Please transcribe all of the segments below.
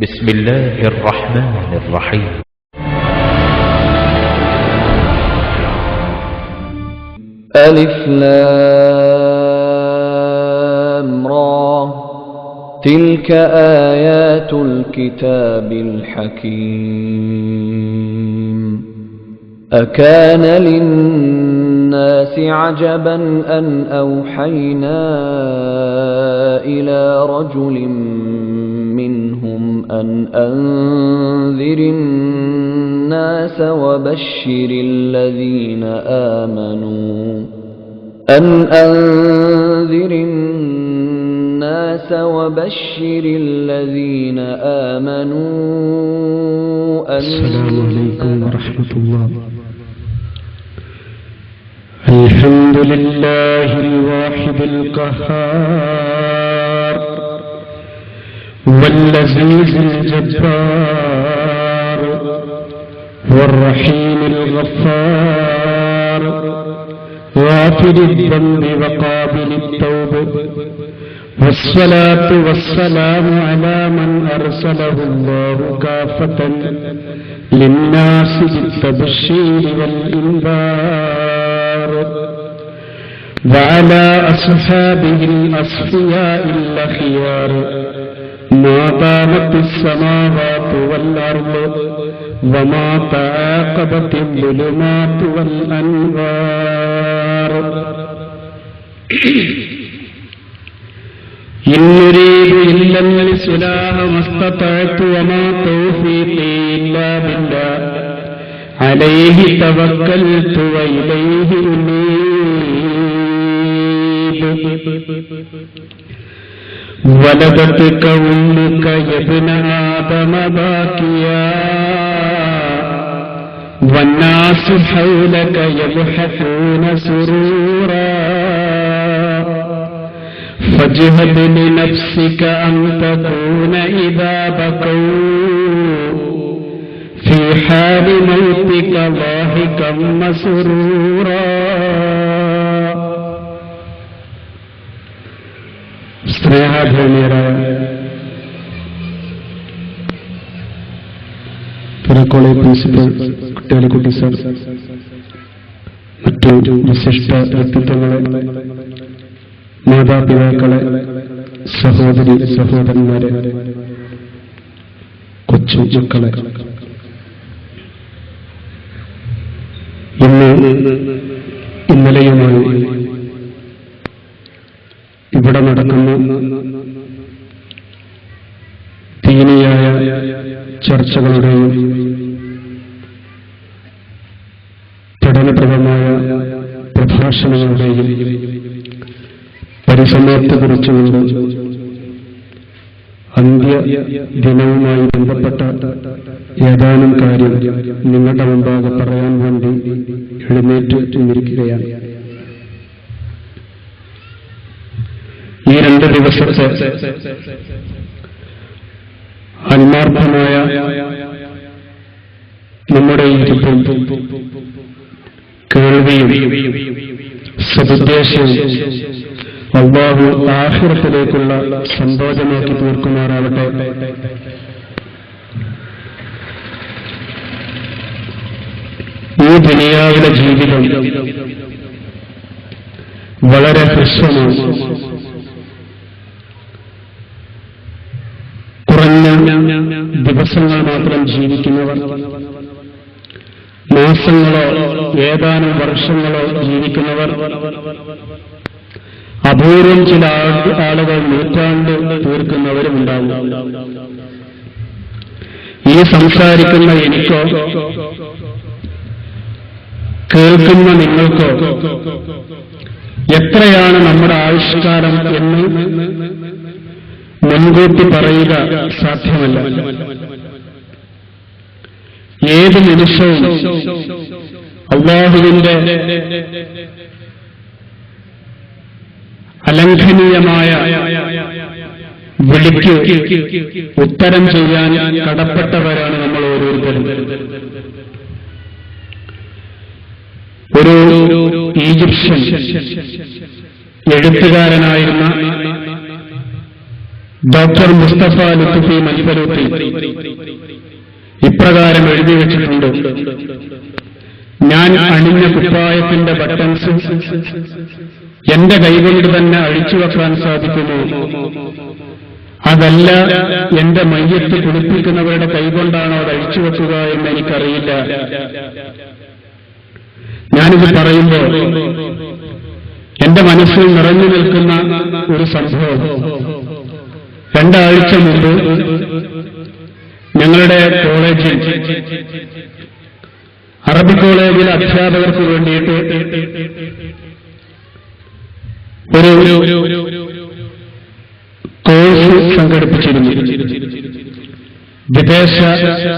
بسم الله الرحمن الرحيم. ألف لام را تلك آيات الكتاب الحكيم أكان للناس عجبا أن أوحينا إلى رجل منهم أن أنذر الناس وبشر الذين آمنوا السلام عليكم ورحمة الله. الحمد لله الواحد القهار والعزيز الجبار والرحيم الغفار غافر الذنب وقابل التوب، والصلاة والسلام على من أرسله الله كافة للناس بالتبشير والإنذار، وعلى أصحابه الأصفياء الأخيار ما دامت السماوات والأرض وما تعاقبت الظلمات والأنوار. إن نريد إلا الإصلاح ما استطعت وما توفيقي إلا بالله عليه توكلت وإليه أنيب. ولدتك أمك يا ابن آدم باكيا والناس حولك يضحكون سرورا، فاجهد لنفسك أن تكون إذا بكوا في حال موتك ضاحكا مسرورا. സ്നേഹാധന്യരായ പുറക്കോളേജ് principal കുട്ടിയാലിക്കുട്ടി sir, മറ്റു വിശിഷ്ട വ്യക്തിത്വങ്ങളെ, മാതാപിതാക്കളെ, സഹോദരി സഹോദരന്മാരെ, കൊച്ചു മക്കളെ, ഇന്നലെയുമായി ഇവിടെ നടക്കുന്ന ദീനിയായ ചർച്ചകളുടെയും പഠനപ്രദമായ പ്രഭാഷണങ്ങളുടെയും പരിസമാപ്തിയെക്കുറിച്ചുകൊണ്ട് അന്ത്യദിനവുമായി ബന്ധപ്പെട്ട ഏതാനും കാര്യം നിങ്ങളുടെ മുമ്പാകെ പറയാൻ വേണ്ടി എഴുന്നേറ്റ് നിന്നിരിക്കുകയാണ്. ഈ 2 ദിവസത്തെ ആത്മാർത്ഥമായ നമ്മുടെ ഇരിപ്പും കേൾവിയും സദുദ്ദേശവും അല്ലാഹു ആഖിറത്തിലേക്കുള്ള സന്തോഷമാക്കി തീർക്കുമാറാവട്ടെ. ഈ ദുനിയാവിലെ ജീവിതം വളരെ ഹ്രസ്വമാണ്. കുറഞ്ഞ ദിവസങ്ങൾ മാത്രം ജീവിക്കുന്നവർ, മാസങ്ങളോ ഏതാനും വർഷങ്ങളോ ജീവിക്കുന്നവർ, അപൂർവം ചില ആളുകൾ നൂറ്റാണ്ട് തീർക്കുന്നവരുമുണ്ടാവും. ഈ സംസാരിക്കുന്ന എനിക്കോ കേൾക്കുന്ന നിങ്ങൾക്കോ എത്രയാണ് നമ്മുടെ ആയുഷ്കാലം എന്ന് മുൻകൂട്ടി പറയുക സാധ്യമല്ല. ഏത് നിമിഷവും അല്ലാഹുവിന്റെ അലംഘനീയമായ വിളിക്ക് ഉത്തരം ചെയ്യാൻ കടപ്പെട്ടവരാണ് നമ്മൾ ഓരോരുത്തരും. ഒരു ഈജിപ്ഷ്യൻ എഴുത്തുകാരനായിരുന്ന ഡോക്ടർ മുസ്തഫ ലുത്ഫി മൽഫലൂത്തി ഇപ്രകാരം എഴുതി വെച്ചിട്ടുണ്ട്: ഞാൻ അണിഞ്ഞ കുപ്പായത്തിന്റെ ബട്ടൺസ് എന്റെ കൈകൊണ്ട് തന്നെ അഴിച്ചു വെക്കാൻ സാധിക്കുമോ? അതല്ല, എന്റെ മയ്യത്ത് കുളിപ്പിക്കുന്നവരുടെ കൈകൊണ്ടാണോ അത് അഴിച്ചു വെക്കുക എന്ന് എനിക്കറിയില്ല. ഞാനിത് പറയുമ്പോൾ എന്റെ മനസ്സിൽ നിറഞ്ഞു നിൽക്കുന്ന ഒരു സംഭവം, 2 ആഴ്ച മുമ്പ് ഞങ്ങളുടെ കോളേജിൽ, അറബി കോളേജിലെ അധ്യാപകർക്ക് വേണ്ടിയിട്ട് ഒരു കോഴ്സ് സംഘടിപ്പിച്ചിരുന്നു. വിദേശ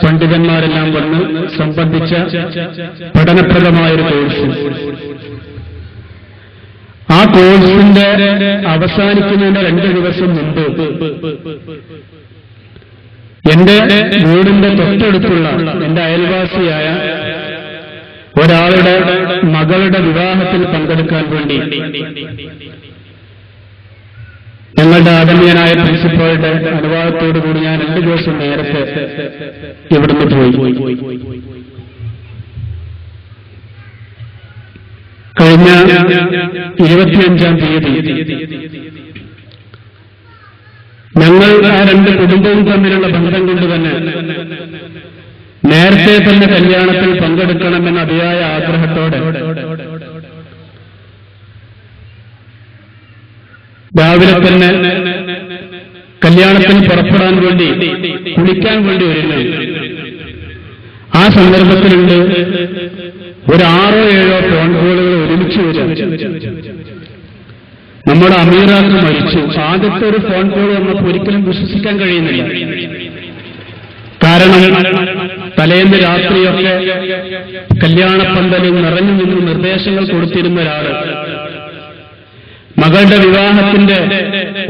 പണ്ഡിതന്മാരെല്ലാം വന്ന് സംബന്ധിച്ച പഠനപ്രദമായൊരു കോഴ്സ്. ആ കോഴ്സിന്റെ അവസാനിക്കുന്നതിന്റെ 2 ദിവസം മുമ്പ് എന്റെ വീടിന്റെ തൊട്ടടുത്തുള്ള എന്റെ അയൽവാസിയായ ഒരാളുടെ മകളുടെ വിവാഹത്തിൽ പങ്കെടുക്കാൻ വേണ്ടി ഞങ്ങളുടെ ആദരണീയനായ പ്രിൻസിപ്പളുടെ അനുവാദത്തോടുകൂടി ഞാൻ 2 ദിവസം നേരത്തെ ഇവിടുന്ന് പോയി. കഴിഞ്ഞ 25-ാം തീയതി ഞങ്ങൾ ആ 2 കുടുംബവും തമ്മിലുള്ള ബന്ധം കൊണ്ട് തന്നെ നേരത്തെ തന്നെ കല്യാണത്തിൽ പങ്കെടുക്കണമെന്ന അതിയായ ആഗ്രഹത്തോടെ രാവിലെ തന്നെ കല്യാണത്തിന് പുറപ്പെടാൻ വേണ്ടി, കുളിക്കാൻ വേണ്ടി ഒരുങ്ങി. ആ സന്ദർഭത്തിലുണ്ട് ഒരു 6-7 ഫോൺ കോളുകൾ ഒരുമിച്ച് വരും. നമ്മുടെ അമീറാക്ക് മരിച്ചു. ആദ്യത്തെ ഒരു ഫോൺ കോൾ വന്നപ്പോൾ ഒരിക്കലും വിശ്വസിക്കാൻ കഴിയുന്നില്ല. കാരണം തലേന്ന് രാത്രിയൊക്കെ കല്യാണപ്പന്തലിൽ നിറഞ്ഞു നിന്ന് നിർദ്ദേശങ്ങൾ കൊടുത്തിരുന്ന ഒരാള് മകളുടെ വിവാഹത്തിന്റെ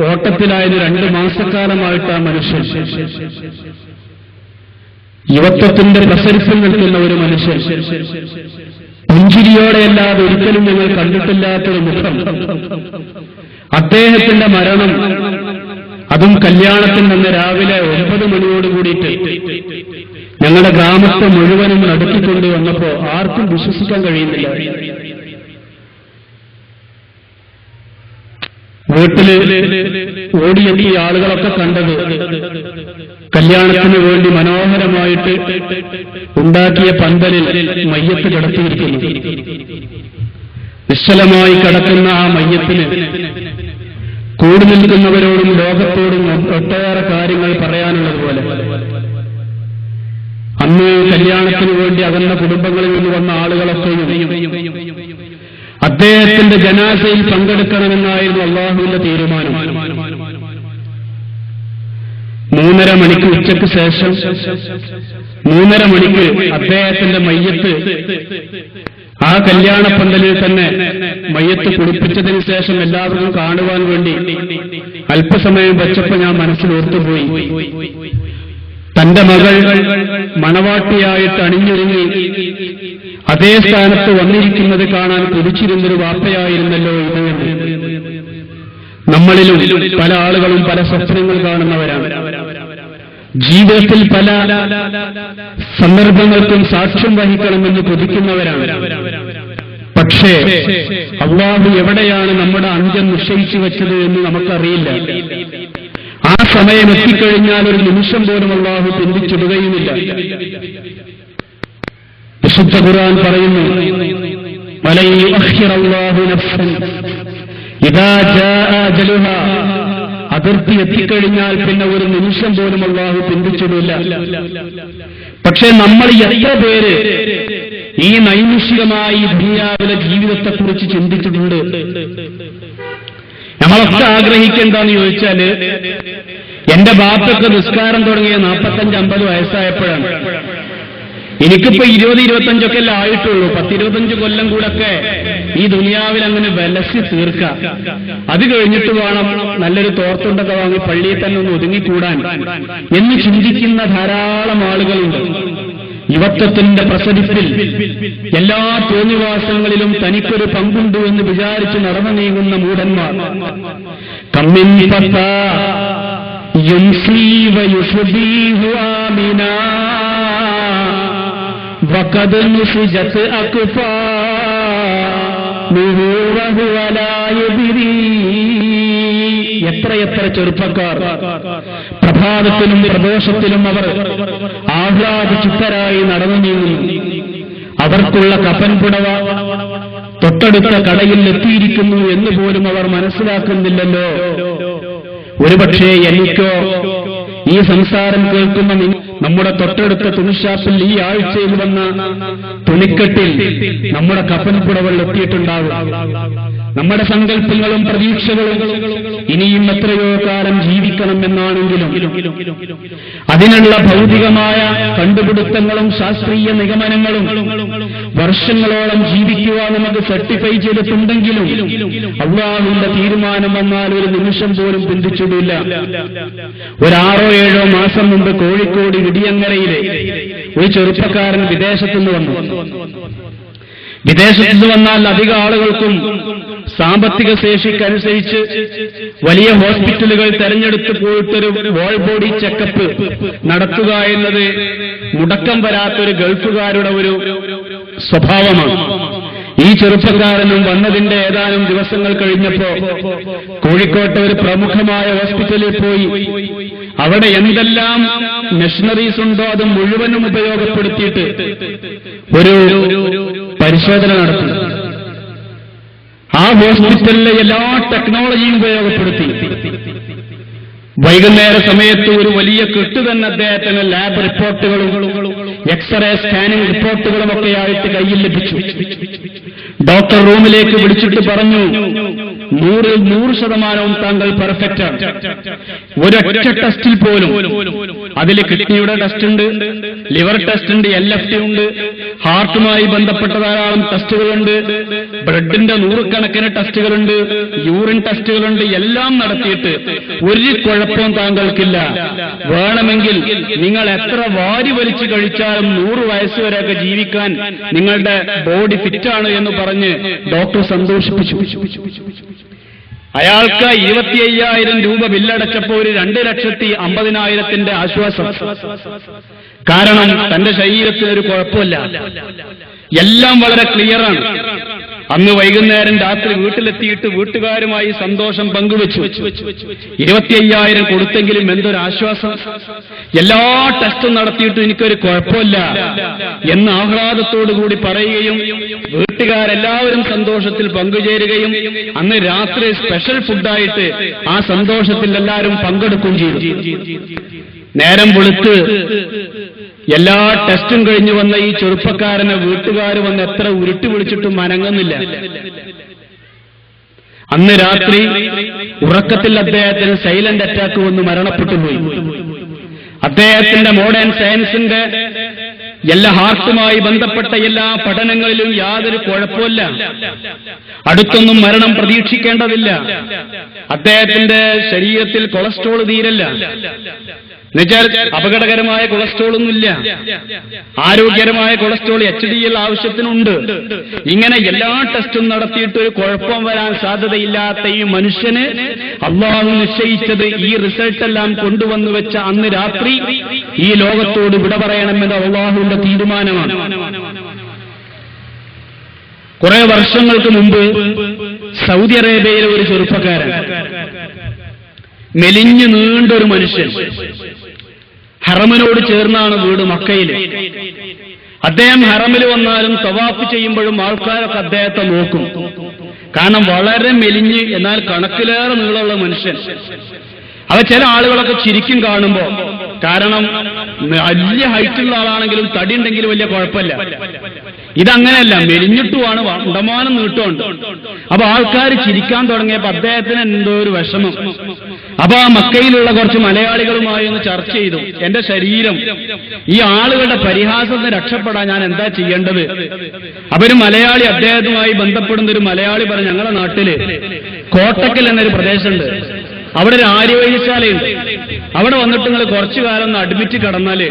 ഓട്ടത്തിലായത് 2 മാസക്കാലമായിട്ട് ആ മനുഷ്യൻ, യുവത്വത്തിന്റെ പ്രസരിപ്പിൽ നിൽക്കുന്ന ഒരു മനുഷ്യൻ, പുഞ്ചിരിയോടെയല്ലാതെ ഒരിക്കലും ഞങ്ങൾ കണ്ടിട്ടില്ലാത്തൊരു മുഖം, അദ്ദേഹത്തിന്റെ മരണം, അതും കല്യാണത്തിൽ നിന്ന് രാവിലെ 9 മണിയോടുകൂടിയിട്ട് ഞങ്ങളുടെ ഗ്രാമത്തെ മുഴുവനും നടുക്കിക്കൊണ്ട് വന്നപ്പോ ആർക്കും വിശ്വസിക്കാൻ കഴിയുന്നില്ല. വീട്ടില് ഓടിയെത്തിയ ആളുകളൊക്കെ കണ്ടത് കല്യാണത്തിന് വേണ്ടി മനോഹരമായിട്ട് ഉണ്ടാക്കിയ പന്തലിൽ മയ്യത്ത് കിടത്തിയിരിക്കുന്നു. നിശ്ചലമായി കിടക്കുന്ന ആ മയ്യത്തിന് കൂടി നിൽക്കുന്നവരോടും ലോകത്തോടും ഒട്ടേറെ കാര്യങ്ങൾ പറയാനുള്ളതുപോലെ അന്ന് കല്യാണത്തിന് വേണ്ടി അകന്ന കുടുംബങ്ങളിൽ നിന്ന് വന്ന ആളുകളൊക്കെയും അദ്ദേഹത്തിന്റെ ജനാസയിൽ പങ്കെടുക്കണമെന്നായിരുന്നു അള്ളാഹുവിന്റെ തീരുമാനം. 3:30 മണിക്ക് ഉച്ചയ്ക്ക് ശേഷം 3:30 മണിക്ക് അദ്ദേഹത്തിന്റെ മയ്യത്ത് ആ കല്യാണപ്പന്തലിൽ തന്നെ മയ്യത്ത് കുളിപ്പിച്ചതിന് ശേഷം എല്ലാവർക്കും കാണുവാൻ വേണ്ടി അല്പസമയം വെച്ചപ്പോൾ ഞാൻ മനസ്സിലോർത്തുപോയി, തന്റെ മകൾ മണവാട്ടിയായിട്ട് അണിഞ്ഞൊരുങ്ങി അതേ സ്ഥാനത്ത് വന്നിരിക്കുന്നത് കാണാൻ കൊതിച്ചിരുന്നൊരു വാപ്പയായിരുന്നല്ലോ ഇത്. നമ്മളിലും പല ആളുകളും പല സ്വപ്നങ്ങൾ കാണുന്നവരാണ്. ജീവിതത്തിൽ പല സന്ദർഭങ്ങൾക്കും സാക്ഷ്യം വഹിക്കണമെന്ന് കൊതിക്കുന്നവരാണ്. പക്ഷേ അല്ലാഹു എവിടെയാണ് നമ്മുടെ അന്ത്യം നിശ്ചയിച്ചു വെച്ചത് എന്ന് നമുക്കറിയില്ല. ആ സമയം എത്തിക്കഴിഞ്ഞാൽ ഒരു നിമിഷം പോലും അല്ലാഹു പിന്തിച്ചിടുകയുമില്ല. വിശുദ്ധ ഖുർആൻ പറയുന്നു, വലൻ യുഅഖിറല്ലാഹു നഫ്സൻ ഇദാ ജാഅ അജലുഹാ, അതിർത്തി എത്തിക്കഴിഞ്ഞാൽ പിന്നെ ഒരു നിമിഷം പോലും അല്ലാഹു പിന്തിച്ചിടില്ല. പക്ഷേ നമ്മൾ എത്ര പേര് ഈ നൈമിഷികമായി ദുനിയാവിലെ ജീവിതത്തെക്കുറിച്ച് ചിന്തിച്ചിട്ടുണ്ട്? നമ്മളൊക്കെ ആഗ്രഹിക്കെന്താന്ന് ചോദിച്ചാല്, എന്റെ ബാപ്പൊക്കെ നിസ്കാരം തുടങ്ങിയ 45-50 വയസ്സായപ്പോഴാണ്. എനിക്കിപ്പോ 20-25 അല്ലേ ആയിട്ടുള്ളൂ. 10-25 കൊല്ലം കൂടൊക്കെ ഈ ദുനിയാവിൽ അങ്ങനെ വിലസി തീർക്കാം. അത് കഴിഞ്ഞിട്ട് വേണം നല്ലൊരു തോർത്തുണ്ടൊക്കെ വാങ്ങി പള്ളിയിൽ തന്നെ ഒന്ന് ഒതുങ്ങിക്കൂടാൻ എന്ന് ചിന്തിക്കുന്ന ധാരാളം ആളുകളുണ്ട്. യുവത്വത്തിന്റെ പ്രസരിപ്പിൽ എല്ലാ തോന്നിവാസങ്ങളിലും തനിക്കൊരു പങ്കുണ്ട് എന്ന് വിചാരിച്ച് നടന്നു നീങ്ങുന്ന മൂഢന്മാർ. കമ്മിൻ ഫത്താ യുംസി വയുസ്ബീഹു ആമിനാ വഖദ് നുസിജത് അക്ഫാനുഹു വഹുവ ലാ യദ്രീ. എത്രയെത്ര ചെറുപ്പക്കാർ പ്രഭാതത്തിലും പ്രദോഷത്തിലും അവർ ആഹ്ലാദചിത്തരായി നടന്നു നീങ്ങുന്നു. അവർക്കുള്ള കഫൻ പുടവ തൊട്ടടുത്ത കടയിൽ എത്തിയിരിക്കുന്നു എന്ന് പോലും അവർ മനസ്സിലാക്കുന്നില്ലല്ലോ. ഒരുപക്ഷേ എനിക്കോ ഈ സംസാരം കേൾക്കുന്ന നമ്മുടെ തൊട്ടടുത്ത തുണിഷാപ്പിൽ ഈ ആഴ്ചയിൽ വന്ന തുണിക്കെട്ടിൽ നമ്മുടെ കഫൻ പുടവകൾ എത്തിയിട്ടുണ്ടാകും. നമ്മുടെ സങ്കല്പങ്ങളും പ്രതീക്ഷകളും ഇനിയും എത്രയോ കാലം ജീവിക്കണം എന്നാണെങ്കിലും അതിനുള്ള ഭൗതികമായ കണ്ടുപിടുത്തങ്ങളും ശാസ്ത്രീയ നിഗമനങ്ങളും വർഷങ്ങളോളം ജീവിക്കുവാൻ നമുക്ക് സർട്ടിഫൈ ചെയ്തിട്ടുണ്ടെങ്കിലും അല്ലാഹുവിന്റെ തീരുമാനം വന്നാൽ ഒരു നിമിഷം പോലും പിന്തിച്ചിടില്ല. ഒരു 6-7 മാസം മുമ്പ് കോഴിക്കോട് ഇടിയങ്ങരയിലെ ഒരു ചെറുപ്പക്കാരൻ വിദേശത്തുനിന്ന് വന്നു. വിദേശത്തുനിന്ന് വന്നാൽ അധിക ആളുകൾക്കും സാമ്പത്തിക ശേഷിക്കനുസരിച്ച് വലിയ ഹോസ്പിറ്റലുകൾ തെരഞ്ഞെടുത്ത് പോയിട്ടൊരു വോൾ ബോഡി ചെക്കപ്പ് നടത്തുക എന്നത് മുടക്കം വരാത്തൊരു ഗൾഫുകാരുടെ ഒരു സ്വഭാവമാണ്. ഈ ചെറുപ്പക്കാരനും വന്നതിന്റെ ഏതാനും ദിവസങ്ങൾ കഴിഞ്ഞപ്പോ കോഴിക്കോട്ടെ ഒരു പ്രമുഖമായ ഹോസ്പിറ്റലിൽ പോയി അവിടെ എന്തെല്ലാം മെഷീനറീസ് ഉണ്ടോ അത് മുഴുവനും ഉപയോഗപ്പെടുത്തിയിട്ട് ഒരു പരിശോധന നടത്തി. ആ ഹോസ്പിറ്റലിലെ എല്ലാ ടെക്നോളജിയും ഉപയോഗപ്പെടുത്തി. വൈകുന്നേര സമയത്ത് ഒരു വലിയ കെട്ട് തന്നെ അദ്ദേഹത്തിന് ലാബ് റിപ്പോർട്ടുകളും എക്സ്റേ സ്കാനിംഗ് റിപ്പോർട്ടുകളും ഒക്കെയായിട്ട് കയ്യിൽ ലഭിച്ചു. ഡോക്ടർ റൂമിലേക്ക് വിളിച്ചിട്ട് പറഞ്ഞു, 100% താങ്കൾ പെർഫെക്റ്റാണ്. ഒരൊറ്റ ടെസ്റ്റിൽ പോലും അതിൽ കിഡ്നിയുടെ ടെസ്റ്റ് ഉണ്ട്, ലിവർ ടെസ്റ്റ് ഉണ്ട്, LFT ഉണ്ട്, ഹാർട്ടുമായി ബന്ധപ്പെട്ട ധാരാളം ടെസ്റ്റുകളുണ്ട്, ബ്ലഡിന്റെ 100 ടെസ്റ്റുകളുണ്ട്, യൂറിൻ ടെസ്റ്റുകളുണ്ട്. എല്ലാം നടത്തിയിട്ട് ഒരു കുഴപ്പവും താങ്കൾക്കില്ല. വേണമെങ്കിൽ നിങ്ങൾ എത്ര വാരി വലിച്ചു കഴിച്ചാലും 100 വയസ്സ് വരെയൊക്കെ ജീവിക്കാൻ നിങ്ങളുടെ ബോഡി ഫിറ്റാണ് എന്ന് പറഞ്ഞ് ഡോക്ടർ സന്തോഷിപ്പിച്ചു. അയാൾക്ക് 25,000 രൂപ ബില്ലടച്ചപ്പോ ഒരു 2,50,000 ആശ്വാസം. കാരണം തന്റെ ശരീരത്തിന് ഒരു കുഴപ്പമില്ല, എല്ലാം വളരെ ക്ലിയറാണ്. അന്ന് വൈകുന്നേരം രാത്രി വീട്ടിലെത്തിയിട്ട് വീട്ടുകാരുമായി സന്തോഷം പങ്കുവെച്ചു. 25,000 കൊടുത്തെങ്കിലും എന്തൊരാശ്വാസം, എല്ലാ ടെസ്റ്റും നടത്തിയിട്ടും എനിക്കൊരു കുഴപ്പമില്ല എന്ന് ആഹ്ലാദത്തോടുകൂടി പറയുകയും വീട്ടുകാരെല്ലാവരും സന്തോഷത്തിൽ പങ്കുചേരുകയും അന്ന് രാത്രി സ്പെഷ്യൽ ഫുഡായിട്ട് ആ സന്തോഷത്തിൽ എല്ലാവരും പങ്കെടുക്കുകയും ചെയ്തു. നേരം വെളുത്ത് എല്ലാ ടെസ്റ്റും കഴിഞ്ഞു വന്ന ഈ ചെറുപ്പക്കാരനെ വീട്ടുകാർ വന്ന് എത്ര ഉരുട്ടി വിളിച്ചിട്ടും അനങ്ങുന്നില്ല. അന്ന് രാത്രി ഉറക്കത്തിൽ അദ്ദേഹത്തിന് സൈലന്റ് അറ്റാക്ക് വന്ന് മരണപ്പെട്ടുപോയി. അദ്ദേഹത്തിന്റെ മോഡേൺ സയൻസിന്റെ എല്ലാ ഹാർട്ടുമായി ബന്ധപ്പെട്ട എല്ലാ പഠനങ്ങളിലും യാതൊരു കുഴപ്പമില്ല. അടുത്തൊന്നും മരണം പ്രതീക്ഷിക്കേണ്ടതില്ല. അദ്ദേഹത്തിന്റെ ശരീരത്തിൽ കൊളസ്ട്രോൾ തീരല്ല. എന്നുവെച്ചാൽ അപകടകരമായ കൊളസ്ട്രോളൊന്നുമില്ല, ആരോഗ്യകരമായ കൊളസ്ട്രോൾ HDL ആവശ്യത്തിനുണ്ട്. ഇങ്ങനെ എല്ലാ ടെസ്റ്റും നടത്തിയിട്ട് ഒരു കുഴപ്പം വരാൻ സാധ്യതയില്ലാത്ത ഈ മനുഷ്യന് അല്ലാഹു നിശ്ചയിച്ചത് ഈ റിസൾട്ടെല്ലാം കൊണ്ടുവന്നു വെച്ച അന്ന് രാത്രി ഈ ലോകത്തോട് വിട പറയണമെന്ന് അല്ലാഹുവിന്റെ തീരുമാനമാണ്. കുറെ വർഷങ്ങൾക്ക് മുമ്പ് സൗദി അറേബ്യയിലെ ഒരു ചെറുപ്പക്കാരൻ, മെലിഞ്ഞു നീണ്ടൊരു മനുഷ്യൻ, ഹറമിനോട് ചേർന്നാണ് വീട് മക്കയിൽ. അദ്ദേഹം ഹറമിൽ വന്നാലും തവാഫ് ചെയ്യുമ്പോഴും ആൾക്കാരൊക്കെ അദ്ദേഹത്തെ നോക്കും. കാരണം വളരെ മെലിഞ്ഞ് എന്നാൽ കണക്കിലേറെ നീളമുള്ള മനുഷ്യൻ. അവ ചില ആളുകളൊക്കെ ചിരിക്കും കാണുമ്പോ. കാരണം വലിയ ഹൈറ്റുള്ള ആളാണെങ്കിലും തടി ഉണ്ടെങ്കിലും വലിയ കുഴപ്പമില്ല. ഇതങ്ങനെയല്ല, മെലിഞ്ഞിട്ടുമാണ്, ഉണ്ടമാനം നീട്ടമുണ്ട്. അപ്പൊ ആൾക്കാർ ചിരിക്കാൻ തുടങ്ങിയപ്പോ അദ്ദേഹത്തിന് എന്തോ ഒരു വിഷമം. അപ്പൊ ആ മക്കയിലുള്ള കുറച്ച് മലയാളികളുമായി ഒന്ന് ചർച്ച ചെയ്തു. എന്റെ ശരീരം ഈ ആളുകളുടെ പരിഹാസത്തിന് രക്ഷപ്പെടാൻ ഞാൻ എന്താ ചെയ്യേണ്ടത്? അവര് മലയാളി, അദ്ദേഹവുമായി ബന്ധപ്പെടുന്ന ഒരു മലയാളി പറഞ്ഞു, ഞങ്ങളുടെ നാട്ടില് കോട്ടക്കൽ എന്നൊരു പ്രദേശമുണ്ട്, അവിടെ ഒരു ആര്യവൈദ്യശാലയുണ്ട്. അവിടെ വന്നിട്ട് നിങ്ങൾ കുറച്ചു കാലം ഒന്ന് അഡ്മിറ്റ് കിടന്നാല്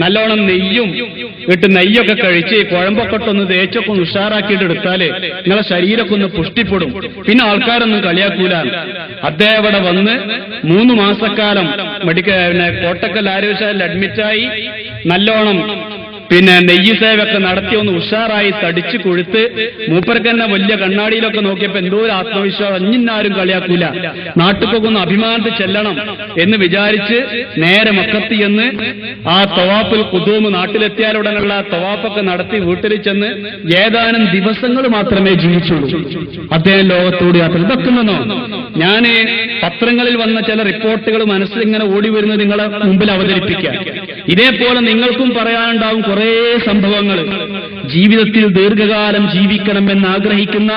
നല്ലോണം നെയ്യും ഇട്ട് നെയ്യൊക്കെ കഴിച്ച് കുഴമ്പൊക്കെ ഒന്ന് തേച്ചൊക്കെ ഒന്ന് ഉഷാറാക്കിയിട്ട് എടുത്താല് നിങ്ങളെ ശരീരമൊക്കെ ഒന്ന് പുഷ്ടിപ്പെടും. പിന്നെ ആൾക്കാരൊന്നും കളിയാക്കൂല. അദ്ദേഹം അവിടെ വന്ന് 3 മാസക്കാലം കോട്ടക്കൽ ആര്യവൈദ്യശാലയിൽ അഡ്മിറ്റായി നല്ലോണം നെയ്യ് സേവയൊക്കെ നടത്തി ഒന്ന് ഉഷാറായി തടിച്ചു കൊഴുത്ത് മൂപ്പർക്ക് തന്നെ വലിയ കണ്ണാടിയിലൊക്കെ നോക്കിയപ്പോ എന്തോ ഒരു ആത്മവിശ്വാസം, അഞ്ഞിന്നാരും കളിയാക്കൂല, നാട്ടിലൊക്കെ ഒന്ന് അഭിമാനത്തിൽ ചെല്ലണം എന്ന് വിചാരിച്ച് നേരെ മക്കത്ത് ചെന്ന് ആ തവാഫുൽ ഖുദൂം നാട്ടിലെത്തിയാലുടനുള്ള തവാഫൊക്കെ നടത്തി വീട്ടിൽ ചെന്ന് ഏതാനും ദിവസങ്ങൾ മാത്രമേ ജീവിച്ചുള്ളൂ. അദ്ദേഹം ലോകത്തോട് യാത്ര. ഇതൊക്കെ ഞാന് പത്രങ്ങളിൽ വന്ന ചില റിപ്പോർട്ടുകൾ മനസ്സിൽ ഇങ്ങനെ ഓടി വരുന്നത് നിങ്ങളെ മുമ്പിൽ അവതരിപ്പിക്കാം. ഇതേപോലെ നിങ്ങൾക്കും പറയാനുണ്ടാവും കുറേ സംഭവങ്ങൾ. ജീവിതത്തിൽ ദീർഘകാലം ജീവിക്കണമെന്ന് ആഗ്രഹിക്കുന്ന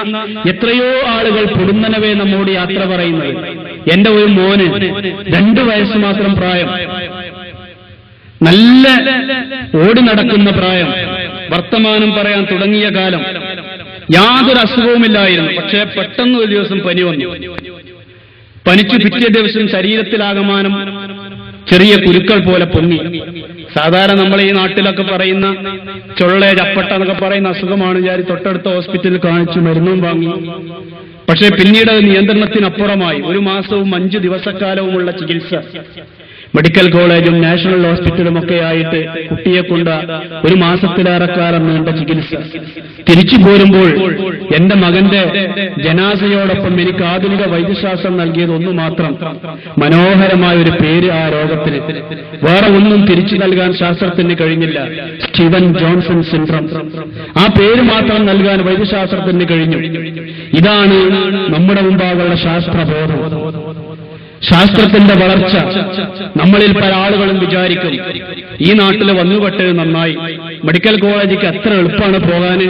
എത്രയോ ആളുകൾ പൊടുന്നനവേ നമ്മോട് യാത്ര പറയുന്നത്. എന്റെ ഒരു മോന് 2 വയസ്സ് മാത്രം പ്രായം, നല്ല ഓടി നടക്കുന്ന പ്രായം, വർത്തമാനം പറയാൻ തുടങ്ങിയ കാലം, യാതൊരു അസുഖവുമില്ലായിരുന്നു. പക്ഷേ പെട്ടെന്ന് ഒരു ദിവസം പനി വന്നു. പനിച്ചു പിറ്റേ ദിവസം ശരീരത്തിലാകമാനം ചെറിയ കുരുക്കൾ പോലെ പൊങ്ങി. സാധാരണ നമ്മൾ ഈ നാട്ടിലൊക്കെ പറയുന്ന ചൊള്ള ചപ്പട്ട എന്നൊക്കെ പറയുന്ന അസുഖമാണ് വിചാരിച്ച് തൊട്ടടുത്ത ഹോസ്പിറ്റലിൽ കാണിച്ചു മരുന്നും വാങ്ങി. പക്ഷേ പിന്നീട് നിയന്ത്രണത്തിനപ്പുറമായി 1 മാസവും 5 ദിവസക്കാലവുമുള്ള ചികിത്സ മെഡിക്കൽ കോളേജും നാഷണൽ ഹോസ്പിറ്റലും ഒക്കെ ആയിട്ട് കുട്ടിയെ കൊണ്ട് 1 മാസത്തിലേറെക്കാലം നീണ്ട ചികിത്സ. തിരിച്ചു പോരുമ്പോൾ എന്റെ മകന്റെ ജനാസയോടൊപ്പം എനിക്ക് ആധുനിക വൈദ്യശാസ്ത്രം നൽകിയത് ഒന്ന് മാത്രം, മനോഹരമായ ഒരു പേര് ആ രോഗത്തിന്. വേറെ ഒന്നും തിരിച്ചു നൽകാൻ ശാസ്ത്രത്തിന് കഴിഞ്ഞില്ല. Steven Johnson syndrome. ആ പേര് മാത്രം നൽകാൻ വൈദ്യശാസ്ത്രത്തിന് കഴിഞ്ഞു. ഇതാണ് നമ്മുടെ മുമ്പാകുള്ള ശാസ്ത്രബോധം, ശാസ്ത്രത്തിന്റെ വളർച്ച. നമ്മളിൽ പല ആളുകളും വിചാരിക്കും ഈ നാട്ടിൽ വന്നുപെട്ടത് നന്നായി, മെഡിക്കൽ കോളേജിലേക്ക് എത്ര എളുപ്പമാണ് പോകാന്,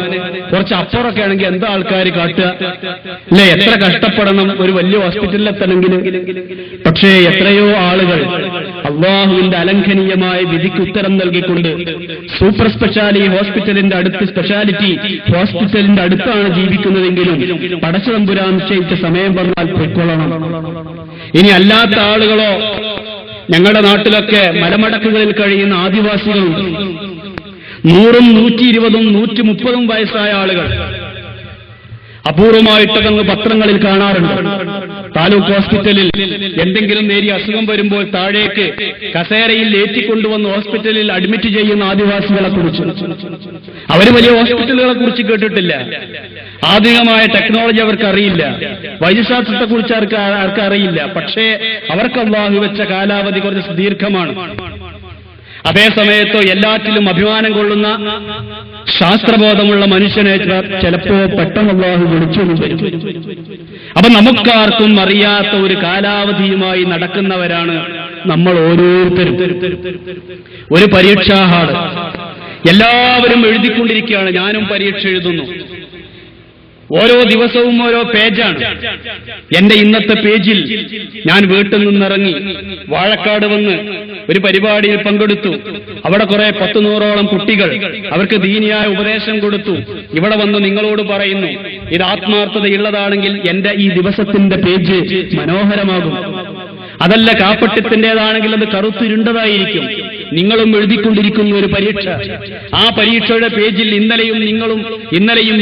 കുറച്ച് അപ്പുറമൊക്കെ ആണെങ്കിൽ എന്താ ആൾക്കാർ കാട്ടുക അല്ലെ, എത്ര കഷ്ടപ്പെടണം ഒരു വലിയ ഹോസ്പിറ്റലിൽ എത്തണമെങ്കിൽ. പക്ഷേ എത്രയോ ആളുകൾ അള്ളാഹുവിന്റെ അലംഘനീയമായ വിധിക്ക് ഉത്തരം നൽകിക്കൊണ്ട് സൂപ്പർ സ്പെഷ്യാലിറ്റി ഹോസ്പിറ്റലിന്റെ അടുത്താണ് ജീവിക്കുന്നതെങ്കിലും പടച്ചതമ്പുരാൻ നിശ്ചയിച്ച സമയം വന്നാൽ പൊയ്ക്കൊള്ളണം. ഇനി അല്ലാത്ത ആളുകളോ, ഞങ്ങളുടെ നാട്ടിലൊക്കെ മലമടക്കുകളിൽ കഴിയുന്ന ആദിവാസികളുണ്ട്. 100ഉം 120ഉം 130ഉം വയസ്സായ ആളുകൾ അപൂർവമായിട്ടൊക്കെ പത്രങ്ങളിൽ കാണാറുണ്ട്. താലൂക്ക് ഹോസ്പിറ്റലിൽ എന്തെങ്കിലും നേരിയ അസുഖം വരുമ്പോൾ താഴേക്ക് കസേരയിൽ ഏറ്റിക്കൊണ്ടുവന്ന് ഹോസ്പിറ്റലിൽ അഡ്മിറ്റ് ചെയ്യുന്ന ആദിവാസികളെ കുറിച്ച്. അവർ വലിയ ഹോസ്പിറ്റലുകളെ കുറിച്ച് കേട്ടിട്ടില്ല, ആധുനികമായ ടെക്നോളജി അവർക്ക് അറിയില്ല, വൈദ്യശാസ്ത്രത്തെ കുറിച്ച് ആർക്ക് അറിയില്ല. പക്ഷേ അവർക്ക് അല്ലാഹു വെച്ച കാലാവധി കുറച്ച് ദീർഘമാണ്. അതേ സമയത്തോ എല്ലാറ്റിലും അഭിമാനം കൊള്ളുന്ന ശാസ്ത്രബോധമുള്ള മനുഷ്യനെ ചിലപ്പോ പെട്ടെന്ന് അല്ലാഹു വിളിച്ചു വരും. അപ്പൊ നമുക്കാർക്കും അറിയാത്ത ഒരു കാലാവധിയുമായി നടക്കുന്നവരാണ് നമ്മൾ ഓരോരുത്തരും. ഒരു പരീക്ഷാ ഹാള്, എല്ലാവരും എഴുതിക്കൊണ്ടിരിക്കുകയാണ്. ഞാനും പരീക്ഷ എഴുതുന്നു. ഓരോ ദിവസവും ഓരോ പേജാണ്. എന്റെ ഇന്നത്തെ പേജിൽ ഞാൻ വീട്ടിൽ നിന്നിറങ്ങി വാഴക്കാട് വന്ന് ഒരു പരിപാടിയിൽ പങ്കെടുത്തു. അവിടെ കുറെ 100-100ഓളം കുട്ടികൾ, അവർക്ക് ദീനിയായ ഉപദേശം കൊടുത്തു. ഇവിടെ വന്ന് നിങ്ങളോട് പറയുന്നു, ഇത് ആത്മാർത്ഥതയുള്ളതാണെങ്കിൽ എന്റെ ഈ ദിവസത്തിന്റെ പേജ് മനോഹരമാകും. അതല്ല കാപ്പട്യത്തിൻ്റെതാണെങ്കിൽ അത് കറുത്തിരുണ്ടതായിരിക്കും. നിങ്ങളും എഴുതിക്കൊണ്ടിരിക്കുന്ന ഒരു പരീക്ഷ, ആ പരീക്ഷയുടെ പേജിൽ ഇന്നലെയും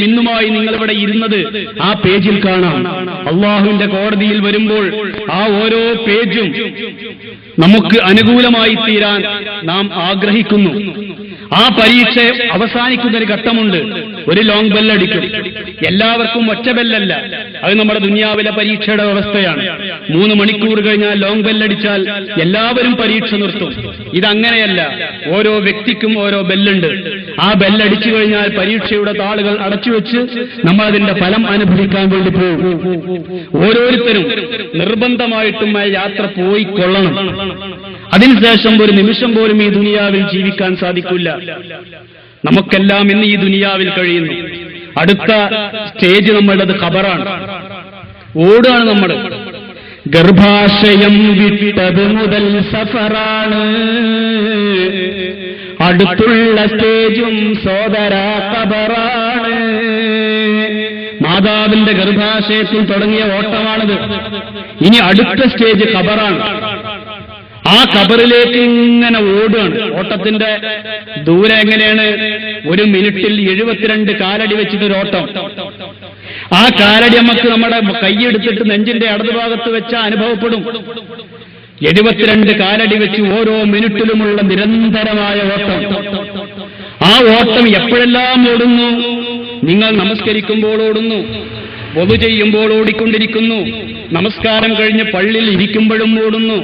ഇന്നുമായി നിങ്ങളിവിടെ ഇരുന്നത് ആ പേജിൽ കാണാം. അള്ളാഹുവിന്റെ കോടതിയിൽ വരുമ്പോൾ ആ ഓരോ പേജും നമുക്ക് അനുകൂലമായി തീരാൻ നാം ആഗ്രഹിക്കുന്നു. ആ പരീക്ഷ അവസാനിക്കുന്ന ഒരു ഘട്ടമുണ്ട്. ഒരു ലോങ് ബെല്ലടിക്കും. എല്ലാവർക്കും ഒറ്റ ബെല്ലല്ല, അത് നമ്മുടെ ദുനിയാവിലെ പരീക്ഷയുടെ വ്യവസ്ഥയാണ്. 3 മണിക്കൂർ കഴിഞ്ഞാൽ ലോങ് ബെല്ലടിച്ചാൽ എല്ലാവരും പരീക്ഷ നിർത്തും. ഇതങ്ങനെയല്ല, ഓരോ വ്യക്തിക്കും ഓരോ ബെല്ലുണ്ട്. ആ ബെല്ലടിച്ചു കഴിഞ്ഞാൽ പരീക്ഷയുടെ താളുകൾ അടച്ചുവെച്ച് നമ്മൾ അതിന്റെ ഫലം അനുഭവിക്കാൻ വേണ്ടി പോകും. ഓരോരുത്തരും നിർബന്ധമായിട്ടും ആ യാത്ര പോയി കൊള്ളണം. അതിനുശേഷം ഒരു നിമിഷം പോലും ഈ ദുനിയാവിൽ ജീവിക്കാൻ സാധിക്കില്ല. നമുക്കെല്ലാം ഇന്ന് ഈ ദുനിയാവിൽ കഴിയുന്നു. അടുത്ത സ്റ്റേജ് നമ്മളുടെ ഖബറാണ്. ഓടാണ് നമ്മൾ. ഗർഭാശയം വിട്ടത് മുതൽ സഫറാണ്, അടുത്തുള്ള സ്റ്റേജും സോദര ഖബറാണ്. മാതാവിന്റെ ഗർഭാശയത്തിൽ തുടങ്ങിയ ഓട്ടമാണിത്. ഇനി അടുത്ത സ്റ്റേജ് ഖബറാണ്. ആ ഖബറിലേക്ക് ഇങ്ങനെ ഓടുകയാണ്. ഓട്ടത്തിന്റെ ദൂരം എങ്ങനെയാണ്? 1 മിനിറ്റിൽ 72 കാലടി വെച്ചിട്ടൊരു ഓട്ടം. ആ കാലടി നമുക്ക് നമ്മുടെ കൈയെടുത്തിട്ട് നെഞ്ചിന്റെ ഇടതുഭാഗത്ത് വെച്ച അനുഭവപ്പെടും. 72 കാലടി വെച്ച് ഓരോ മിനിറ്റിലുമുള്ള നിരന്തരമായ ഓട്ടം. ആ ഓട്ടം എപ്പോഴെല്ലാം ഓടുന്നു? നിങ്ങൾ നമസ്കരിക്കുമ്പോൾ ഓടുന്നു, വദു ചെയ്യുമ്പോൾ ഓടിക്കൊണ്ടിരിക്കുന്നു, നമസ്കാരം കഴിഞ്ഞ് പള്ളിയിൽ ഇരിക്കുമ്പോഴും ഓടുന്നു,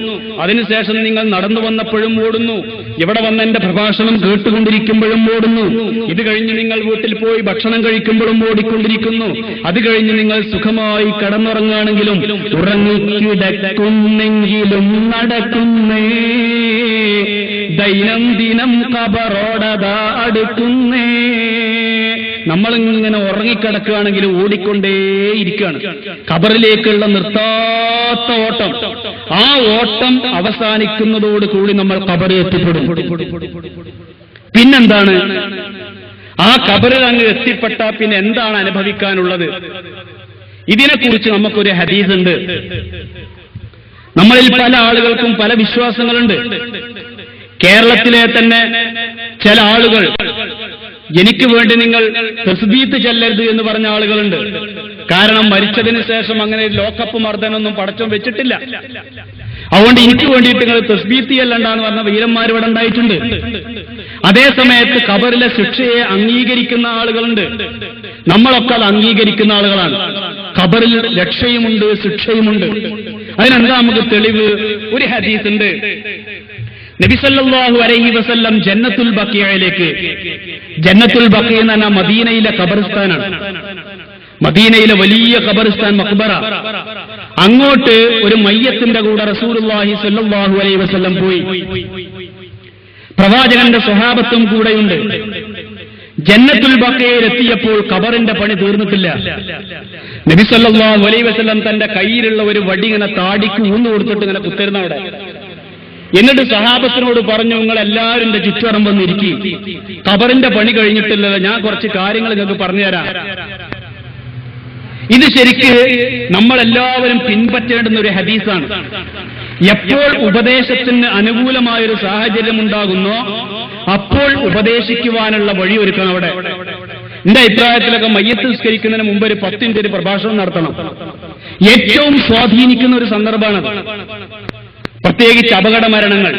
അതിനുശേഷം നിങ്ങൾ നടന്നു വന്നപ്പോഴും ഓടുന്നു, ഇവിടെ വന്ന് എന്റെ പ്രഭാഷണം കേട്ടുകൊണ്ടിരിക്കുമ്പോഴും ഓടുന്നു, ഇത് കഴിഞ്ഞ് നിങ്ങൾ വീട്ടിൽ പോയി ഭക്ഷണം കഴിക്കുമ്പോഴും ഓടിക്കൊണ്ടിരിക്കുന്നു, അത് കഴിഞ്ഞ് നിങ്ങൾ സുഖമായി കടന്നുറങ്ങുകയാണെങ്കിലും ഉറങ്ങിക്കിടക്കുന്നെങ്കിലും നടക്കുന്നേ, ദൈനംദിനം ഖബറോടതാ അടുക്കുന്നേ. നമ്മളിങ്ങനെ ഉറങ്ങിക്കിടക്കുകയാണെങ്കിൽ ഓടിക്കൊണ്ടേയിരിക്കുകയാണ്. ഖബറിലേക്കുള്ള നിർത്താത്ത ഓട്ടം. ആ ഓട്ടം അവസാനിക്കുന്നതോടുകൂടി നമ്മൾ ഖബറിൽ എത്തിപ്പെടും. പിന്നെന്താണ്? ആ ഖബറിൽ അങ്ങ് എത്തിപ്പെട്ട പിന്നെ എന്താണ് അനുഭവിക്കാനുള്ളത്? ഇതിനെക്കുറിച്ച് നമുക്കൊരു ഹദീസ് ഉണ്ട്. നമ്മളിൽ പല ആളുകൾക്കും പല വിശ്വാസങ്ങളുണ്ട്. കേരളത്തിലെ തന്നെ ചില ആളുകൾ എനിക്ക് വേണ്ടി നിങ്ങൾ തസ്ബീത്ത് ചെല്ലരുത് എന്ന് പറഞ്ഞ ആളുകളുണ്ട്. കാരണം മരിച്ചതിന് ശേഷം അങ്ങനെ ലോക്കപ്പ് മർദ്ദനൊന്നും പടച്ചോൻ വെച്ചിട്ടില്ല. അതുകൊണ്ട് എനിക്ക് വേണ്ടിയിട്ട് നിങ്ങൾ തസ്ബീത്ത് ചെല്ലണ്ടെന്ന് പറഞ്ഞ വീരന്മാർ ഇവിടെ ഉണ്ടായിട്ടുണ്ട്. അതേ സമയത്ത് ഖബറിലെ ശിക്ഷയെ അംഗീകരിക്കുന്ന ആളുകളുണ്ട്. നമ്മളൊക്കെ അത് അംഗീകരിക്കുന്ന ആളുകളാണ്. ഖബറിൽ രക്ഷയുമുണ്ട്, ശിക്ഷയുമുണ്ട്. അതിനെന്താ നമുക്ക് തെളിവ്? ഒരു ഹദീസ് ഉണ്ട്. നബി സല്ലല്ലാഹു അലൈഹി വസല്ലം ജന്നത്തുൽ ബഖീഅയിലേക്ക്, ജന്നത്തുൽ ബഖീഅ എന്ന് പറഞ്ഞാൽ മദീനയിലെ ഖബർസ്ഥാനാണ്. മദീനയിലെ വലിയ ഖബർസ്ഥാൻ മഖ്ബറ. അങ്ങോട്ട് ഒരു മയ്യത്തിന്റെ കൂടെ റസൂലുള്ളാഹി സല്ലല്ലാഹു അലൈഹി വസല്ലം പോയി. പ്രവാചകന്റെ സ്വഹാബത്തും കൂടെയുണ്ട്. ജന്നത്തുൽ ബഖീഅയിൽ എത്തിയപ്പോൾ ഖബറിന്റെ പണി തീർന്നിട്ടില്ല. നബി സല്ലല്ലാഹു അലൈഹി വസല്ലം തന്റെ കയ്യിലുള്ള ഒരു വടി ഇങ്ങനെ താടിക്ക് ഊന്നു കൊടുത്തിട്ട് ഇങ്ങനെ കുത്തിരുന്ന അവിടെ. എന്നിട്ട് സഹാബത്തിനോട് പറഞ്ഞു, നിങ്ങൾ എല്ലാവരും എന്റെ ചുറ്റുവട്ടം വന്നിരിക്കും, ഖബറിന്റെ പണി കഴിഞ്ഞിട്ടില്ലല്ലോ, ഞാൻ കുറച്ച് കാര്യങ്ങൾ നിങ്ങൾക്ക് പറഞ്ഞുതരാം. ഇത് ശരിക്ക് നമ്മളെല്ലാവരും പിൻപറ്റേണ്ടുന്ന ഒരു ഹദീസാണ്. എപ്പോൾ ഉപദേശത്തിന് അനുകൂലമായൊരു സാഹചര്യം ഉണ്ടാകുന്നോ അപ്പോൾ ഉപദേശിക്കുവാനുള്ള വഴി ഒരുക്കണം. അവിടെ എന്റെ അഭിപ്രായത്തിലൊക്കെ മയ്യത്ത് നിസ്കരിക്കുന്നതിന് മുമ്പ് ഒരു 10 മിനിറ്റ് ഒരു പ്രഭാഷണം നടത്തണം. ഏറ്റവും സ്വാധീനിക്കുന്ന ഒരു സന്ദർഭമാണത്. പ്രത്യേകിച്ച് അപകട മരണങ്ങൾ,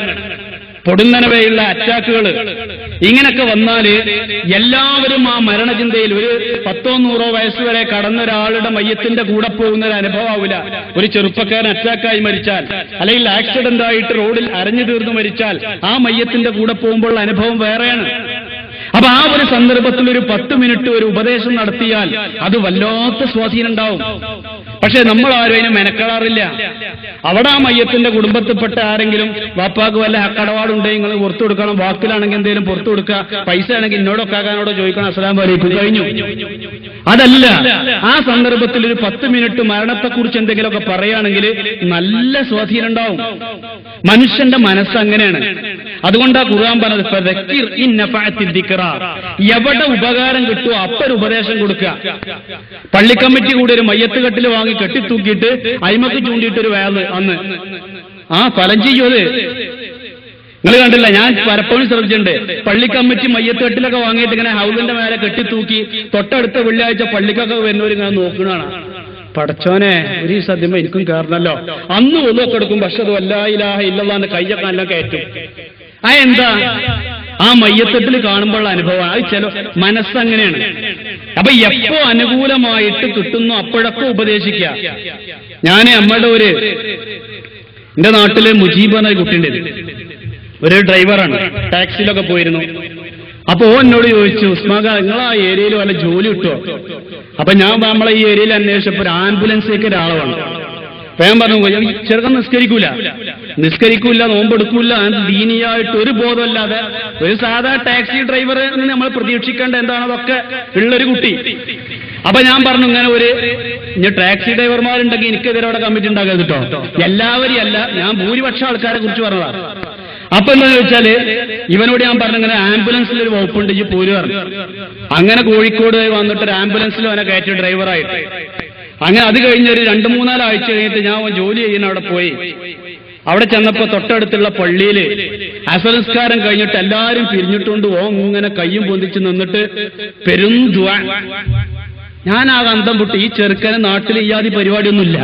പൊടുന്നനവയുള്ള അറ്റാക്കുകൾ, ഇങ്ങനൊക്കെ വന്നാല് എല്ലാവരും ആ മരണചിന്തയിൽ ഒരു 10-100 വയസ്സ് വരെ കടന്ന ഒരാളുടെ മയ്യത്തിന്റെ കൂടെ പോകുന്ന ഒരു അനുഭവമാവില്ല. ഒരു ചെറുപ്പക്കാരൻ അറ്റാക്കായി മരിച്ചാൽ അല്ലെങ്കിൽ ആക്സിഡന്റ് ആയിട്ട് റോഡിൽ അരഞ്ഞു തീർന്നു മരിച്ചാൽ ആ മയ്യത്തിന്റെ കൂടെ പോകുമ്പോൾ അനുഭവം വേറെയാണ്. അപ്പൊ ആ ഒരു സന്ദർഭത്തിൽ ഒരു 10 മിനിറ്റ് ഒരു ഉപദേശം നടത്തിയാൽ അത് വല്ലാത്ത സ്വാധീനം ഉണ്ടാവും. പക്ഷെ നമ്മൾ ആരും അതിനെ മെനക്കെടാറില്ല. അവിടെ ആ മയ്യത്തിന്റെ കുടുംബത്തിൽപ്പെട്ട ആരെങ്കിലും വാപ്പാക്ക് വല്ല കടപാടുണ്ടെങ്കിൽ നിങ്ങൾ പുറത്തു കൊടുക്കണം, വാക്കിലാണെങ്കിൽ എന്തെങ്കിലും പുറത്തു കൊടുക്കുക, പൈസ ആണെങ്കിൽ എന്നോടൊക്കെ ആകാനോടോ ചോദിക്കണം, അസ്സലാമു അലൈക്കും, കഴിഞ്ഞു. അതല്ല, ആ സന്ദർഭത്തിൽ ഒരു 10 മിനിറ്റ് മരണത്തെക്കുറിച്ച് എന്തെങ്കിലുമൊക്കെ പറയുകയാണെങ്കിൽ നല്ല സ്വാധീനം ഉണ്ടാവും. മനുഷ്യന്റെ മനസ്സ് അങ്ങനെയാണ്. അതുകൊണ്ടാ ഖുർആൻ പറഞ്ഞത് ഫദക്കിർ ഇൻ നഫഅത്തിദ് ദിക്റ. എവിടെ ഉപകാരം കിട്ടുമോ അപ്പൊരു ഉപദേശം കൊടുക്കുക. പള്ളിക്കമ്മിറ്റി കൂടി ഒരു മയ്യത്ത് കെട്ടിൽ വാങ്ങി കെട്ടിത്തൂക്കിയിട്ട് അയിമക്ക് ചൂണ്ടിയിട്ടൊരു വേള് അന്ന് ആ ഫലം ചെയ്യത് നിങ്ങൾ കണ്ടില്ല. ഞാൻ പലപ്പോഴും ശ്രദ്ധിച്ചിട്ടുണ്ട്. പള്ളിക്കമ്മിറ്റി മയ്യത്ത് കെട്ടിലൊക്കെ വാങ്ങിയിട്ട് ഇങ്ങനെ ഹൗസിന്റെ മേലെ കെട്ടിത്തൂക്കി തൊട്ടടുത്ത വെള്ളിയാഴ്ച പള്ളിക്കൊക്കെ വരുന്നവരിങ്ങനെ നോക്കണാണ്. പടച്ചോനെ, ഒരു സദ്യമ എനിക്കും കയറണല്ലോ. അന്ന് ഒന്നൊക്കെ എടുക്കും, പക്ഷെ അത് വല്ലാ ഇലാഹ ഇല്ലല്ലാഹ് കയ്യൊക്കെ നല്ല കയറ്റും. ആ എന്താ ആ മയ്യത്തെട്ടിൽ കാണുമ്പോൾ അനുഭവമാണ്. അത് ചില മനസ്സങ്ങനെയാണ്. അപ്പൊ എപ്പോ അനുകൂലമായിട്ട് കിട്ടുന്നു അപ്പോഴൊക്കെ ഉപദേശിക്കുക. ഞാൻ നമ്മളുടെ എന്റെ നാട്ടില് മുജീബ് എന്ന കുട്ടിൻ്റെ ഒരു ഡ്രൈവറാണ്, ടാക്സിയിലൊക്കെ പോയിരുന്നു. അപ്പൊ എന്നോട് ചോദിച്ചു, ഉസ്മാക നിങ്ങൾ ആ ഏരിയയിൽ വല്ല ജോലി കിട്ടുമോ? അപ്പൊ ഞാൻ നമ്മളെ ഈ ഏരിയയിൽ അന്വേഷിച്ചപ്പോ ഒരു ആംബുലൻസിലേക്ക് ഒരാളെ വന്നു. അപ്പൊ ഞാൻ പറഞ്ഞു, ചെറുക്കൻ നിസ്കരിക്കൂല, നോമ്പെടുക്കൂല, ദീനിയായിട്ട് ഒരു ബോധമല്ലാതെ ഒരു സാധാ ടാക്സി ഡ്രൈവർ നമ്മൾ പ്രതീക്ഷിക്കേണ്ട എന്താണ് അതൊക്കെ ഉള്ളൊരു കുട്ടി. അപ്പൊ ഞാൻ പറഞ്ഞു, ഇങ്ങനെ ഇനി ടാക്സി ഡ്രൈവർമാരുണ്ടെങ്കിൽ എനിക്കെതിരെ അവിടെ കമ്മിറ്റി ഉണ്ടാകരുത് കേട്ടോ. എല്ലാവരും അല്ല, ഞാൻ ഭൂരിപക്ഷം ആൾക്കാരെ കുറിച്ച് പറഞ്ഞതാ. അപ്പൊ എന്താ ചോദിച്ചാല് ഇവനോട് ഞാൻ പറഞ്ഞിങ്ങനെ ആംബുലൻസിൽ ഒരു വകുപ്പുണ്ട് ഈ പോര് പറഞ്ഞു. അങ്ങനെ കോഴിക്കോട് വന്നിട്ട് ഒരു ആംബുലൻസിൽ അവനെ കയറ്റി ഡ്രൈവറായിട്ട്. അങ്ങനെ അത് കഴിഞ്ഞൊരു 2-3 ആഴ്ച കഴിഞ്ഞിട്ട് ഞാൻ ജോലി ചെയ്യുന്ന അവിടെ പോയി. അവിടെ ചെന്നപ്പോ തൊട്ടടുത്തുള്ള പള്ളിയില് അസർ നിസ്കാരം കഴിഞ്ഞിട്ട് എല്ലാരും പിരിഞ്ഞിട്ടുണ്ട്. ഇങ്ങനെ കയ്യും പൊന്തിച്ച് നിന്നിട്ട് പെരും ദുആ. ഞാൻ ആ അന്തം പൊട്ടി. ഈ ചെറുക്കന് നാട്ടിൽ ഇയാതി പരിപാടിയൊന്നുമില്ല.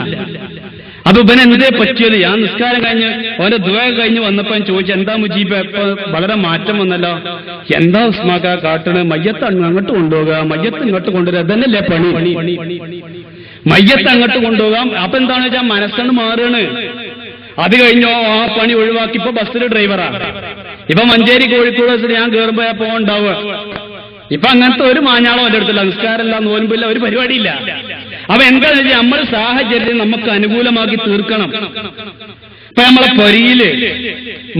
അപ്പൊ ഇവൻ എന്തേ പറ്റിയത്? ഞാൻ നിസ്കാരം കഴിഞ്ഞ് അവന്റെ ദുആ കഴിഞ്ഞ് വന്നപ്പോ ഞാൻ ചോദിച്ചു, എന്താ മുജീബ് ഇപ്പൊ വളരെ മാറ്റം വന്നല്ലോ, എന്താ ഉസ്മാക്ക കാട്ടണ്? മയ്യത്ത് അങ്ങോട്ട് കൊണ്ടുപോകുക, മയ്യത്ത് ഇങ്ങോട്ട് കൊണ്ടുവരിക, അതന്നല്ലേ പണി. മയ്യത്ത് അങ്ങോട്ട് കൊണ്ടുപോകാം. അപ്പൊ എന്താണെന്ന് വെച്ചാൽ മനസ്സാണ് മാറുകയാണ്. അത് കഴിഞ്ഞോ ആ പണി ഒഴിവാക്കി ഇപ്പൊ ബസ്സിൽ ഡ്രൈവറാണ്. ഇപ്പൊ മഞ്ചേരി കോഴിക്കോട് ബസ്സിൽ ഞാൻ കയറുമ്പോ പോകണ്ടാവുക. ഇപ്പൊ അങ്ങനത്തെ ഒരു മാഞ്ഞാളോ എന്റെ അടുത്തില്ല, നിസ്കാരമില്ല, നോൻപില്ല, ഒരു പരിപാടിയില്ല. അപ്പൊ എന്താണെന്ന് വെച്ചാൽ നമ്മൾ സാഹചര്യം നമുക്ക് അനുകൂലമാക്കി തീർക്കണം. ഇപ്പൊ നമ്മളെ പൊരിയില്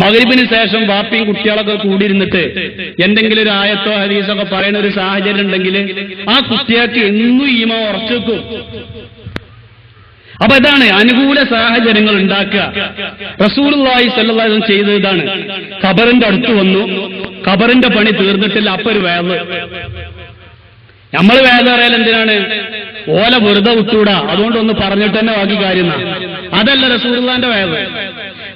മഗ്‌രിബിന് ശേഷം ബാപ്പിയും കുട്ടികളൊക്കെ കൂടിയിരുന്നിട്ട് എന്തെങ്കിലും ഒരു ആയത്തോ ഹദീസൊക്കെ പറയുന്ന ഒരു സാഹചര്യം ഉണ്ടെങ്കിൽ ആ കുട്ടികൾക്ക് എന്നും ഈമാൻ ഉറച്ചേക്കും. അപ്പൊ ഇതാണ് അനുകൂല സാഹചര്യങ്ങൾ ഉണ്ടാക്കുക. റസൂലുള്ളാഹി സ്വല്ലല്ലാഹു അലൈഹി വസല്ലം ചെയ്തത് ഇതാണ്. ഖബറിന്റെ അടുത്ത് വന്നു, ഖബറിന്റെ പണി തീർന്നിട്ടില്ല, അപ്പൊ ഒരു വേള്. നമ്മൾ വേദ അറിയാൻ എന്തിനാണ്? ഓല വെറുതെ വിട്ടൂടാ, അതുകൊണ്ടൊന്ന് പറഞ്ഞിട്ട് തന്നെ ബാക്കി കാര്യം. അതല്ല റസൂലുള്ളാഹിന്റെ വേദ.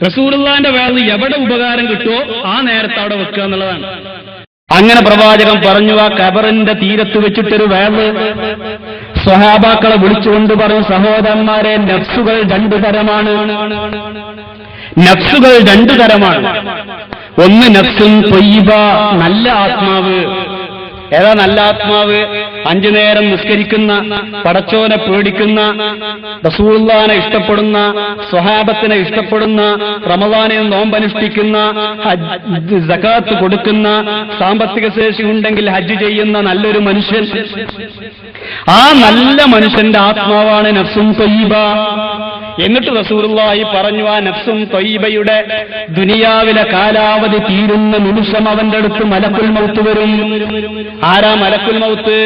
റസൂലുള്ളാഹിന്റെ വേദ എവിടെ ഉപകാരം കിട്ടുമോ ആ നേരത്തെ അവിടെ വെക്കുക എന്നുള്ളതാണ്. അങ്ങനെ പ്രവാചകൻ പറഞ്ഞു, ആ ഖബറിന്റെ തീരത്ത് വെച്ചിട്ടൊരു വേദ സ്വഹാബാക്കളെ വിളിച്ചുകൊണ്ട് പറഞ്ഞു, സഹോദരന്മാരെ, നഫ്സുകൾ 2 തരമാണ്. നഫ്സുകൾ 2 തരമാണ്. ഒന്ന് നഫ്സുൻ ത്വയ്യിബ, നല്ല ആത്മാവ്. ഏതാ നല്ല ആത്മാവ്? 5 നേരം നിസ്കരിക്കുന്ന, പടച്ചോനെ പേടിക്കുന്ന, റസൂലുള്ളാഹിനെ ഇഷ്ടപ്പെടുന്ന, സ്വഹാബത്തിനെ ഇഷ്ടപ്പെടുന്ന, റമളാനിൽ നോമ്പനുഷ്ഠിക്കുന്ന, സകാത്ത് കൊടുക്കുന്ന, സാമ്പത്തിക ശേഷി ഉണ്ടെങ്കിൽ ഹജ്ജ് ചെയ്യുന്ന നല്ലൊരു മനുഷ്യൻ. ആ നല്ല മനുഷ്യന്റെ ആത്മാവാണ് നഫ്സുൻ ത്വയ്യിബ. എന്നിട്ട് റസൂലുള്ളാഹി പറഞ്ഞു, ആ നഫ്സുൻ ത്വയ്യിബയുടെ ദുനിയാവിലെ കാലാവധി തീരുന്ന നിമിഷം അവന്റെ അടുത്ത് മലക്കുൽ മൗത്ത് വരും. ആരാ മലക്കുൽ മൗത്ത്?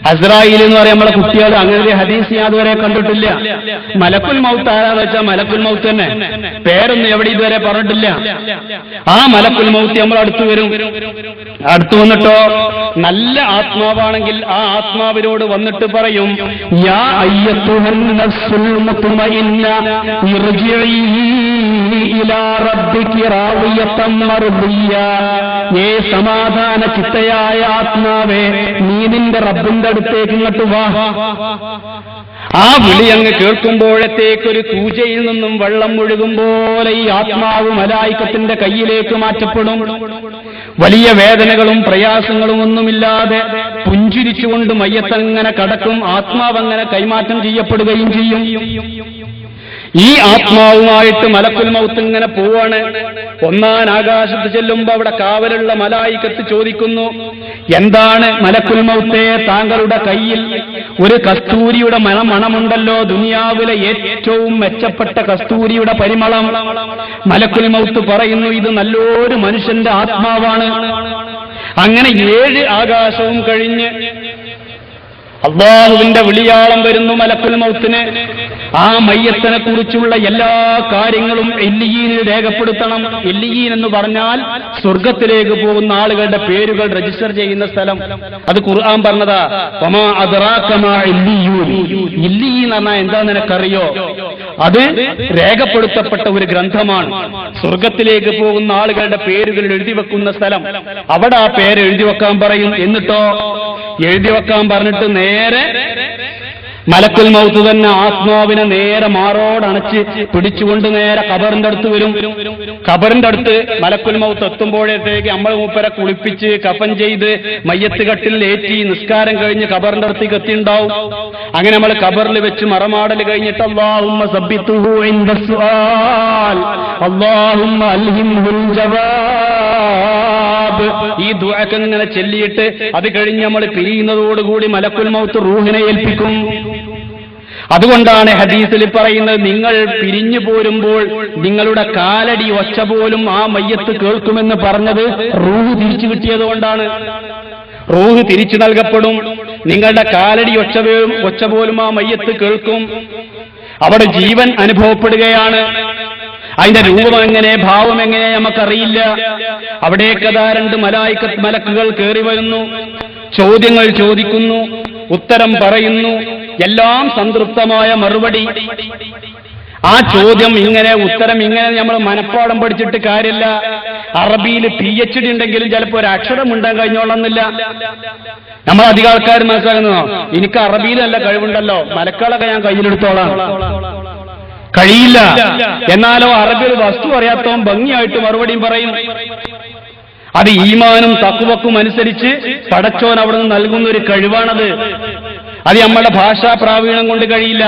അസ്രായീൽ എന്ന് പറയാം നമ്മളെ കുട്ടികൾ. അങ്ങനെ ഒരു ഹദീസ് ഞാൻ അതുവരെ കണ്ടിട്ടില്ല. മലക്കുൽ മൗത്ത് ആരാന്ന് വെച്ചാൽ മലക്കുൽ മൗത്ത് തന്നെ, പേരൊന്നും എവിടെ ഇതുവരെ പറഞ്ഞിട്ടില്ല. ആ മലക്കുൽ മൗത്ത് നമ്മൾ അടുത്ത് വരും. അടുത്ത് വന്നിട്ടോ നല്ല ആത്മാവാണെങ്കിൽ ആ ആത്മാവിനോട് വന്നിട്ട് പറയും, യാ അയ്യത്തുഹൻ നഫ്സുൽ മുത്മഇന്ന ഇർജിഇ ഇലാ റബ്ബികി റാദിയതൻ മർദിയ. ഏ സമാധാന ചിത്തയായ ആത്മാവേ, നീ നിന്റെ റബ്ബിന്റെ അടുത്തേക്ക് ഇങ്ങോട്ട് വാ. ആ വിളി അങ്ങ് കേൾക്കുമ്പോഴത്തേക്കൊരു കൂജയിൽ നിന്നും വെള്ളം ഒഴുകും പോലെ ഈ ആത്മാവ് മലായിക്കത്തിന്റെ കയ്യിലേക്ക് മാറ്റപ്പെടും. വലിയ വേദനകളും പ്രയാസങ്ങളും ഒന്നുമില്ലാതെ പുഞ്ചിരിച്ചുകൊണ്ട് മയ്യത്തങ്ങനെ കടക്കും. ആത്മാവ് അങ്ങനെ കൈമാറ്റം ചെയ്യപ്പെടുകയും ചെയ്യും. ഈ ആത്മാവുമായിട്ട് മലക്കുൽ മൗത്ത് ഇങ്ങനെ പോവാണ്. 1-ാം ആകാശത്ത് ചെല്ലുമ്പോ അവിടെ കാവലുള്ള മലായികത്ത് ചോദിക്കുന്നു, എന്താണ് മലക്കുൽ മൗത്തേ, താങ്കളുടെ കയ്യിൽ ഒരു കസ്തൂരിയുടെ മണമുണ്ടല്ലോ, ദുനിയാവിലെ ഏറ്റവും മെച്ചപ്പെട്ട കസ്തൂരിയുടെ പരിമളം. മലക്കുൽ മൗത്ത് പറയുന്നു, ഇത് നല്ലൊരു മനുഷ്യന്റെ ആത്മാവാണ്. അങ്ങനെ 7 ആകാശവും കഴിഞ്ഞ് അല്ലാഹുവിന്റെ വിളിയാളം വരുന്നു മലക്കുൽ മൗത്തിന്. ആ മയ്യത്തിനെ കുറിച്ചുള്ള എല്ലാ കാര്യങ്ങളും ഇല്ലിയീനിൽ രേഖപ്പെടുത്തണം. ഇല്ലിയീൻ എന്ന് പറഞ്ഞാൽ സ്വർഗത്തിലേക്ക് പോകുന്ന ആളുകളുടെ പേരുകൾ രജിസ്റ്റർ ചെയ്യുന്ന സ്ഥലം. അത് ഖുർആൻ പറഞ്ഞതാ. വമാ അദ്റാക മാ ഇല്ലിയൂൻ. ഇല്ലിയീൻ എന്ന് പറഞ്ഞാൽ എന്താ നിനക്കറിയോ? അത് രേഖപ്പെടുത്തപ്പെട്ട ഒരു ഗ്രന്ഥമാണ്. സ്വർഗത്തിലേക്ക് പോകുന്ന ആളുകളുടെ പേരുകൾ എഴുതി വെക്കുന്ന സ്ഥലം. അവിടെ ആ പേര് എഴുതി വെക്കാൻ പറയും. എന്നിട്ടോ എഴുതി വെക്കാൻ പറഞ്ഞിട്ട് നേരെ മലക്കുൽ മൗത്ത് തന്നെ ആത്മാവിനെ നേരെ മാറോടണച്ച് പിടിച്ചുകൊണ്ട് നേരെ ഖബറിന്റെ അടുത്ത് വരും. ഖബറിന്റെ അടുത്ത് മലക്കുൽ മൗത്ത് എത്തുമ്പോഴത്തേക്ക് നമ്മൾ മൂപ്പരെ കുളിപ്പിച്ച് കഫൻ ചെയ്ത് മയ്യത്ത് കട്ടിൽ ഏറ്റി നിസ്കാരം കഴിഞ്ഞ് ഖബറിന്റെ അടുത്തേക്ക് എത്തിണ്ടാവും. അങ്ങനെ നമ്മൾ ഖബറിൽ വെച്ച് മറമാടൽ കഴിഞ്ഞിട്ട് അല്ലാഹുമ്മ സബ്ബിതുഹു ഇൻദ സുആൽ അല്ലാഹുമ്മ അൽഹിംഹുൽ ജവാബ്, ഈ ദുആക്ക് ഇങ്ങനെ ചൊല്ലിയിട്ട് അത് കഴിഞ്ഞ് നമ്മൾ പിരിയുന്നതോടുകൂടി മലക്കുൽ മൗത്ത് റൂഹിനെ ഏൽപ്പിക്കും. അതുകൊണ്ടാണ് ഹദീസിൽ പറയുന്നത്, നിങ്ങൾ പിരിഞ്ഞു പോരുമ്പോൾ നിങ്ങളുടെ കാലടി ഒച്ച പോലും ആ മയ്യത്ത് കേൾക്കുമെന്ന് പറഞ്ഞത് റൂഹ് തിരിച്ചു കിട്ടിയതുകൊണ്ടാണ്. റൂഹ് തിരിച്ചു നൽകപ്പെടും. നിങ്ങളുടെ കാലടി ഒച്ച പോലും ആ മയ്യത്ത് കേൾക്കും. അവിടെ ജീവൻ അനുഭവപ്പെടുകയാണ്. അതിന്റെ രൂപം എങ്ങനെ, ഭാവം എങ്ങനെ നമുക്കറിയില്ല. അവിടേക്കതാ 2 മലക്കുകൾ കയറി വരുന്നു, ചോദ്യങ്ങൾ ചോദിക്കുന്നു, ഉത്തരം പറയുന്നു, എല്ലാം സംതൃപ്തമായ മറുപടി. ആ ചോദ്യം ഇങ്ങനെ, ഉത്തരം ഇങ്ങനെ നമ്മൾ മനഃപ്പാഠം പഠിച്ചിട്ട് കാര്യമില്ല. അറബിയിൽ PhD ഉണ്ടെങ്കിലും ചിലപ്പോൾ ഒരു അക്ഷരം ഉണ്ടാകാൻ കഴിഞ്ഞോളന്നില്ല. നമ്മൾ അധികം ആൾക്കാർ മനസ്സിലാക്കുന്നോ, എനിക്ക് അറബിയിൽ നല്ല കഴിവുണ്ടല്ലോ, മലക്കുകളൊക്കെ ഞാൻ കയ്യിലെടുത്തോളാം. കഴിയില്ല. എന്നാലോ അറബിയിൽ വസ്തു അറിയാത്തവൻ ഭംഗിയായിട്ട് മറുപടിയും പറയും. അത് ഈമാനും തഖ്വക്കും അനുസരിച്ച് പടച്ചോൻ അവിടെ നിന്ന് നൽകുന്ന ഒരു കഴിവാണത്. അത് നമ്മളുടെ ഭാഷാ പ്രാവീണ്യം കൊണ്ട് കഴിയില്ല.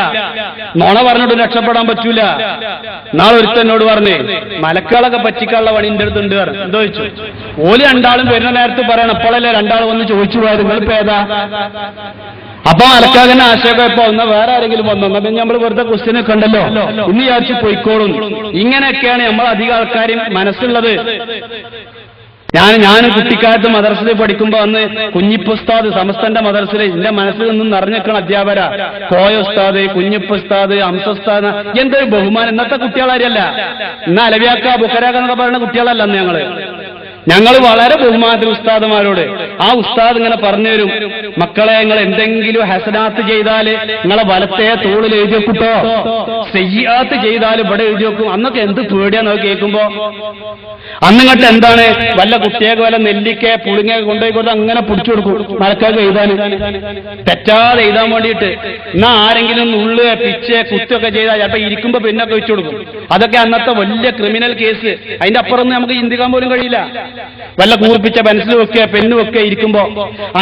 നുണ പറഞ്ഞിട്ട് രക്ഷപ്പെടാൻ പറ്റൂല. നാളെ ഒരുത്തന്നോട് പറഞ്ഞേ, മലക്കുകളൊക്കെ പറ്റിക്കാനുള്ള പണി എന്റെ അടുത്തുണ്ട്. എന്തോ ചോദിച്ചു. ഓല് 2 ആളും വരുന്ന നേരത്ത് പറയണം, അപ്പോഴല്ലേ 2 ആൾ വന്ന് ചോദിച്ചു പോയത്, നിങ്ങളിപ്പോ ഏതാ? അപ്പൊ മലക്കാകന്നെ ആശയപ്പോ ഒന്ന് വേറെ ആരെങ്കിലും വന്നു, എന്നാ പിന്നെ നമ്മൾ വെറുതെ ക്വസ്റ്റ്യൻ ഒക്കെ ഉണ്ടല്ലോ, ഇന്ന് വിചാരിച്ചു പോയിക്കോളും. ഇങ്ങനെയൊക്കെയാണ് നമ്മൾ അധികം ആൾക്കാരും മനസ്സുള്ളത്. ഞാനും കുട്ടിക്കാലത്ത് മദ്രസയിൽ പഠിക്കുമ്പോ അന്ന് കുഞ്ഞിപ്പുസ്താദ് സമസ്തന്റെ മദ്രസയിൽ എന്റെ മനസ്സിൽ നിന്നും നിറഞ്ഞിരിക്കണം അധ്യാപകര. കോയ ഉസ്താദ്, കുഞ്ഞിപ്പുസ്താദ്, അംസസ്താദ്, എന്തൊരു ബഹുമാനം. ഇന്നത്തെ കുട്ടികളാരിയല്ല. ഇന്ന് അലവിയാക്ക ബുക്കരാക്ക എന്നൊക്കെ പറയുന്ന കുട്ടികളല്ല അന്ന് ഞങ്ങൾ വളരെ ബഹുമാനത്തിൽ ഉസ്താദുമാരോട്. ആ ഉസ്താദ് ഇങ്ങനെ പറഞ്ഞു തരും, മക്കളെ നിങ്ങൾ എന്തെങ്കിലും ഹസനാത്ത് ചെയ്താൽ നിങ്ങളെ വലത്തെ തോളിൽ എഴുതി വെക്കൂട്ടോ, സയ്യാത്ത് ചെയ്താൽ ഇവിടെ എഴുതി വെക്കും. അന്നൊക്കെ എന്ത് പേടിയാന്ന് കേൾക്കുമ്പോ. അന്നിങ്ങോട്ട് എന്താണ്, വല്ല കുട്ടിയൊക്കെ വല്ല നെല്ലിക്ക പുളിങ്ങ കൊണ്ടുപോയി കൊടുത്ത് അങ്ങനെ പിടിച്ചു കൊടുക്കും മലക്കാർക്ക് എഴുതാൻ, തെറ്റാതെ എഴുതാൻ വേണ്ടിയിട്ട്. എന്നാ ആരെങ്കിലും നുള്ള് പിച്ച് കുത്തൊക്കെ ചെയ്താൽ ചിലപ്പോ ഇരിക്കുമ്പോ പിന്നൊക്കെ വെച്ചു കൊടുക്കും. അതൊക്കെ അന്നത്തെ വലിയ ക്രിമിനൽ കേസ്. അതിന്റെ അപ്പുറം നമുക്ക് ചിന്തിക്കാൻ പോലും കഴിയില്ല. വല്ല കൂർപ്പിച്ച പെൻസിൽ വെക്കുക, പെണ്ണ് വെക്കുക ഇരിക്കുമ്പോ.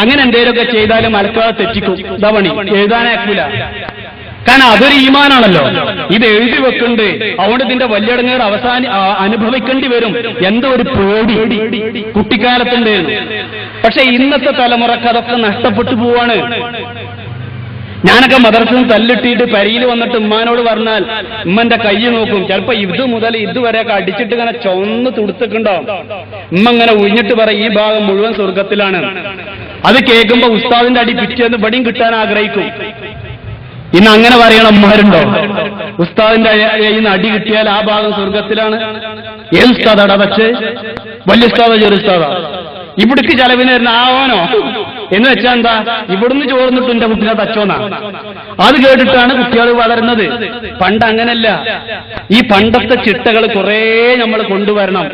അങ്ങനെ എന്തെങ്കിലുമൊക്കെ ചെയ്താലും മലക്കാതെ തെറ്റിക്കും. ഇതാ പണി, എഴുതാനാക്കൂല. കാരണം അതൊരു ഈമാനാണല്ലോ. ഇത് എഴുതി വെക്കുന്നുണ്ട്, അതുകൊണ്ട് ഇതിന്റെ വലിയടങ്ങേർ അനുഭവിക്കേണ്ടി വരും. എന്തോ ഒരു പേടി കുട്ടിക്കാലത്തുണ്ടായിരുന്നു. പക്ഷെ ഇന്നത്തെ തലമുറക്ക് അതൊക്കെ നഷ്ടപ്പെട്ടു പോവാണ്. ഞാനൊക്കെ മദ്രസയിൽ തല്ലിട്ടിട്ട് പരിയിൽ വന്നിട്ട് ഉമ്മാനോട് പറഞ്ഞാൽ ഉമ്മന്റെ കൈ നോക്കും. ചിലപ്പോ ഇത് മുതൽ ഇതുവരെയൊക്കെ അടിച്ചിട്ട് ഇങ്ങനെ ചൊന്ന് തുടുത്തിട്ടുണ്ടാവും. ഉമ്മ ഇങ്ങനെ ഉഴിഞ്ഞിട്ട് പറയും, ഈ ഭാഗം മുഴുവൻ സ്വർഗത്തിലാണ്. അത് കേൾക്കുമ്പോ ഉസ്താദിന്റെ അടി പിറ്റേന്ന് ഇവിടെയും കിട്ടാൻ ആഗ്രഹിക്കും. ഇന്ന് അങ്ങനെ പറയണം ഉമ്മമാരുണ്ടോ? ഉസ്താദിന്റെ കയ്യിൽ അടി കിട്ടിയാൽ ആ ഭാഗം സ്വർഗത്തിലാണ്. ഏത് ഉസ്താദാടാ? പക്ഷേ വലിയ ഉസ്താദോ ചെറിയ ഉസ്താദാ? ഇവിടേക്ക് ചെലവിന് വരുന്ന ആവാനോ എന്ന് വെച്ചാൽ എന്താ, ഇവിടുന്ന് ചോർന്നിട്ട് എന്റെ കുട്ടിനെ തച്ചോന്നാ. അത് കേട്ടിട്ടാണ് കുട്ടികൾ വളരുന്നത്. പണ്ട് അങ്ങനല്ല. ഈ പണ്ടത്തെ ചിട്ടകൾ കുറെ നമ്മൾ കൊണ്ടുവരണം.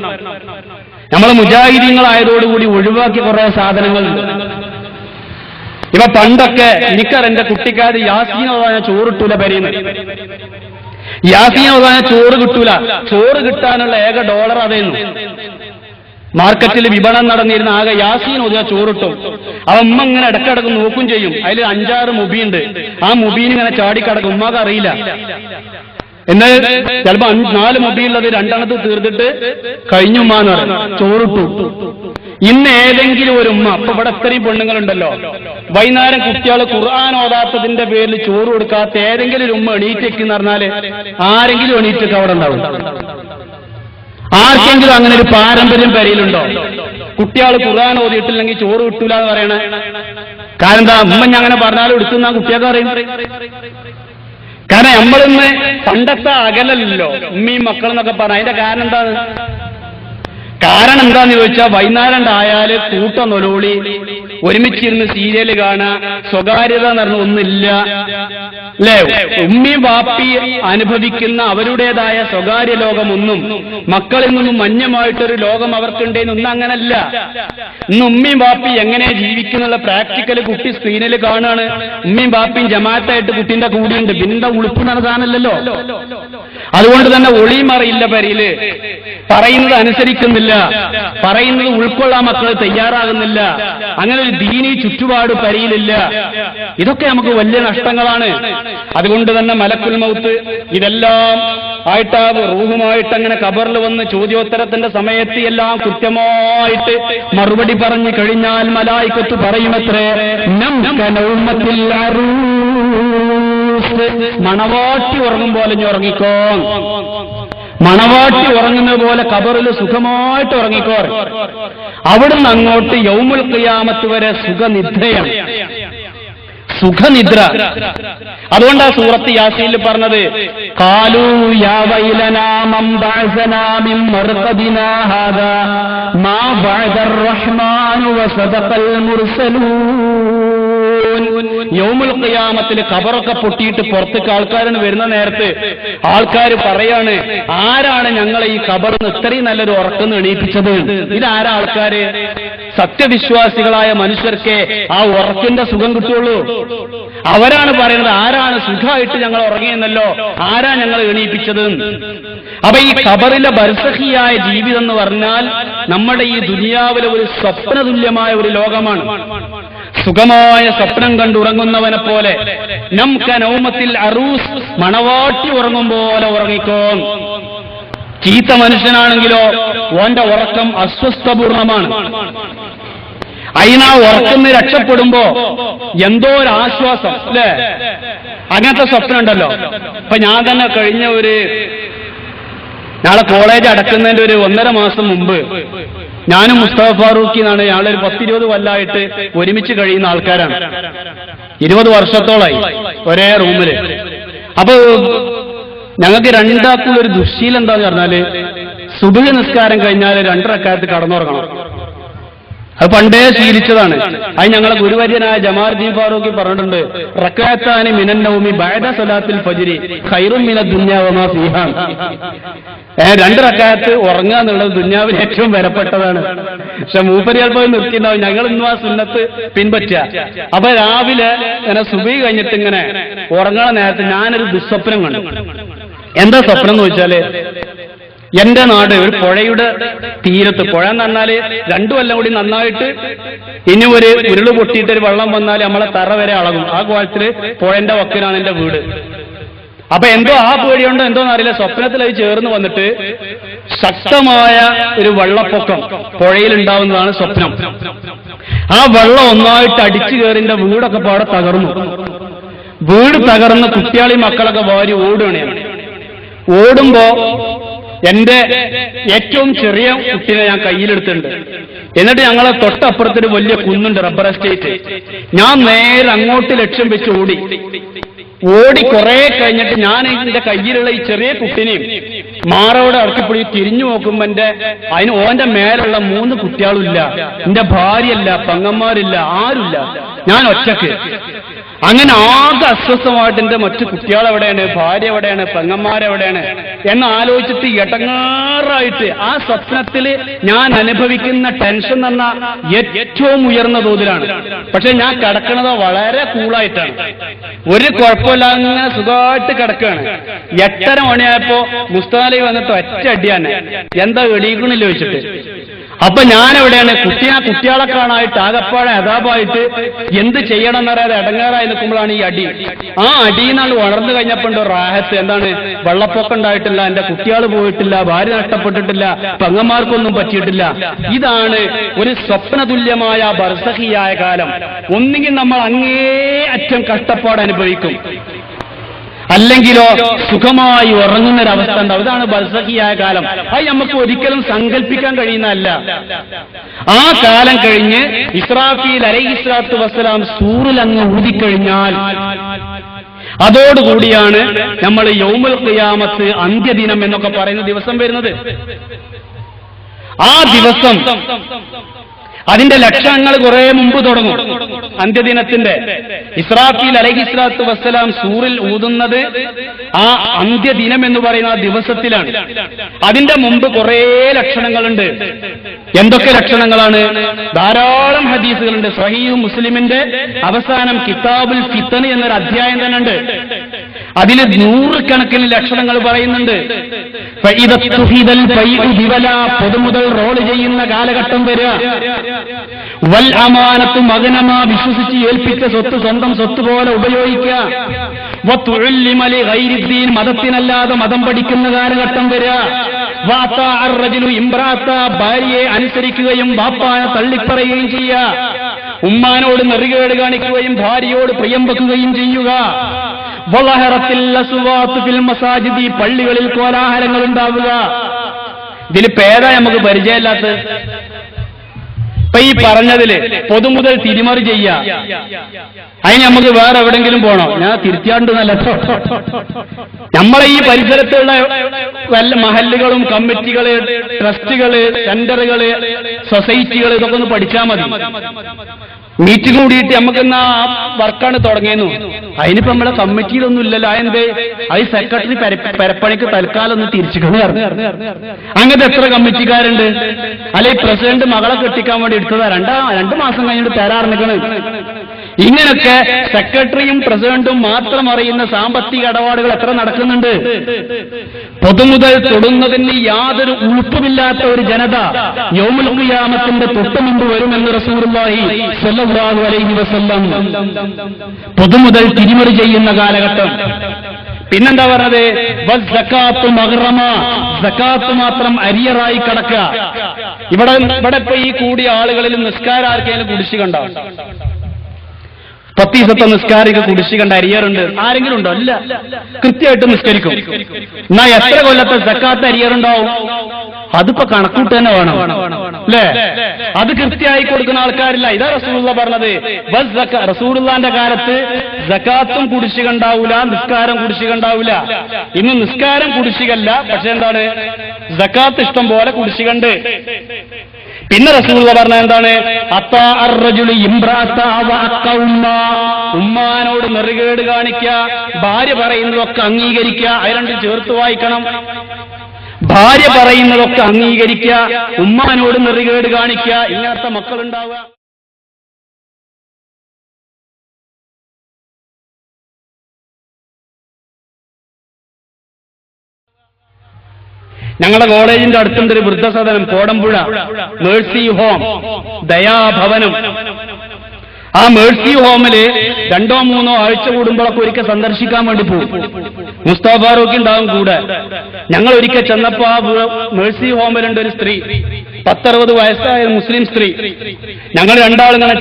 നമ്മൾ മുജാഹിദീങ്ങളായതോടുകൂടി ഒഴിവാക്കിയ കുറെ സാധനങ്ങളുണ്ട്. ഇവ പണ്ടൊക്കെ എനിക്കറിയാം, കുട്ടിക്കാര് യാസീൻ ഓതാൻ ചോറിട്ടൂല പരിയുന്നത്. യാസീൻ ഓതാൻ ചോറ് കിട്ടൂല. ചോറ് കിട്ടാനുള്ള ഏക ഡോളർ അതേന്നു. മാർക്കറ്റിൽ വിപണനം നടന്നിരുന്ന ആകെ യാസീൻ ഓതിയാ ചോറിട്ടും. അവ ഉമ്മ ഇങ്ങനെ ഇടക്കിടക്ക് നോക്കും ചെയ്യും. അതിൽ 5-6 മുബിയുണ്ട്. ആ മുബീൻ ഇങ്ങനെ ചാടിക്കടക്കും. ഉമ്മക്ക് അറിയില്ല. എന്നാൽ ചിലപ്പോ 4 മുബിയുള്ളത് 2 തീർത്തിട്ട് കഴിഞ്ഞുമ്മാന്ന് പറയും, ചോറിട്ടു. ഇന്ന് ഏതെങ്കിലും ഒരു ഉമ്മ, അപ്പൊ ഇവിടെ ഇത്രയും പെണ്ണുങ്ങളുണ്ടല്ലോ, വൈകുന്നേരം കുട്ടികൾ ഖുർആൻ ഓതാത്തതിന്റെ പേരിൽ ചോറ് കൊടുക്കാത്ത ഏതെങ്കിലും ഒരു ഉമ്മ എണീറ്റേക്കെന്ന് പറഞ്ഞാല് ആരെങ്കിലും എണീറ്റൊക്കെ അവിടെ ഉണ്ടാവും? ആർക്കെങ്കിലും അങ്ങനെ ഒരു പാരമ്പര്യം പരിയിലുണ്ടോ? കുട്ടികൾ ഖുർആൻ ഓതിയിട്ടില്ലെങ്കിൽ ചോറ് കിട്ടൂല എന്ന് പറയണേ കാരണം എന്താ? ഉമ്മ അങ്ങനെ പറഞ്ഞാലും എടുത്തുന്ന കുട്ടിയൊക്കെ അറിയും. കാരണം നമ്മളിന്ന് പണ്ടത്തെ അകലല്ലോ ഉമ്മയും മക്കളെന്നൊക്കെ പറഞ്ഞ. അതിന്റെ കാരണം എന്താണ്? കാരണം എന്താന്ന് ചോദിച്ചാൽ വൈകുന്നേരം ആയാല് കൂട്ടം നൊലോളി, ഒരുമിച്ചിരുന്ന് സീരിയല് കാണുക, സ്വകാര്യത എന്ന് പറഞ്ഞ ഒന്നില്ല അല്ലേ? ഉമ്മയും ബാപ്പി അനുഭവിക്കുന്ന അവരുടേതായ സ്വകാര്യ ലോകമൊന്നും മക്കളിൽ നിന്നും മഞ്ഞമായിട്ടൊരു ലോകം അവർക്കുണ്ടേന്ന് ഒന്നും അങ്ങനല്ല. ഇന്ന് ഉമ്മയും ബാപ്പി എങ്ങനെ ജീവിക്കുന്നുള്ള പ്രാക്ടിക്കല് കുട്ടി സ്ക്രീനിൽ കാണുകയാണ്. ഉമ്മയും ബാപ്പിയും ജമാഅത്തായിട്ട് കുട്ടീന്റെ കൂടിയുണ്ട്. പിന്നെ ഉളുപ്പ് നടത്താനല്ലോ. അതുകൊണ്ട് തന്നെ ഒളിമറിയില്ല പരിയില്. പറയുന്നത് അനുസരിക്കുന്നില്ല, പറയുന്നത് ഉൾക്കൊള്ളാൻ മക്കൾ തയ്യാറാകുന്നില്ല. അങ്ങനെ ഒരു ദീനീ ചുറ്റുപാട് പരിയിലില്ല. ഇതൊക്കെ നമുക്ക് വലിയ നഷ്ടങ്ങളാണ്. അതുകൊണ്ട് തന്നെ മലക്കുൽ മൗത്ത് ഇതെല്ലാം ആയിട്ടാ റൂഹുമായിട്ട് അങ്ങനെ ഖബറിൽ വന്ന് ചോദ്യോത്തരത്തിന്റെ സമയത്ത് എല്ലാം കൃത്യമായിട്ട് മറുപടി പറഞ്ഞു കഴിഞ്ഞാൽ മലായിക്കത്ത് പറയുമത്രേ, മണവാട്ടി ഉറങ്ങും പോലെ ഉറങ്ങിക്കോ, മണവാട്ടി ഉറങ്ങുന്നത് പോലെ ഖബറിൽ സുഖമായിട്ട് ഉറങ്ങിക്കോ. അവിടുന്ന് അങ്ങോട്ട് യൗമുൽ ഖിയാമത്ത് വരെ സുഖനിദ്രയാണ്. സുഖനിദ്ര. അതുകൊണ്ടാ സൂറത്ത് യാസീനിൽ പറഞ്ഞത് ഖാലൂ യാ വൈലനാ മൻ ബഅസനാ മിൻ മർഖദിനാ ഹാദാ മാ ബഅദർ റഹ്മാനു വസദഖൽ മുർസലൂൻ. യൗമുൽ ഖിയാമത്തിൽ ഖബറൊക്കെ പൊട്ടിയിട്ട് പുറത്തേക്ക് ആൾക്കാരാണ് വരുന്ന നേരത്ത് ആൾക്കാർ പറയാണ്, ആരാണ് ഞങ്ങളെ ഈ ഖബറിന് ഇത്രയും നല്ലൊരു ഉറക്കം എണീപ്പിച്ചത്? ഇതാരാ ആൾക്കാര്? സത്യവിശ്വാസികളായ മനുഷ്യർക്ക് ആ ഉറക്കിന്റെ സുഖം കിട്ടുള്ളൂ. അവരാണ് പറയുന്നത്, ആരാണ് സുഖമായിട്ട് ഞങ്ങൾ ഉറങ്ങിയെന്നല്ലോ, ആരാ ഞങ്ങൾ എണീപ്പിച്ചത്? അപ്പൊ ഈ ഖബറിലെ ബർസഖിയായ ജീവിതം എന്ന് പറഞ്ഞാൽ നമ്മുടെ ഈ ദുനിയാവിലെ ഒരു സ്വപ്നതുല്യമായ ഒരു ലോകമാണ്. സുഖമായ സ്വപ്നം കണ്ടുറങ്ങുന്നവനെ പോലെ നമുക്ക് നൗമത്തിൽ അറൂസ്, മണവാട്ടി ഉറങ്ങും പോലെ ഉറങ്ങിക്കോ. ചീത്ത മനുഷ്യനാണെങ്കിലോ ഓന്റെ ഉറക്കം അസ്വസ്ഥപൂർണമാണ്. അതിനാ ഉറക്കുന്ന രക്ഷപ്പെടുമ്പോ എന്തോ ഒരു ആശ്വാസം അല്ലേ? അങ്ങനത്തെ സ്വപ്നം ഉണ്ടല്ലോ. ഇപ്പൊ ഞാൻ തന്നെ കഴിഞ്ഞ നാളെ കോളേജ് അടക്കുന്നതിന്റെ ഒരു 1.5 മാസം മുമ്പ് ഞാനും മുസ്തഫ ഫാറൂഖി എന്നാണ്, ഞങ്ങളൊരു 10-20 കൊല്ലമായിട്ട് ഒരുമിച്ച് കഴിയുന്ന ആൾക്കാരാണ്. 20 വർഷത്തോളായി ഒരേ റൂമില്. അപ്പൊ ഞങ്ങൾക്ക് രണ്ടാക്കുള്ള ഒരു ദുശ്ശീലം എന്താന്ന് പറഞ്ഞാല് സുബ്ഹ് നിസ്കാരം കഴിഞ്ഞാൽ 2 റക്അത്ത് കടന്നുറങ്ങണം. അത് പണ്ടേ ശീലിച്ചതാണ്. അത് ഞങ്ങളെ ഗുരുവര്യനായ ജമാലുദ്ദീൻ ഫാറൂഖി പറഞ്ഞിട്ടുണ്ട്, റക്അത്താനി മിനൻ നൗമി ബഅദ സ്വലാത്തിൽ ഫജ്രി ഖൈറും മിനദ് ദുനിയ വമാ ഫീഹാ. 2 റക്അത്ത് ഉറങ്ങുക എന്നുള്ളത് ദുനിയാവിൽ ഏറ്റവും വിലപ്പെട്ടതാണ്. പക്ഷെ മൂപ്പര് ചിലപ്പോൾ നിർത്തിണ്ടാവും. ഞങ്ങൾ ഇന്നും ആ സുന്നത്ത് പിൻപറ്റുക. അപ്പൊ രാവിലെ ഇങ്ങനെ സുബ്ഹി കഴിഞ്ഞിട്ട് ഇങ്ങനെ ഉറങ്ങണ നേരത്തെ ഞാനൊരു ദുസ്വപ്നം കണ്ടു. എന്താ സ്വപ്നം എന്ന് വെച്ചാല്, എന്റെ നാട് ഒരു പുഴയുടെ തീരത്ത്, പുഴ എന്ന് പറഞ്ഞാല് 2 കൊല്ലം കൂടി നന്നായിട്ട് ഇനി ഒരു ഉരുള് പൊട്ടിയിട്ട് ഒരു വെള്ളം വന്നാൽ നമ്മളെ തറ വരെ അളകും. ആ കോലത്തില് പുഴന്റെ വക്കിലാണ് എന്റെ വീട്. അപ്പൊ എന്തോ ആ പേടിയുണ്ടോ എന്തോന്ന് അറിയില്ല, സ്വപ്നത്തിൽ അത് ചേർന്ന് വന്നിട്ട് ശക്തമായ ഒരു വെള്ളപ്പൊക്കം പുഴയിൽ ഉണ്ടാവുന്നതാണ് സ്വപ്നം. ആ വെള്ളം ഒന്നായിട്ട് അടിച്ചു കയറി എന്റെ വീടൊക്കെ പാടെ തകർന്നു. വീട് തകർന്ന് കുട്ടികളി മക്കളൊക്കെ വാരി ഓടുകയാണ്. ഓടുമ്പോ എന്റെ ഏറ്റവും ചെറിയ കുട്ടീനെ ഞാൻ കയ്യിലെടുത്തിട്ടുണ്ട്. എന്നിട്ട് ഞങ്ങളെ തൊട്ടപ്പുറത്തൊരു വലിയ കുന്നുണ്ട്, റബ്ബർ എസ്റ്റേറ്റ്. ഞാൻ നേരെ അങ്ങോട്ട് ലക്ഷ്യം വെച്ച് ഓടി കുറെ കഴിഞ്ഞിട്ട് ഞാൻ എന്റെ കയ്യിലുള്ള ഈ ചെറിയ കുട്ടിനെയും മാറോടെ ഇറക്കിപ്പൊടി തിരിഞ്ഞു നോക്കുമ്പോ അതിന് ഓന്റെ മേലുള്ള 3 കുട്ടികളും ഇല്ല, എന്റെ ഭാര്യയല്ല, പെങ്ങന്മാരില്ല, ആരുമില്ല, ഞാൻ ഒറ്റക്ക്. അങ്ങനെ ആകെ അസ്വസ്ഥമായിട്ട് എന്റെ മറ്റു കുട്ടികൾ എവിടെയാണ്, ഭാര്യ എവിടെയാണ്, പെങ്ങന്മാരെവിടെയാണ് എന്ന് ആലോചിച്ചിട്ട് ഇടങ്ങാറായിട്ട് ആ സ്വപ്നത്തില് ഞാൻ അനുഭവിക്കുന്ന ടെൻഷൻ എന്ന ഏറ്റവും ഉയർന്ന തോതിലാണ്. പക്ഷെ ഞാൻ കിടക്കുന്നത് വളരെ കൂളായിട്ടാണ്, ഒരു കുഴപ്പമില്ല, അങ്ങനെ സുഖമായിട്ട് കിടക്കുകയാണ്. 8:30 മണിയായപ്പോ മുസ്താലി വന്നിട്ട് ഒറ്റ അടിയാനെ, എന്താ എടീക്കണില്ല ചോദിച്ചിട്ട്. അപ്പൊ ഞാനെവിടെയാണ് കുട്ടികളെ കാണായിട്ട് ആകപ്പാടെ അതാപായിട്ട് എന്ത് ചെയ്യണം എന്നറിയാതെ ഇടങ്ങാറായി നിൽക്കുമ്പോഴാണ് ഈ അടി. ആ അടിയെന്നാണ് വളർന്നു കഴിഞ്ഞപ്പോൾ റാഹത്ത്. എന്താണ്? വെള്ളപ്പൊക്കം ഉണ്ടായിട്ടില്ല, എന്റെ കുട്ടികൾ പോയിട്ടില്ല, ഭാര്യ നഷ്ടപ്പെട്ടിട്ടില്ല, പെങ്ങന്മാർക്കൊന്നും പറ്റിയിട്ടില്ല. ഇതാണ് ഒരു സ്വപ്നതുല്യമായ ബർസഖിയായ കാലം. ഒന്നുകിൽ നമ്മൾ അങ്ങേ അറ്റം കഷ്ടപ്പാട് അനുഭവിക്കും, അല്ലെങ്കിലോ സുഖമായി ഉറങ്ങുന്നൊരവസ്ഥ ഉണ്ടാവും. ഇതാണ് ബർസഖിയായ കാലം. അത് നമുക്ക് ഒരിക്കലും സങ്കല്പിക്കാൻ കഴിയുന്നതല്ല. ആ കാലം കഴിഞ്ഞ് ഇസ്രാഫീൽ അലൈഹിസ്സലാത്തു വസ്സലാം സൂറിൽ അങ്ങ് ഊതിക്കഴിഞ്ഞാൽ അതോടുകൂടിയാണ് നമ്മൾ യൗമുൽ ഖിയാമത്ത്, അന്ത്യദിനം എന്നൊക്കെ പറയുന്ന ദിവസം വരുന്നത്. ആ ദിവസം അതിന്റെ ലക്ഷണങ്ങൾ കുറെ മുമ്പ് തുടങ്ങും. അന്ത്യദിനത്തിന്റെ ഇസ്രാഫീൽ അലൈഹിസ്സലാത്തു വസ്സലാം സൂറിൽ ഊതുന്നത് ആ അന്ത്യദിനം എന്ന് പറയുന്ന ആ ദിവസത്തിലാണ്. അതിന്റെ മുമ്പ് കുറെ ലക്ഷണങ്ങളുണ്ട്. എന്തൊക്കെ ലക്ഷണങ്ങളാണ്? ധാരാളം ഹദീസുകളുണ്ട്. സ്വഹീഹ് മുസ്ലിമിന്റെ അവസാനം കിതാബുൽ ഫിത്തൻ എന്നൊരു അധ്യായം തന്നെ ഉണ്ട്. അതിൽ 100 കണക്കിന് ലക്ഷണങ്ങൾ പറയുന്നുണ്ട്. പൊതുമുതൽ റോള് ചെയ്യുന്ന കാലഘട്ടം വരിക. വൽ അമാനത്തു മഗ്നമ, വിശ്വസിച്ച് ഏൽപ്പിച്ച സ്വത്ത് സ്വന്തം സ്വത്ത് പോലെ ഉപയോഗിക്കുക. വതുഉല്ലിമ ലിഗൈരിദ്ദീൻ, മതത്തിനല്ലാതെ മതം പഠിക്കുന്ന കാലഘട്ടം വരിക. വഅതാ അർറജുലു ഇംറാത്ത, ഭാര്യയെ അനുസരിക്കുകയും ബാപ്പാനെ തള്ളിപ്പറയുകയും ചെയ്യുക. ഉമ്മാനോട് നെറികേട് കാണിക്കുകയും ഭാര്യയോട് പ്രിയം വെക്കുകയും ചെയ്യുക. വളഹറത്തിൽ അസ്വാത്ത് ഫിൽ മസാജിദി, പള്ളികളിൽ കോലാഹലങ്ങൾ ഉണ്ടാവുക. ഇതിൽ പേരാ നമുക്ക് പരിചയമില്ലാത്ത ഇപ്പൊ ഈ പറഞ്ഞതില് പൊതുമുതൽ തിരിമറി ചെയ്യാ, അതിന് നമുക്ക് വേറെ എവിടെങ്കിലും പോണോ? ഞാൻ തിരുത്തിയാണ്ട് നല്ല നമ്മളെ ഈ പരിസരത്തുള്ള വല്ല മഹല്ലുകളും കമ്മിറ്റികള്, ട്രസ്റ്റുകള്, സെന്ററുകള്, സൊസൈറ്റികൾ, ഇതൊക്കെ ഒന്ന് പഠിച്ചാൽ മതി. മീറ്റിംഗ് കൂടിയിട്ട് നമുക്ക് എന്നാ വർക്കാണ് തുടങ്ങിയെന്നു. അതിനിപ്പോ നമ്മളെ കമ്മിറ്റിയിലൊന്നും ഇല്ലല്ലോ. അതെന്തേ? അത് സെക്രട്ടറി പെരപ്പണിക്ക് തൽക്കാലം ഒന്ന് തിരിച്ചിട്ട് അങ്ങനത്തെ എത്ര കമ്മിറ്റിക്കാരുണ്ട്? അല്ലെ പ്രസിഡന്റ് മകളെ കെട്ടിക്കാൻ വേണ്ടി എടുത്തതാ, 2 മാസം കഴിഞ്ഞിട്ട് തരാറിനിക്കണ്. ഇങ്ങനൊക്കെ സെക്രട്ടറിയും പ്രസിഡന്റും മാത്രം അറിയുന്ന സാമ്പത്തിക ഇടപാടുകൾ എത്ര നടക്കുന്നുണ്ട്? പൊതുമുതൽ തൊടുന്നതിന് യാതൊരു ഉൾപ്പുമില്ലാത്ത ഒരു ജനത യൗമുൽ ഖിയാമത്തിന്റെ തൊട്ടുമുമ്പ് വരുമെന്ന് റസൂലുള്ളാഹി സ്വല്ലല്ലാഹു അലൈഹി വസല്ലം. പൊതുമുതൽ തിരിമറി ചെയ്യുന്ന കാലഘട്ടം. പിന്നെന്താ പറഞ്ഞത്? വസ്സകാത്തു മഗ്റമ, സകാത്ത് മാത്രം അരിയറായി കിടക്കുക. ഇവിടെ ഇപ്പൊ ഈ കൂടിയ ആളുകളിൽ നിസ്കാരാർക്കേലും കുടിശ്ശികണ്ടോ? 10 ദിവസത്തെ നിസ്കാരിക്ക് കുടിശ്ശികണ്ട അരിയറുണ്ട്? ആരെങ്കിലും ഉണ്ടോ? ഇല്ല. കൃത്യമായിട്ട് നിസ്കരിക്കും. എന്നാ എത്ര കൊല്ലത്തെ സക്കാത്ത് അരിയറുണ്ടാവും? അതിപ്പോ കണക്കൂട്ട് തന്നെ വേണം അല്ലേ? അത് കൃത്യമായി കൊടുക്കുന്ന ആൾക്കാരില്ല. ഇതാ റസൂലുള്ള പറഞ്ഞത്. റസൂലുള്ളാന്റെ കാലത്ത് സക്കാത്തും കുടിശ്ശിക ഉണ്ടാവൂല, നിസ്കാരം കുടിശ്ശിക ഉണ്ടാവൂല. ഇന്ന് നിസ്കാരം കുടിശ്ശികല്ല, പക്ഷെ എന്താണ്? സക്കാത്ത് ഇഷ്ടം പോലെ കുടിശ്ശികണ്ട്. പിന്നെ റസൂലുള്ള പറഞ്ഞ എന്താണ്? ഉമ്മാനോട് നെറുകേട് കാണിക്കുക, ഭാര്യ പറയുന്നതൊക്കെ അംഗീകരിക്കുക. അത് രണ്ടും ചേർത്ത് വായിക്കണം. ഭാര്യ പറയുന്നതൊക്കെ അംഗീകരിക്കുക, ഉമ്മാനോട് നെറുകേട് കാണിക്കുക. ഇങ്ങനത്തെ മക്കളുണ്ടാവുക. ഞങ്ങളുടെ കോളേജിന്റെ അടുത്തുണ്ടൊരു വൃദ്ധസദനം, കോടമ്പുഴ മേഴ്സി ഹോം, ദയാഭവനം. ആ മേഴ്സി ഹോമില് 2-3 ആഴ്ച കൂടുമ്പോഴൊക്കെ ഒരിക്കൽ സന്ദർശിക്കാൻ വേണ്ടി പോകും. മുസ്തഫ ഫാറൂഖ് ഉണ്ടാവും കൂടെ. ഞങ്ങൾ ഒരിക്കൽ ചെന്നപ്പോ ആ മേഴ്സി ഹോമിലുണ്ട് ഒരു സ്ത്രീ, 10-60 വയസ്സായ മുസ്ലിം സ്ത്രീ. ഞങ്ങൾ രണ്ടാളും ഇങ്ങനെ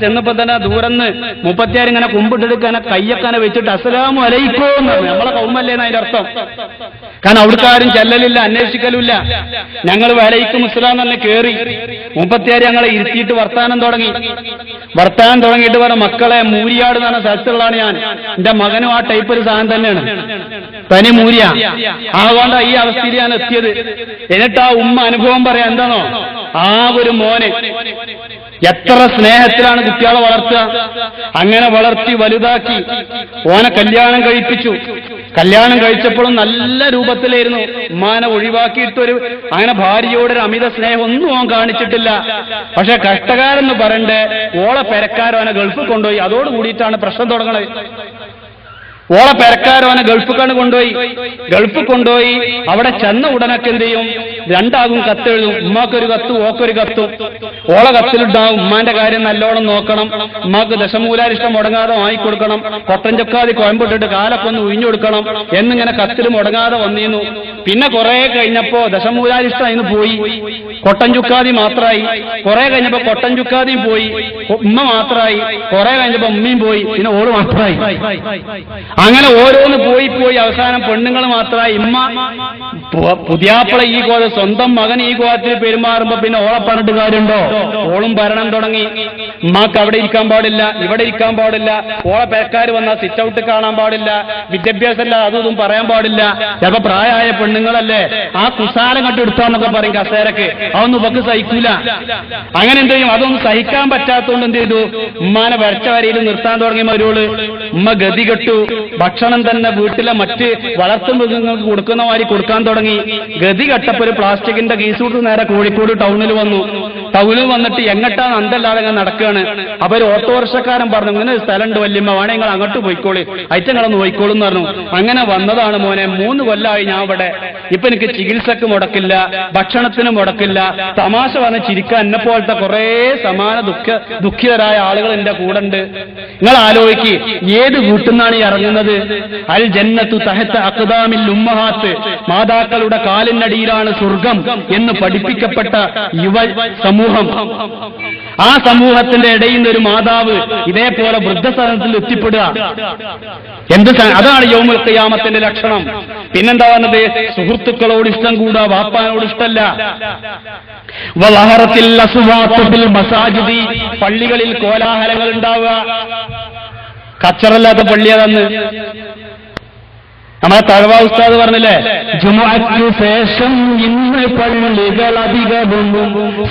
ചെന്നപ്പോ തന്നെ ദൂരന്ന് 36 ഇങ്ങനെ കുമ്പിട്ടെടുക്കാനെ കയ്യൊക്കെ വെച്ചിട്ട് അസ്സലാമു അലൈക്കും എന്നാണ്. നമ്മളെ കൗമല്ലേന്ന് അതിന്റെ അർത്ഥം. കാരണം അവിടുക്കാരും ചെല്ലലില്ല, അന്വേഷിക്കലുമില്ല. ഞങ്ങൾ വലൈക്കും മുസ്ലാം തന്നെ കേറി 36 ഞങ്ങളെ ഇരുത്തിയിട്ട് വർത്താനം തുടങ്ങിയിട്ട് പറഞ്ഞ, മക്കളെ മൂരിയാട് എന്ന് പറഞ്ഞ സ്ഥലത്തുള്ളതാണ് ഞാൻ. എന്റെ മകനും ആ ടൈപ്പ് ഒരു സാധനം തന്നെയാണ്, തനി മൂരിയ. അതുകൊണ്ട് ഈ അവസ്ഥയിൽ ഞാൻ എത്തിയത്. എന്നിട്ട് ആ ഉമ്മ അനുഭവം പറയാം. എന്താണോ? ആ ഒരു മോന് എത്ര സ്നേഹത്തിലാണ് കുട്ടികളെ വളർത്തുക. അങ്ങനെ വളർത്തി വലുതാക്കി ഓനെ കല്യാണം കഴിപ്പിച്ചു. കല്യാണം കഴിച്ചപ്പോഴും നല്ല രൂപത്തിലായിരുന്നു. ഉമ്മാനെ ഒഴിവാക്കിയിട്ടൊരു അങ്ങനെ ഭാര്യയോടൊരു അമിത സ്നേഹം ഒന്നും ഓൻ കാണിച്ചിട്ടില്ല. പക്ഷെ കഷ്ടകാരെന്ന് പറയണ്ടേ, ഓളെ പെരക്കാരോനെ ഗൾഫിൽ കൊണ്ടുപോയി. അതോട് കൂടിയിട്ടാണ് പ്രശ്നം തുടങ്ങുന്നത്. ഓളെ പെരക്കാരോനെ ഗൾഫിൽ കൊണ്ടുപോയി. അവിടെ ചെന്ന ഉടനൊക്കെ എന്ത് ചെയ്യും? 2 ആകും കത്തെഴുതും. ഉമ്മാക്കൊരു കത്തും ഓക്കൊരു കത്തും. ഓളെ കത്തിലുണ്ടാവും ഉമ്മാന്റെ കാര്യം നല്ലോണം നോക്കണം, ഉമ്മാക്ക് ദശമൂലാരിഷ്ടം മുടങ്ങാതെ വാങ്ങിക്കൊടുക്കണം, കൊട്ടൻ ചൊക്കാതി കോയമ്പിട്ടിട്ട് കാലൊക്കെ ഒന്ന് ഉഴിഞ്ഞു കൊടുക്കണം എന്നിങ്ങനെ കത്തിൽ മുടങ്ങാതെ വന്നിരുന്നു. പിന്നെ കുറെ കഴിഞ്ഞപ്പോ ദശമൂലാരിഷ്ടം അതിന് പോയി, കൊട്ടൻ ചുക്കാതി മാത്രമായി. കുറെ കഴിഞ്ഞപ്പോ കൊട്ടൻ ചുക്കാതിയും പോയി, ഉമ്മ മാത്രമായി. കുറെ കഴിഞ്ഞപ്പോ ഉമ്മയും പോയി, പിന്നെ ഓള് മാത്രമായി. അങ്ങനെ ഓരോന്ന് പോയി അവസാനം പെണ്ണുങ്ങൾ മാത്രമായി. ഉമ്മ പുതിയാപ്പള ഈ കോലം, സ്വന്തം മകൻ ഈ കോലത്തിൽ പെരുമാറുമ്പോ പിന്നെ ഓളെ പറഞ്ഞിട്ട് കാര്യമുണ്ടോ? ഓളും ഭരണം തുടങ്ങി. ഉമ്മാക്ക് അവിടെ ഇരിക്കാൻ പാടില്ല, ഇവിടെ ഇരിക്കാൻ പാടില്ല, ഓളെ പേക്കാർ വന്നാൽ സിറ്റ് ഔട്ട് കാണാൻ പാടില്ല, വിദ്യാഭ്യാസമല്ല അതും പറയാൻ പാടില്ല. ചിലപ്പോ പ്രായമായ പെണ്ണുങ്ങളല്ലേ, ആ കുസാലം കണ്ട് എടുത്താന്നൊക്കെ പറയും കസേരക്ക്. അതൊന്നും ഇവക്ക് സഹിക്കൂല. അങ്ങനെ എന്ത് ചെയ്യും? അതൊന്നും സഹിക്കാൻ പറ്റാത്തതുകൊണ്ട് എന്ത് ചെയ്തു? ഉമ്മാനെ വരച്ച വരയിൽ നിർത്താൻ തുടങ്ങി മരുവള്. ഉമ്മ ഗതി കെട്ടു. ഭക്ഷണം തന്നെ വീട്ടിലെ മറ്റ് വളർത്തുമൃഗങ്ങൾക്ക് കൊടുക്കുന്ന മാതിരി കൊടുക്കാൻ തുടങ്ങി. ഗതി കെട്ടപ്പോ ഒരു പ്ലാസ്റ്റിക്കിന്റെ കീസൂട്ട് നേരെ കോഴിക്കോട് ടൗണിൽ വന്നു. ടൗണിൽ വന്നിട്ട് എങ്ങട്ടാണ് അന്തല്ലാതെ അങ്ങനെ നടക്കുകയാണ്. അപ്പൊ ഒരു ഓട്ടോറിക്ഷക്കാരൻ പറഞ്ഞു, ഇങ്ങനെ ഒരു സ്ഥലമുണ്ട് വല്യമ്മ, വേണേ നിങ്ങൾ അങ്ങോട്ട് പോയിക്കോളി, ഐറ്റങ്ങളൊന്ന് പോയിക്കോളും എന്ന് പറഞ്ഞു. അങ്ങനെ വന്നതാണ് മോനെ. 3 കൊല്ലമായി ഞാൻ ഇവിടെ. ഇപ്പൊ എനിക്ക് ചികിത്സക്ക് മുടക്കില്ല, ഭക്ഷണത്തിന് മുടക്കില്ല. തമാശ പറഞ്ഞ് ചിരിക്കാൻ എന്നെ പോലത്തെ കുറെ സമാന ദുഃഖിതരായ ആളുകൾ എന്റെ കൂടെ ഉണ്ട്. നിങ്ങൾ ആലോചിക്ക്, ഏത് വീട്ടിൽ നിന്നാണ് ഈ ഇറങ്ങുന്നത്? അൽ ജന്നത്തു തഹത്ത അഖ്ദാമിൽ ഉമ്മഹാത്ത്, മാതാക്കളുടെ കാലിനടിയിലാണ് സ്വർഗം എന്ന് പഠിപ്പിക്കപ്പെട്ട യുവ സമൂഹം. ആ സമൂഹത്തിന്റെ ഇടയിൽ നിന്ന് ഒരു മാതാവ് ഇതേപോലെ വൃദ്ധസദനത്തിൽ എത്തിപ്പെടുക. അതാണ് യൗമുൽ ഖിയാമത്തിന്റെ ലക്ഷണം. പിന്നെന്താ പറഞ്ഞത്? സുഹൃത്തുക്കളോട് ഇഷ്ടം കൂടാ, വാപ്പാനോട് ഇഷ്ടമല്ല. വലഹറത്തിൽ അസ്വാത്തു ഫിൽ മസാജിദി, പള്ളികളിൽ കോലാഹലങ്ങൾ ഉണ്ടാവുക. കച്ചറല്ലാത്ത പള്ളിയാണെന്ന് നമ്മളെ തഴവ ഉസ്താദ് പറഞ്ഞില്ലേ, ജുമുഅയ്ക്ക് ശേഷം ഇന്ന് പള്ളികൾ അധികവും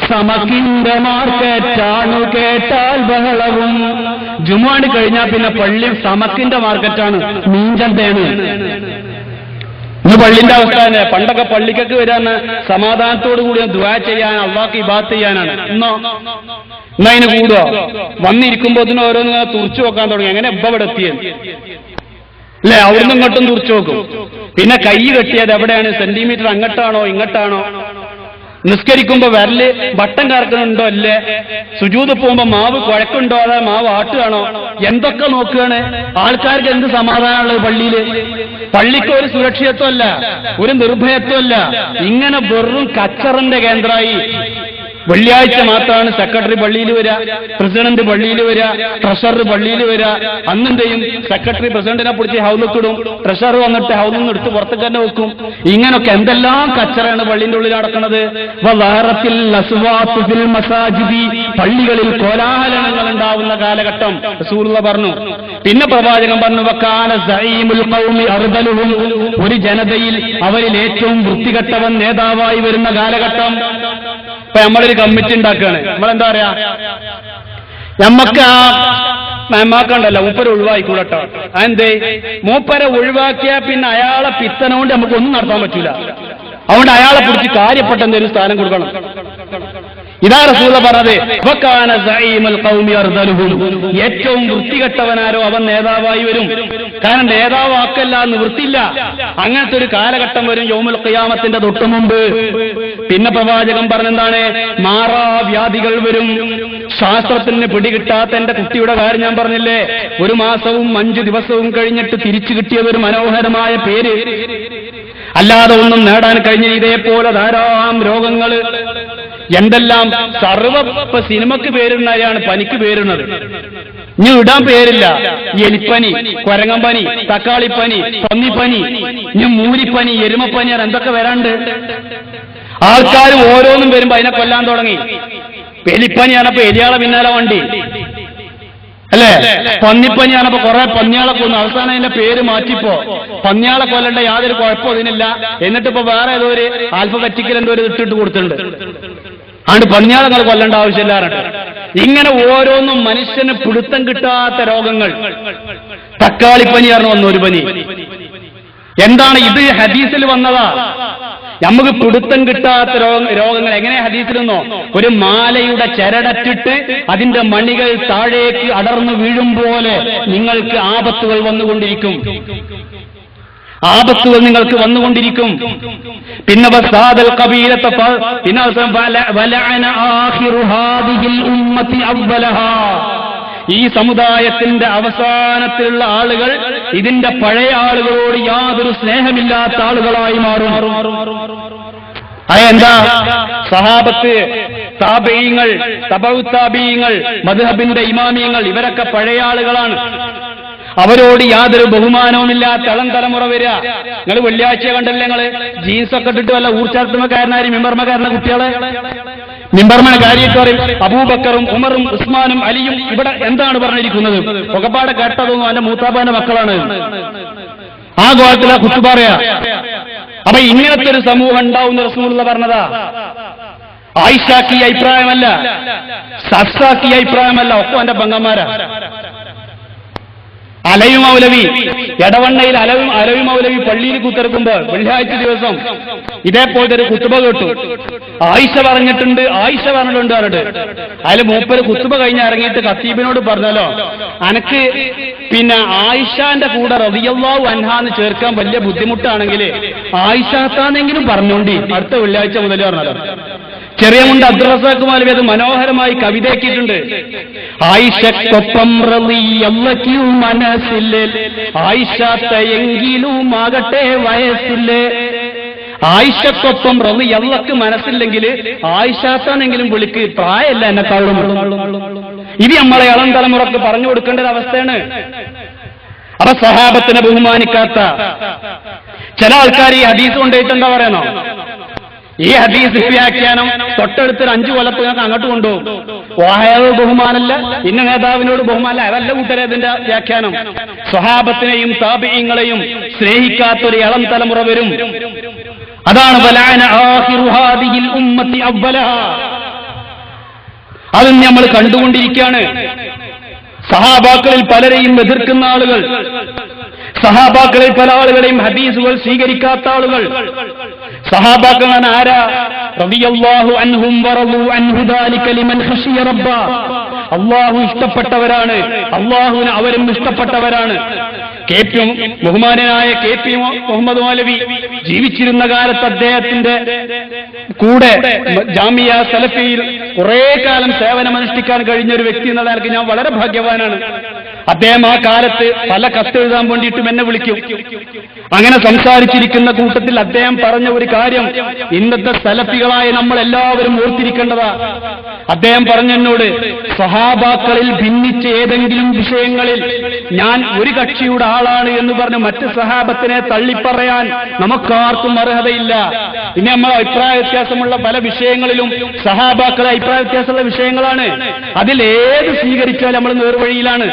സമക്കിന്റെ മാർക്കറ്റാണു കേട്ടാൽ ബഹളവും. ജുമുഅ കഴിഞ്ഞാൽ പിന്നെ പള്ളി സമക്കിന്റെ മാർക്കറ്റാണ്, മീൻചന്തയാണ്. ഇന്ന് പള്ളിന്റെ അവസ്ഥ തന്നെ. പണ്ടൊക്കെ പള്ളിക്കൊക്കെ വരാൻ സമാധാനത്തോടു കൂടി ദുആ ചെയ്യാൻ, അള്ളാഹ്ക്ക് ഇബാദത്ത് ചെയ്യാനാണ്. ഇന്നോ അതിന് കൂടുവോ? വന്നിരിക്കുമ്പോ ഇതിന് ഓരോന്ന് തുറച്ചു നോക്കാൻ തുടങ്ങി. എങ്ങനെ ഇവിടെ എത്തിയത് അല്ലെ? അവിടുന്ന് ഇങ്ങോട്ടും തുറച്ചു നോക്കും. പിന്നെ കൈ കെട്ടിയത് എവിടെയാണ്? സെന്റിമീറ്റർ അങ്ങോട്ടാണോ ഇങ്ങോട്ടാണോ? നിസ്കരിക്കുമ്പോ വിരല് ബട്ടൻ കറക്കുന്നുണ്ടോ അല്ലേ? സുജൂദ് പോകുമ്പോ മാവ് കുഴക്കുണ്ടോ അതാ മാവ് ആട്ടുകയാണോ? എന്തൊക്കെ നോക്കുകയാണ്. ആൾക്കാർക്ക് എന്ത് സമാധാനമുള്ളത് പള്ളിയില്? പള്ളിക്ക് ഒരു സുരക്ഷിതത്വമല്ല, ഒരു നിർഭയത്വമല്ല. ഇങ്ങനെ വെറും കച്ചറന്റെ കേന്ദ്രമായി. വെള്ളിയാഴ്ച മാത്രമാണ് സെക്രട്ടറി പള്ളിയിൽ വരിക, പ്രസിഡന്റ് പള്ളിയിൽ വരിക, ട്രഷറർ പള്ളിയിൽ വരിക. അന്നെന്തെയും സെക്രട്ടറി പ്രസിഡന്റിനെ പിടിച്ച് ഹൗലത്തിടും, ട്രഷറർ വന്നിട്ട് ഹൗലിൽ നിന്ന് എടുത്ത് പുറത്തേക്ക് തന്നെ വെക്കും. ഇങ്ങനൊക്കെ എന്തെല്ലാം കച്ചറയാണ് പള്ളിന്റെ ഉള്ളിൽ നടക്കുന്നത്. വലഹറത്തിൽ അസ്വാത്തു ഫിൽ മസാജിദി, പള്ളികളിൽ കോലാഹലങ്ങൾ ഉണ്ടാവുന്ന കാലഘട്ടം റസൂലുള്ളാഹി പറഞ്ഞു. പിന്നെ പ്രവാചകൻ പറഞ്ഞു, വകാന സഈമുൽ ഖൗമി അർദലുഹും, ഒരു ജനതയിൽ അവരിൽ ഏറ്റവും വൃത്തികെട്ടവൻ നേതാവായി വരുന്ന കാലഘട്ടം. ഇപ്പൊ നമ്മളൊരു കമ്മിറ്റി ഉണ്ടാക്കുകയാണ്. നമ്മളെന്താ പറയാ, നമ്മക്ക് ആ മേമാക്കണ്ടല്ലോ മൂപ്പരെ ഒഴിവായിക്കൂടട്ടോ. അതെന്തേ? മൂപ്പരെ ഒഴിവാക്കിയാൽ പിന്നെ അയാളെ പിത്തന കൊണ്ട് നമുക്കൊന്നും നടത്താൻ പറ്റൂല. അതുകൊണ്ട് അയാളെ പിടിച്ച് കാര്യപ്പെട്ട എന്തെങ്കിലും സ്ഥാനം കൊടുക്കണം. ഇതാ റസൂലുള്ളാഹി പറഞ്ഞത്, വകാന സഈമുൽ ഖൗമി അർദലുഹും, ഏറ്റവും വൃത്തികെട്ടവനാരോ അവൻ നേതാവായി വരും. കാരണം നേതാവാക്കല്ല നിവൃത്തിയില്ല. അങ്ങനത്തെ ഒരു കാലഘട്ടം വരും യൗമുൽ ഖിയാമത്തിന്റെ തൊട്ടു മുമ്പ്. പിന്നെ പ്രവാചകൻ പറഞ്ഞെന്താണ്? മാറാവ്യാധികൾ വരും. ശാസ്ത്രത്തിന് പിടികിട്ടാത്ത എന്റെ കുട്ടിയുടെ കാര്യം ഞാൻ പറഞ്ഞില്ലേ, 1 മാസവും 5 ദിവസവും കഴിഞ്ഞിട്ട് തിരിച്ചു കിട്ടിയത് ഒരു മനോഹരമായ പേര്. അല്ലാതെ ഒന്നും നേടാൻ കഴിഞ്ഞ ഇതേപോലെ ധാരാളം രോഗങ്ങള്. എന്തെല്ലാം സർവ സിനിമക്ക് പേരുണ്ടായാണ് പനിക്ക് പേരുന്നത്. ഇനി ഇടാൻ പേരില്ല. എലിപ്പനി, കൊരങ്ങമ്പനി, തക്കാളിപ്പനി, പന്നിപ്പനി, ഇനി മൂരിപ്പനി, എരുമപ്പനി, എന്തൊക്കെ വരാണ്ട്. ആൾക്കാർ ഓരോന്നും വരുമ്പോ അതിനെ കൊല്ലാൻ തുടങ്ങി. എലിപ്പനിയാണപ്പോ എലിയാളെ പിന്നാലെ വണ്ടി അല്ലേ? പന്നിപ്പനിയാണപ്പോ കുറെ പന്നിയാളെ കൊന്നു. അവസാനം അതിന്റെ പേര് മാറ്റിപ്പോ പന്നിയാളെ കൊല്ലേണ്ട യാതൊരു കുഴപ്പം ഇതിനില്ല. എന്നിട്ടിപ്പോ വേറെ ഏതോ ഒരു ആൽഫബറ്റിക്കൽ എന്തോ ഒരു ഇട്ടിട്ട് കൊടുത്തിട്ടുണ്ട്. അതുകൊണ്ട് പന്നിയാളെ നിങ്ങൾ കൊല്ലേണ്ട ആവശ്യമില്ലാറുണ്ട്. ഇങ്ങനെ ഓരോന്നും മനുഷ്യന് പിടുത്തം കിട്ടാത്ത രോഗങ്ങൾ. തക്കാളിപ്പനിയായിരുന്നു വന്നൊരു പനി. എന്താണ് ഇത്? ഹദീസിൽ വന്നതാ. നമുക്ക് പിടുത്തം കിട്ടാത്ത രോഗങ്ങൾ എങ്ങനെ ഹദീസിൽ നിന്നോ? ഒരു മാലയുടെ ചരടറ്റിട്ട് അതിന്റെ മണികൾ താഴേക്ക് അടർന്നു വീഴും പോലെ നിങ്ങൾക്ക് ആപത്തുകൾ വന്നുകൊണ്ടിരിക്കും. ആപത്തുകൾ നിങ്ങൾക്ക് വന്നുകൊണ്ടിരിക്കും. പിന്നെ ഈ സമുദായത്തിന്റെ അവസാനത്തിലുള്ള ആളുകൾ ഇതിന്റെ പഴയ ആളുകളോട് യാതൊരു സ്നേഹമില്ലാത്ത ആളുകളായി മാറും. അതെന്താ? സഹാബത്ത്, താബഈങ്ങൾ, തബഉ താബഈങ്ങൾ, മദ്ഹബിന്റെ ഇമാമിയങ്ങൾ, ഇവരൊക്കെ പഴയ ആളുകളാണ്. അവരോട് യാതൊരു ബഹുമാനവുമില്ലാത്ത ഇളം തലമുറ വരിക. നിങ്ങൾ വെള്ളിയാഴ്ച കണ്ടല്ലേ നിങ്ങള് ജീൻസൊക്കെ ഇട്ടിട്ട് വല്ല ഊർച്ചാത്മകാരനായി മിമ്പർമകാരന കുട്ടികളെ മിമ്പർമന കാര്യമൊക്കെ പറയും. അബൂബക്കറും ഉമറും ഉസ്മാനും അലിയും ഇവിടെ എന്താണ് പറഞ്ഞിരിക്കുന്നത്? ഒക്കെപ്പാടെ കേട്ടതൊന്നും അവന്റെ മൂത്താപ്പാന്റെ മക്കളാണ്. ആ ഗോളത്തിലാ കുത്തു പറയാ. അപ്പൊ ഇങ്ങനത്തെ ഒരു സമൂഹം ഉണ്ടാവുന്ന റസൂലുള്ളാഹി പറഞ്ഞതാ. ആയിഷാക്ക് ഈ അഭിപ്രായമല്ല, സഫ്സാക്ക് ഈ അഭിപ്രായമല്ല, ഒക്കെ അവന്റെ പെങ്ങന്മാരാ. അലവി മൗലവി, എടവണ്ണയിൽ അലവി മൗലവി പള്ളിയിൽ കുത്തിറക്കുമ്പോൾ വെള്ളിയാഴ്ച ദിവസം ഇതേപോലത്തെ ഒരു കുത്തുബ കേട്ടു. ആയിഷ പറഞ്ഞിട്ടുണ്ട് പറഞ്ഞിട്ട് അതിൽ മൂപ്പര് കുത്തുബ കഴിഞ്ഞ് ഇറങ്ങിയിട്ട് ഖത്തീബിനോട് പറഞ്ഞല്ലോ, അനക്ക് പിന്നെ ആയിഷാന്റെ കൂടെ റളിയല്ലാഹു അൻഹാന്ന് ചേർക്കാൻ വലിയ ബുദ്ധിമുട്ടാണെങ്കിൽ ആയിഷാത്താന്നെങ്കിലും പറഞ്ഞോണ്ടി അടുത്ത വെള്ളിയാഴ്ച മുതൽ പറഞ്ഞല്ലോ. ചെറിയ മുണ്ട് അബ്ദുൾ റസാഖ് മൗലവി അത് മനോഹരമായി കവിതയാക്കിയിട്ടുണ്ട്. ആയിഷക്കൊപ്പം റളിയല്ലാഹു മനസ്സില്ലേ, ആയിഷാത്തെങ്കിലും ആകട്ടെ വയസ്സില്ലേ. ആയിഷക്കൊപ്പം റളിയല്ലാഹു മനസ്സില്ലെങ്കിൽ ആയിഷാത്താണെങ്കിലും വിളിക്ക്, പ്രായമല്ല എന്നെക്കാളും. ഇത് നമ്മളെ ഇളം തലമുറക്ക് പറഞ്ഞു കൊടുക്കേണ്ട ഒരു അവസ്ഥയാണ്. അപ്പൊ സഹാബത്തിനെ ബഹുമാനിക്കാത്ത ചില ആൾക്കാർ ഈ ഹദീസ് കൊണ്ടുപോയിട്ട് എന്താ പറയണോ, ഈ ഹദീസ് വ്യാഖ്യാനം തൊട്ടടുത്തൊരു 5 കൊല്ലത്തിനൊക്കെ അങ്ങോട്ട് കൊണ്ടുപോകും. വാഹയോട് ബഹുമാനല്ല, ഇന്ന നേതാവിനോട് ബഹുമാനല്ല, അതല്ല കൂട്ടരെ ഇതിന്റെ വ്യാഖ്യാനം. സ്വഹാബത്തിനെയും താബിഈങ്ങളെയും സ്നേഹിക്കാത്തൊരു ഇളം തലമുറ വരും. അതാണ് വലഅന ആഖിറു ഹാദിഹിൽ ഉമ്മത്തി അവ്വലഹാ. അത് നമ്മൾ കണ്ടുകൊണ്ടിരിക്കുകയാണ്. സഹാബാക്കളിൽ പലരെയും എതിർക്കുന്ന ആളുകൾ, സഹാബാക്കളിൽ പല ആളുകളെയും ഹദീസുകൾ സ്വീകരിക്കാത്ത ആളുകൾ. സഹാബാക്കൾ ആരാ? റളിയല്ലാഹു അൻഹും വറളു അൻഹു ദാലിക ലിമൻ ഖശിയ റബ്ബ. അല്ലാഹു ഇഷ്ടപ്പെട്ടവരാണ്, അല്ലാഹുവിന് അവരും ഇഷ്ടപ്പെട്ടവരാണ്. ബഹുമാനനായ കെ പി മുഹമ്മദ് മൗലവി ജീവിച്ചിരുന്ന കാലത്ത് അദ്ദേഹത്തിന്റെ കൂടെ ജാമിയ സലഫിയിൽ കുറെ കാലം സേവനമനുഷ്ഠിക്കാൻ കഴിഞ്ഞ ഒരു വ്യക്തി എന്ന നിലയ്ക്ക് ഞാൻ വളരെ ഭാഗ്യവാനാണ്. അദ്ദേഹം ആ കാലത്ത് പല കത്തെഴുതാൻ വേണ്ടിയിട്ടും എന്നെ വിളിക്കും. അങ്ങനെ സംസാരിച്ചിരിക്കുന്ന കൂട്ടത്തിൽ അദ്ദേഹം പറഞ്ഞ ഒരു കാര്യം ഇന്നത്തെ സലഫികളായ നമ്മൾ എല്ലാവരും ഓർത്തിരിക്കേണ്ടതാ. അദ്ദേഹം പറഞ്ഞെന്നോട്, സഹാബാക്കളിൽ ഭിന്നിച്ച ഏതെങ്കിലും വിഷയങ്ങളിൽ ഞാൻ ഒരു കക്ഷിയുടെ ആളാണ് എന്ന് പറഞ്ഞ് മറ്റ് സഹാബത്തിനെ തള്ളിപ്പറയാൻ നമുക്കാർക്കും അർഹതയില്ല. ഇനി നമ്മൾ അഭിപ്രായ വ്യത്യാസമുള്ള പല വിഷയങ്ങളിലും സഹാബാക്കളെ അഭിപ്രായ വ്യത്യാസമുള്ള വിഷയങ്ങളാണ്. അതിലേത് സ്വീകരിച്ചാൽ നമ്മൾ നേർവഴിയിലാണ്.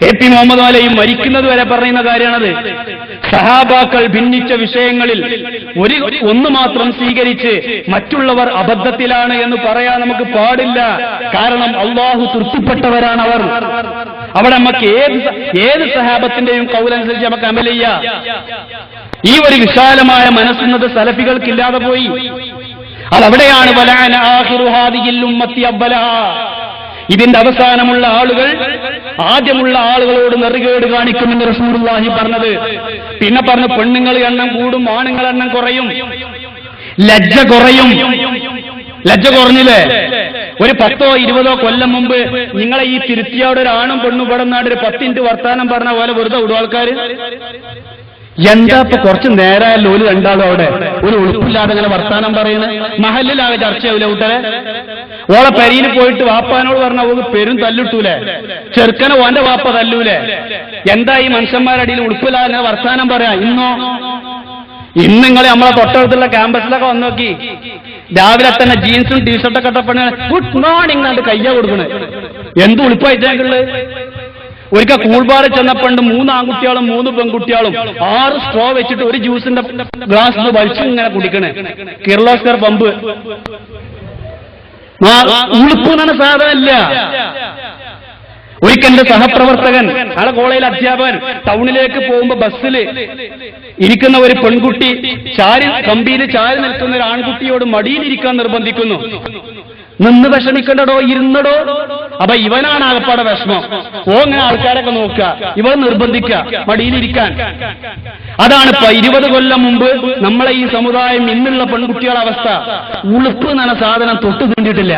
കെ പി മുഹമ്മദ് മൗലവി മരിക്കുന്നത് വരെ പറയുന്ന കാര്യമാണത്. സഹാബാക്കൾ ഭിന്നിച്ച വിഷയങ്ങളിൽ ഒന്ന് മാത്രം സ്വീകരിച്ച് മറ്റുള്ളവർ അബദ്ധത്തിലാണ് എന്ന് പറയാൻ നമുക്ക് പാടില്ല. കാരണം അള്ളാഹു തൃപ്തിപ്പെട്ടവരാണ് അവർ. അവിടെ നമുക്ക് ഏത് സഹാബത്തിന്റെയും കൗലനുസരിച്ച് നമുക്ക് അമൽ ചെയ്യാം. ഈ ഒരു വിശാലമായ മനസ്സുന്നത് സലഫികൾക്കില്ലാതെ പോയി. അതവിടെയാണ് വലഅന ആഖിറു ഹാദിഹിൽ ഉമ്മത്തി അവ്വലഹാ. ഇതിന്റെ അവസാനമുള്ള ആളുകൾ ആദ്യമുള്ള ആളുകളോട് നെറുകേട് കാണിക്കുമെന്ന് റസൂലുള്ളാഹി പറഞ്ഞത്. പിന്നെ പറഞ്ഞു പെണ്ണുങ്ങൾ എണ്ണം കൂടും, ആണുങ്ങൾ എണ്ണം കുറയും, ലജ്ജ കുറയും. ലജ്ജ കുറഞ്ഞില്ലേ? ഒരു 10 or 20 കൊല്ലം മുമ്പ് നിങ്ങളെ ഈ തിരുത്തിയോട് ഒരു ആണും പെണ്ണും പെടുന്നാട് ഒരു 10 മിനിറ്റ് വർത്താനം പറഞ്ഞ പോലെ വെറുതെ വിടും ആൾക്കാര്. എന്താ ഇപ്പൊ കുറച്ച് നേരമല്ലോ ഒരു രണ്ടാളും അവിടെ ഒരു ഉളുപ്പില്ലാതെ ഇങ്ങനെ വർത്താനം പറയുന്നത്? മഹലിലാകെ ചർച്ചയാവില്ല കൂട്ടരെ. ഓളെ പെരിയിൽ പോയിട്ട് വാപ്പാനോട് പറഞ്ഞ ഓക്ക് പെരും തല്ലിട്ടൂലേ, ചെറുക്കനെ ഓന്റെ വാപ്പ തല്ലൂലേ. എന്താ ഈ മനുഷ്യന്മാരുടെ അടിയിൽ ഉളുപ്പില്ലാതെ വർത്താനം പറയാ? ഇന്നിങ്ങളെ നമ്മളെ തൊട്ടടുത്തുള്ള ക്യാമ്പസിലൊക്കെ വന്നു നോക്കി, രാവിലെ തന്നെ ജീൻസും ടീഷർട്ടൊക്കെ ഇട്ടപ്പണ് ഗുഡ് മോർണിംഗ് എന്നിട്ട് കയ്യ കൊടുക്കണ്. എന്ത് ഉളുപ്പായിട്ടുള്ളത്? ഒരിക്കൽ കൂൾബാറിൽ ചെന്നപ്പണ്ട് 3 ആൺകുട്ടികളും 3 പെൺകുട്ടികളും 6 സ്ട്രോ വെച്ചിട്ട് ഒരു ജ്യൂസിന്റെ ഗ്ലാസ് വലിച്ചു ഇങ്ങനെ കുടിക്കണേ. കിർലോസ്കർ പമ്പ്. ഉളുപ്പ് എന്നാണ് സാധനമല്ല. ഒരിക്കൽ എന്റെ സഹപ്രവർത്തകൻ, ആളെ കോളേജിലെ അധ്യാപകൻ, ടൗണിലേക്ക് പോകുമ്പോ ബസ്സിൽ ഇരിക്കുന്ന ഒരു പെൺകുട്ടി കമ്പിയിൽ ചാരി നിൽക്കുന്ന ഒരു ആൺകുട്ടിയോട് മടിയിലിരിക്കാൻ നിർബന്ധിക്കുന്നു. നിന്ന് വിഷമിക്കണ്ടടോ, ഇരുന്നടോ. അപ്പൊ ഇവനാണ് ആകപ്പാടെ വിഷമം. ഇങ്ങനെ ആൾക്കാരൊക്കെ നോക്കുക, ഇവൻ നിർബന്ധിക്കുക മടിയിലിരിക്കാൻ. അതാണ് 20 കൊല്ലം മുമ്പ് നമ്മളെ ഈ സമുദായം ഇന്നുള്ള പെൺകുട്ടികളുടെ അവസ്ഥ. ഉളുപ്പ് എന്ന സാധനം തൊട്ട് തീണ്ടിട്ടില്ല.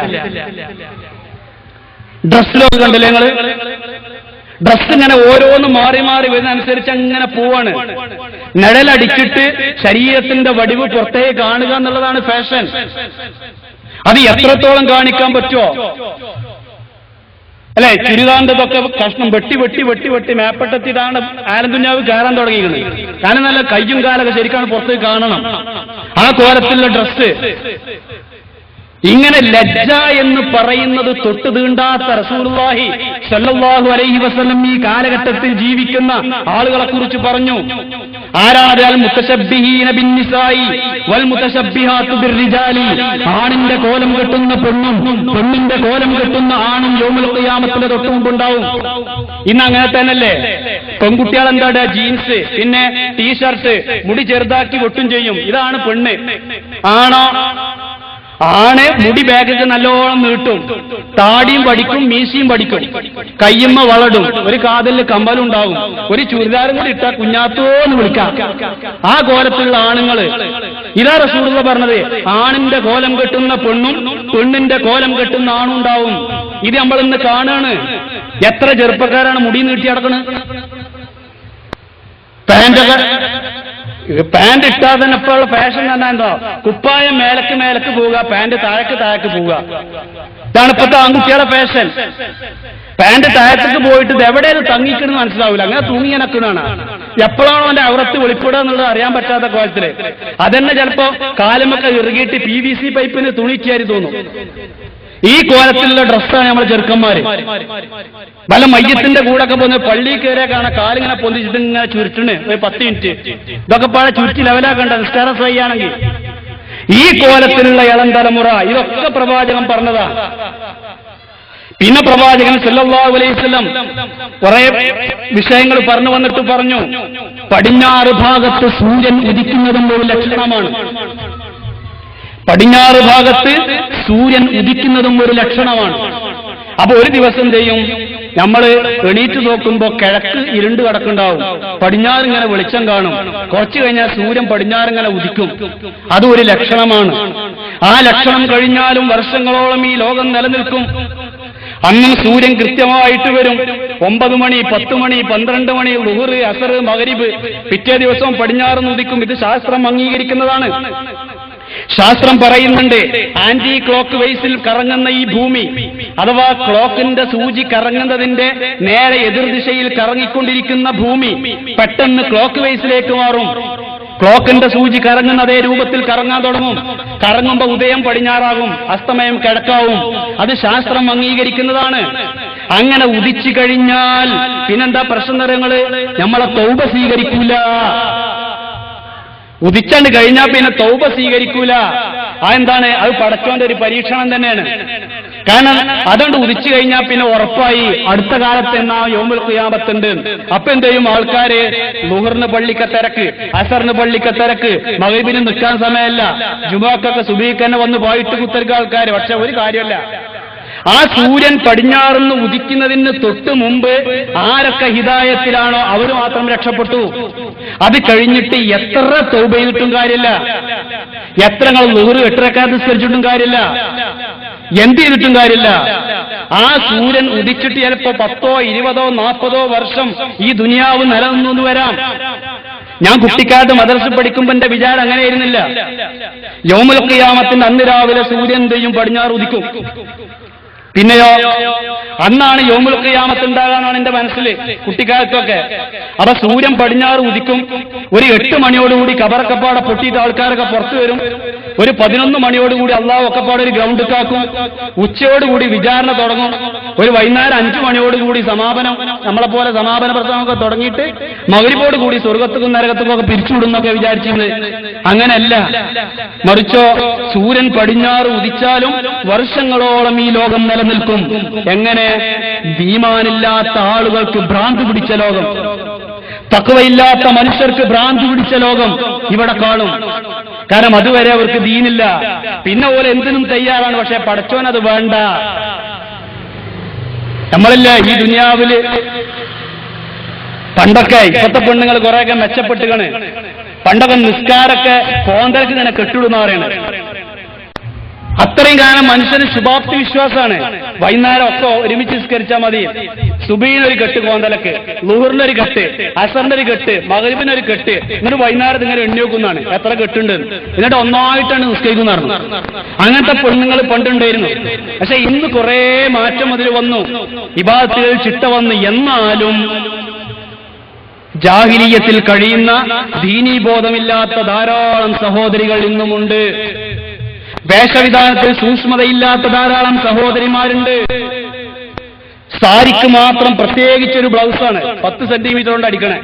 ഡ്രസ്സിലൊക്കെ കണ്ടില്ലേ നിങ്ങള്? ഡ്രസ് ഇങ്ങനെ ഓരോന്ന് മാറി മാറി വരുന്നതനുസരിച്ച് അങ്ങനെ പോവാണ്. നിഴലടിച്ചിട്ട് ശരീരത്തിന്റെ വടിവ് പുറത്തേക്ക് കാണുക എന്നുള്ളതാണ് ഫാഷൻ. അത് എത്രത്തോളം കാണിക്കാൻ പറ്റുമോ അല്ലെ? ചുരിദാറിന്റെതൊക്കെ കഷ്ണം വെട്ടി വെട്ടി വെട്ടി വെട്ടി മേപ്പെട്ടെത്തിയിട്ടാണ് ആലന്തുഞ്ഞാവ് കയറാൻ തുടങ്ങിയിരിക്കുന്നത്. കാരണം നല്ല കയ്യും കാലൊക്കെ ശരിക്കാണ് പുറത്തേക്ക് കാണണം. ആ കോലത്തിലുള്ള ഡ്രസ്സ്. ഇങ്ങനെ ലജ്ജ എന്ന് പറയുന്നത് തൊട്ട് തീണ്ടാത്ത റസൂലുള്ളാഹി സ്വല്ലല്ലാഹു അലൈഹി വസല്ലം ഈ കാലഘട്ടത്തിൽ ജീവിക്കുന്ന ആളുകളെ കുറിച്ച് പറഞ്ഞു. ആരാധൽ മുതശബ്ബിഹീന ബിന്നിസായി വൽ മുതശബ്ബിഹാതു ബിർരിജാലി. ആണിന്റെ കോലം കെട്ടുന്ന പെണ്ണും പെണ്ണിന്റെ കോലം കെട്ടുന്ന ആണും യൗമുൽ ഖിയാമത്തിന്റെ തൊട്ട് മുമ്പുണ്ടാവും. ഇന്ന് അങ്ങനെ തന്നെയല്ലേ? പെൺകുട്ടികൾ എന്താ ജീൻസ്, പിന്നെ ടീഷർട്ട്, മുടി ചെറുതാക്കി വെട്ടും ചെയ്യും. ഇതാണ് പെണ്ണ്. ആണോ? ആണ് മുടി ബാഗൊക്കെ നല്ലോണം നീട്ടും, താടിയും പഠിക്കും, മീശയും പഠിക്കും, കയ്യമ്മ വളടും, ഒരു കാതലിൽ കമ്പലുണ്ടാവും, ഒരു ചുരിദാറും കൂടി ഇട്ടാ കുഞ്ഞാത്തോന്ന് വിളിക്കാം. ആ കോലത്തിലുള്ള ആണുങ്ങള്. ഇതാ റസൂലുള്ളാഹി പറഞ്ഞത്, ആണിന്റെ കോലം കെട്ടുന്ന പെണ്ണും പെണ്ണിന്റെ കോലം കെട്ടുന്ന ആണും ഉണ്ടാവും. ഇത് നമ്മൾ ഇന്ന് കാണാണ്. എത്ര ചെറുപ്പക്കാരാണ് മുടി നീട്ടി നടക്കുന്നത്? പാന്റ് ഇട്ടാൽ തന്നെ ഇപ്പോഴുള്ള ഫാഷൻ തന്നെ എന്തോ കുപ്പായം മേലക്ക് മേലക്ക് പോവുക, പാന്റ് താഴേക്ക് താഴേക്ക് പോവുക. ഇതാണ് ഇപ്പോഴത്തെ ആൺകുട്ടികളുടെ ഫാഷൻ. പാന്റ് താഴത്തേക്ക് പോയിട്ട് ഇത് എവിടെയാണ് തങ്ങിക്കണെന്ന് മനസ്സിലാവില്ല, അങ്ങനെ തൂങ്ങിയനക്കണാണ്. എപ്പോഴാണോ അവന്റെ ഔറത്ത് വെളിപ്പെടുക എന്നുള്ളത് അറിയാൻ പറ്റാത്ത കോലത്തില് അതന്നെ ചിലപ്പോ കാലുമൊക്കെ ഇറുകിയിട്ട് PVC പൈപ്പിന് തുണിച്ചേരി തോന്നും. ഈ കോലത്തിലുള്ള ഡ്രസ്സാണ് നമ്മളെ ചെറുക്കന്മാര്. പല മയ്യത്തിന്റെ കൂടൊക്കെ പോകുന്ന പള്ളി കയറിയാൽ കാണാൻ കാലിങ്ങനെ പൊന്തിച്ചിട്ട് ഇങ്ങനെ ചുരുട്ടണ് ഒരു 10 മിനിറ്റ്. ഇതൊക്കെ പാടെ ചുരുട്ടി ലെവലാക്കണ്ട നിസ്കാരം സഹിയാണെങ്കിൽ. ഈ കോലത്തിലുള്ള ഇളം തലമുറ ഇതൊക്കെ പ്രവാചകൻ പറഞ്ഞതാ. പിന്നെ പ്രവാചകൻ സല്ലല്ലാഹു അലൈഹി വസല്ലം കുറെ വിഷയങ്ങൾ പറഞ്ഞു വന്നിട്ട് പറഞ്ഞു, പടിഞ്ഞാറ് ഭാഗത്ത് സൂര്യൻ ഉദിക്കുന്നതും ഒരു ലക്ഷണമാണ്. പടിഞ്ഞാറ് ഭാഗത്ത് സൂര്യൻ ഉദിക്കുന്നതും ഒരു ലക്ഷണമാണ്. അപ്പൊ ഒരു ദിവസം ചെയ്യും, നമ്മൾ എണീറ്റ് നോക്കുമ്പോ കിഴക്ക് ഇരുണ്ട് കിടക്കുണ്ടാവും, പടിഞ്ഞാറ് ഇങ്ങനെ വെളിച്ചം കാണും. കുറച്ചു കഴിഞ്ഞാൽ സൂര്യൻ പടിഞ്ഞാറിങ്ങനെ ഉദിക്കും. അതും ഒരു ലക്ഷണമാണ്. ആ ലക്ഷണം കഴിഞ്ഞാലും വർഷങ്ങളോളം ഈ ലോകം നിലനിൽക്കും. അന്നും സൂര്യൻ കൃത്യമായിട്ട് വരും. 9 മണി, 10 മണി, 12 മണി, ളുഹർ, അസർ, മഗ്രിബ്, പിറ്റേ ദിവസവും പടിഞ്ഞാറ് ഉദിക്കും. ഇത് ശാസ്ത്രം അംഗീകരിക്കുന്നതാണ്. ശാസ്ത്രം പറയുന്നുണ്ട്, ആന്റി ക്ലോക്ക് വൈസിൽ കറങ്ങുന്ന ഈ ഭൂമി അഥവാ ക്ലോക്കിന്റെ സൂചി കറങ്ങുന്നതിന്റെ നേരെ എതിർദിശയിൽ കറങ്ങിക്കൊണ്ടിരിക്കുന്ന ഭൂമി പെട്ടെന്ന് ക്ലോക്ക് വൈസിലേക്ക് മാറും. ക്ലോക്കിന്റെ സൂചി കറങ്ങുന്ന അതേ രൂപത്തിൽ കറങ്ങാൻ തുടങ്ങും. കറങ്ങുമ്പോ ഉദയം പടിഞ്ഞാറാകും, അസ്തമയം കിഴക്കാവും. അത് ശാസ്ത്രം അംഗീകരിക്കുന്നതാണ്. അങ്ങനെ ഉദിച്ചു കഴിഞ്ഞാൽ പിന്നെന്താ പ്രശ്നം? നിറങ്ങള് നമ്മളെ തൗബ സ്വീകരിക്കൂല. ഉദിച്ചണ്ട് കഴിഞ്ഞാൽ പിന്നെ തൗബ സ്വീകരിക്കൂല. അതെന്താണ്? അത് പടച്ചോന്റെ ഒരു പരീക്ഷണം തന്നെയാണ്. കാരണം അതുകൊണ്ട് ഉദിച്ചു കഴിഞ്ഞാൽ പിന്നെ ഉറപ്പായി അടുത്ത കാലത്ത് എന്നാ യൗമുൽ ഖിയാമത്തുണ്ട്. അപ്പൊ എന്ത് ചെയ്യും? ആൾക്കാര് ളുഹറിന് പള്ളിക്ക് തിരക്ക്, അസറിന് പള്ളിക്ക് തിരക്ക്, മഗ്രിബിന് നിൽക്കാൻ സമയമല്ല, ജുമുഅക്കൊക്കെ സുബഹിക്ക് തന്നെ വന്ന് പോയിട്ട് കുത്തിരിക്കുക ആൾക്കാര്. പക്ഷെ ഒരു കാര്യമല്ല, ആ സൂര്യൻ പടിഞ്ഞാറുന്ന് ഉദിക്കുന്നതിന് തൊട്ട് മുമ്പ് ആരൊക്കെ ഹിദായത്തിലാണോ അവർ മാത്രം രക്ഷപ്പെട്ടു. അത് കഴിഞ്ഞിട്ട് എത്ര തൗബ ചെയ്തിട്ടും കാര്യമില്ല, എത്ര ളുഹർ 8 റക്അത്ത് നിസ്കരിച്ചിട്ടും കാര്യമില്ല, എന്ത് ചെയ്തിട്ടും കാര്യമില്ല. ആ സൂര്യൻ ഉദിച്ചിട്ട് ചിലപ്പോ 10, 20, 40 വർഷം ഈ ദുനിയാവ് നിലനിന്നു വരാം. ഞാൻ കുട്ടിക്കാലത്ത് മദ്രസ പഠിക്കുമ്പോ എന്റെ വിചാരം അങ്ങനെയായിരുന്നില്ല. യൗമുൽ ഖിയാമത്തിന്റെ അന്ന് രാവിലെ സൂര്യൻ എന്തെയും പടിഞ്ഞാറ് ഉദിക്കും. പിന്നെയോ അന്നാണ് യൗമുൽ ഖിയാമത്ത് ഉണ്ടാകാനാണ് എന്റെ മനസ്സിൽ കുട്ടിക്കാലത്തൊക്കെ. അപ്പൊ സൂര്യൻ പടിഞ്ഞാറ് ഉദിക്കും. ഒരു 8 മണിയോടുകൂടി കബറക്കപ്പാടെ പൊട്ടിയിട്ട് ആൾക്കാരൊക്കെ പുറത്തു വരും. ഒരു 11 മണിയോടുകൂടി അള്ളാഹു ഒക്കെപ്പാടെ ഒരു ഗ്രൗണ്ട് കാക്കും. ഉച്ചയോടുകൂടി വിചാരണ തുടങ്ങും. ഒരു വൈകുന്നേരം 5 മണിയോടുകൂടി സമാപനം, നമ്മളെപ്പോലെ സമാപന പ്രസംഗമൊക്കെ തുടങ്ങിയിട്ട് മഗ്രിബോട് കൂടി സ്വർഗത്തുക്കും നരകത്തുക്കും ഒക്കെ പിരിച്ചുവിടുന്നൊക്കെ വിചാരിച്ചിരുന്നത്. അങ്ങനെയല്ല, മറിച്ചോ സൂര്യൻ പടിഞ്ഞാറ് ഉദിച്ചാലും വർഷങ്ങളോളം ഈ ലോകം നിലനിൽക്കും. എങ്ങനെ? ഈമാനില്ലാത്ത ആളുകൾക്ക് ഭ്രാന്ത് പിടിച്ച ലോകം, തഖ്വയില്ലാത്ത മനുഷ്യർക്ക് ഭ്രാന്ത് പിടിച്ച ലോകം ഇവിടെ കാണും. കാരണം അതുവരെ അവർക്ക് ദീനില്ല. പിന്നെ പോലെ എന്തിനും തയ്യാറാണ്, പക്ഷെ പടച്ചോൻ അത് വേണ്ട. നമ്മളില്ല ഈ ദുനിയാവില് പണ്ടൊക്കെ, ഇപ്പത്തെ പെണ്ണുങ്ങൾ കുറെയൊക്കെ മെച്ചപ്പെട്ടുകണ്. പണ്ടൊക്കെ നിസ്കാരൊക്കെ കോന്തലക്ക് ഇങ്ങനെ കെട്ടിടുന്ന പറയണത്. അത്രയും കാലം മനുഷ്യന് ശുഭാപ്തി വിശ്വാസമാണ്. വൈകുന്നേരം ഒക്കെ ഒരുമിച്ച് നിസ്കരിച്ചാൽ മതി. സുബഹിനൊരു കെട്ട് കോന്തലക്ക്, ളുഹറിനൊരു കെട്ട്, അസറിനൊരു കെട്ട്, മഗ്രിബിനൊരു കെട്ട്. എന്നിട്ട് വൈകുന്നേരത്ത് ഇങ്ങനെ എണ്ണി വെക്കുന്നതാണ് എത്ര കെട്ടുണ്ട്. എന്നിട്ട് ഒന്നായിട്ടാണ് നിസ്കരിക്കുന്ന പറഞ്ഞു. അങ്ങനത്തെ പെണ്ണുങ്ങൾ പണ്ടുണ്ടായിരുന്നു. പക്ഷെ ഇന്ന് കുറെ മാറ്റം അതിൽ വന്നു, ഇബാദത്തുകൾ ചിട്ട വന്നു. എന്നാലും ജാഹിലിയ്യത്തിൽ കഴിയുന്ന ദീനീബോധമില്ലാത്ത ധാരാളം സഹോദരികൾ ഇന്നുമുണ്ട്. വേഷവിധാനത്തിൽ സൂക്ഷ്മതയില്ലാത്ത ധാരാളം സഹോദരിമാരുണ്ട്. സാരിക്ക് മാത്രം പ്രത്യേകിച്ചൊരു ബ്ലൗസാണ് 10 സെന്റിമീറ്റർ കൊണ്ട് അടിക്കണേ.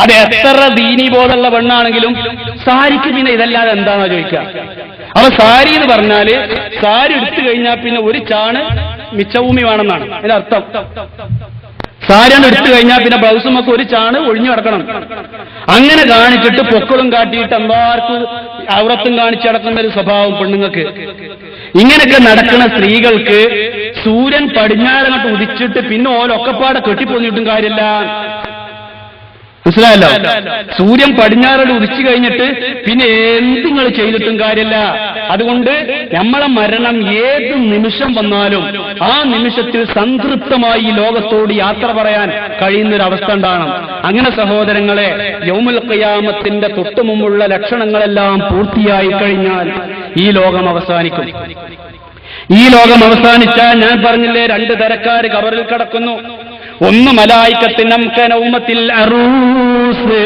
അത് എത്ര ദീനീബോധമുള്ള പെണ്ണാണെങ്കിലും സാരിക്ക് പിന്നെ ഇതല്ലാതെ എന്താണെന്നാ ചോദിക്കുക. അപ്പൊ സാരി എന്ന് പറഞ്ഞാല് സാരി എടുത്തു കഴിഞ്ഞാൽ പിന്നെ ഒരു ചാണ് മിച്ചഭൂമി വേണമെന്നാണ് അതിന്റെ അർത്ഥം. സാരിയാണ് എടുത്തു കഴിഞ്ഞാൽ പിന്നെ ബ്ലൗസും ഒക്കെ ഒരു ചാണ് ഒഴിഞ്ഞു കിടക്കണം. അങ്ങനെ കാണിച്ചിട്ട് പൊക്കളും കാട്ടിയിട്ട് എല്ലാവർക്കും ഔറത്തും കാണിച്ചു നടക്കുന്ന ഒരു സ്വഭാവം പെണ്ണുങ്ങൾക്ക്. ഇങ്ങനെയൊക്കെ നടക്കുന്ന സ്ത്രീകൾക്ക് സൂര്യൻ പടിഞ്ഞാറങ്ങോട്ട് ഉദിച്ചിട്ട് പിന്നെ ഓലൊക്കെപ്പാടെ കെട്ടിപ്പൊന്നിട്ടും കാര്യമില്ല. മനസ്സിലായല്ലോ? സൂര്യൻ പടിഞ്ഞാറോട് ഉദിച്ചു കഴിഞ്ഞിട്ട് പിന്നെ എന്തുങ്ങൾ ചെയ്തിട്ടും കാര്യമില്ല. അതുകൊണ്ട് നമ്മളെ മരണം ഏത് നിമിഷം വന്നാലും ആ നിമിഷത്തിൽ സംതൃപ്തമായി ലോകത്തോട് യാത്ര പറയാൻ കഴിയുന്നൊരവസ്ഥ ഉണ്ടാകണം. അങ്ങനെ സഹോദരങ്ങളെ, യൗമുൽ ഖിയാമത്തിന്റെ തൊട്ടുമുമ്പുള്ള ലക്ഷണങ്ങളെല്ലാം പൂർത്തിയായി കഴിഞ്ഞാൽ ഈ ലോകം അവസാനിക്കും. ഈ ലോകം അവസാനിച്ചാൽ ഞാൻ പറഞ്ഞില്ലേ 2 തരക്കാര് ഖബറിൽ കിടക്കുന്നു. ഒന്ന് മലായിക്കത്തിനൗമത്തിൽ അറൂസ്,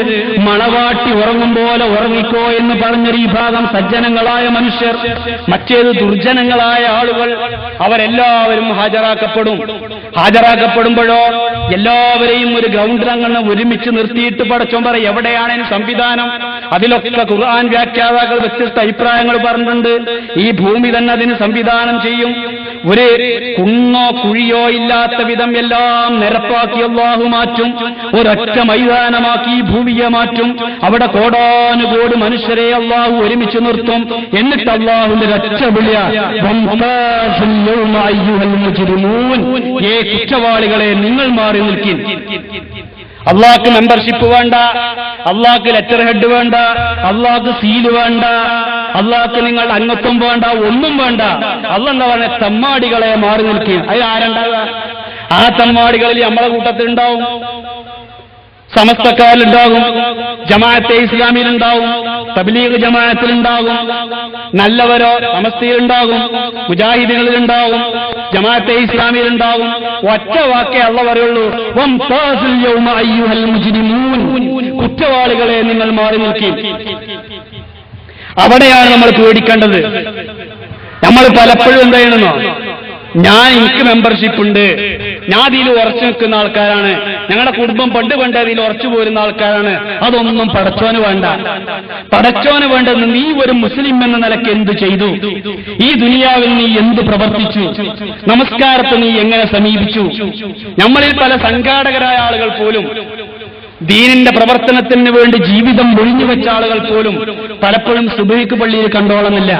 മണവാട്ടി ഉറങ്ങും പോലെ ഉറങ്ങിക്കോ എന്ന് പറഞ്ഞൊരു വിഭാഗം സജ്ജനങ്ങളായ മനുഷ്യർ. മറ്റേത് ദുർജനങ്ങളായ ആളുകൾ. അവരെല്ലാവരും ഹാജരാക്കപ്പെടുമ്പോഴോ എല്ലാവരെയും ഒരു ഗ്രൗണ്ടിൽ അങ്ങനെ ഒരുമിച്ച് നിർത്തിയിട്ട് പടച്ചോൻ പറയും, എവിടെയാണ് സംവിധാനം? അതിലൊക്കെ ഖുർആൻ വ്യാഖ്യാതാക്കൾ വ്യത്യസ്ത അഭിപ്രായങ്ങൾ പറഞ്ഞിട്ടുണ്ട്. ഈ ഭൂമി തന്നെ അതിന് സംവിധാനം ചെയ്യും. ഒരു കുന്നോ കുഴിയോ ഇല്ലാത്ത വിധം എല്ലാം നിരപ്പാക്കി അല്ലാഹു മാറ്റും. ഒരൊറ്റ മൈതാനമാക്കി ഈ ഭൂമിയെ മാറ്റും. അവിടെ കോടാനുകോടി മനുഷ്യരെ അല്ലാഹു ഒരുമിച്ച് നിർത്തും. എന്നിട്ട് അല്ലാഹുവിന്റെ ഒരൊറ്റ വിളിയ, കുറ്റവാളികളെ നിങ്ങൾ മാറി നിൽക്കിൻ. അള്ളാഹ്ക്ക് മെമ്പർഷിപ്പ് വേണ്ട, അള്ളാഹ്ക്ക് ലെറ്റർ ഹെഡ് വേണ്ട, അള്ളാഹ്ക്ക് സീല് വേണ്ട, അള്ളാഹ്ക്ക് നിങ്ങൾ അംഗത്വം വേണ്ട, ഒന്നും വേണ്ട. അള്ളാഹ് എന്താ പറഞ്ഞ, തമ്മാടികളെ മാറി നിൽക്കുക. അത് ആരുണ്ടാവുക? ആ തമ്മാടികളിൽ നമ്മളെ കൂട്ടത്തിലുണ്ടാവും, സമസ്തക്കാരിലുണ്ടാകും, ജമാഅത്തെ ഇസ്ലാമിയിലുണ്ടാവും, തബ്ലീഗ് ജമാഅത്തിലുണ്ടാകും, നല്ലവരോ സമസ്തയിലുണ്ടാകും, മുജാഹിദീങ്ങളിലുണ്ടാവും, ജമാഅത്തെ ഇസ്ലാമിയിലുണ്ടാവും. ഒറ്റ വാക്കേ അള്ളാഹ് പറയുള്ളൂ, വംതാസുൽ യൗമ അയ്യുഹൽ മുജ്രിമൂൻ, കുറ്റവാളികളെ നിങ്ങൾ മാറി നിൽക്കി. അവിടെയാണ് നമ്മൾ പേടിക്കേണ്ടത്. നമ്മൾ പലപ്പോഴും എന്താ ചെയ്യണമെന്നോ, എനിക്ക് മെമ്പർഷിപ്പ് ഉണ്ട്, ഞാൻ ഇതിൽ ഉറച്ചു നിൽക്കുന്ന ആൾക്കാരാണ്, ഞങ്ങളുടെ കുടുംബം പണ്ട് അതിൽ ഉറച്ചു പോരുന്ന ആൾക്കാരാണ്. അതൊന്നും പടച്ചോന് വേണ്ട. പടച്ചോന് വേണ്ടത് നീ ഒരു മുസ്ലിം എന്ന നിലയ്ക്ക് എന്ത് ചെയ്തു, ഈ ദുനിയാവിൽ നീ എന്ത് പ്രവർത്തിച്ചു, നമസ്കാരത്തെ നീ എങ്ങനെ സമീപിച്ചു. നമ്മളിൽ പല സംഘാടകരായ ആളുകൾ പോലും, ദീനിന്റെ പ്രവർത്തനത്തിന് വേണ്ടി ജീവിതം ഒഴിഞ്ഞുവെച്ച ആളുകൾ പോലും പലപ്പോഴും സുബഹിക്ക് പള്ളിയിൽ കണ്ടോളന്നില്ല.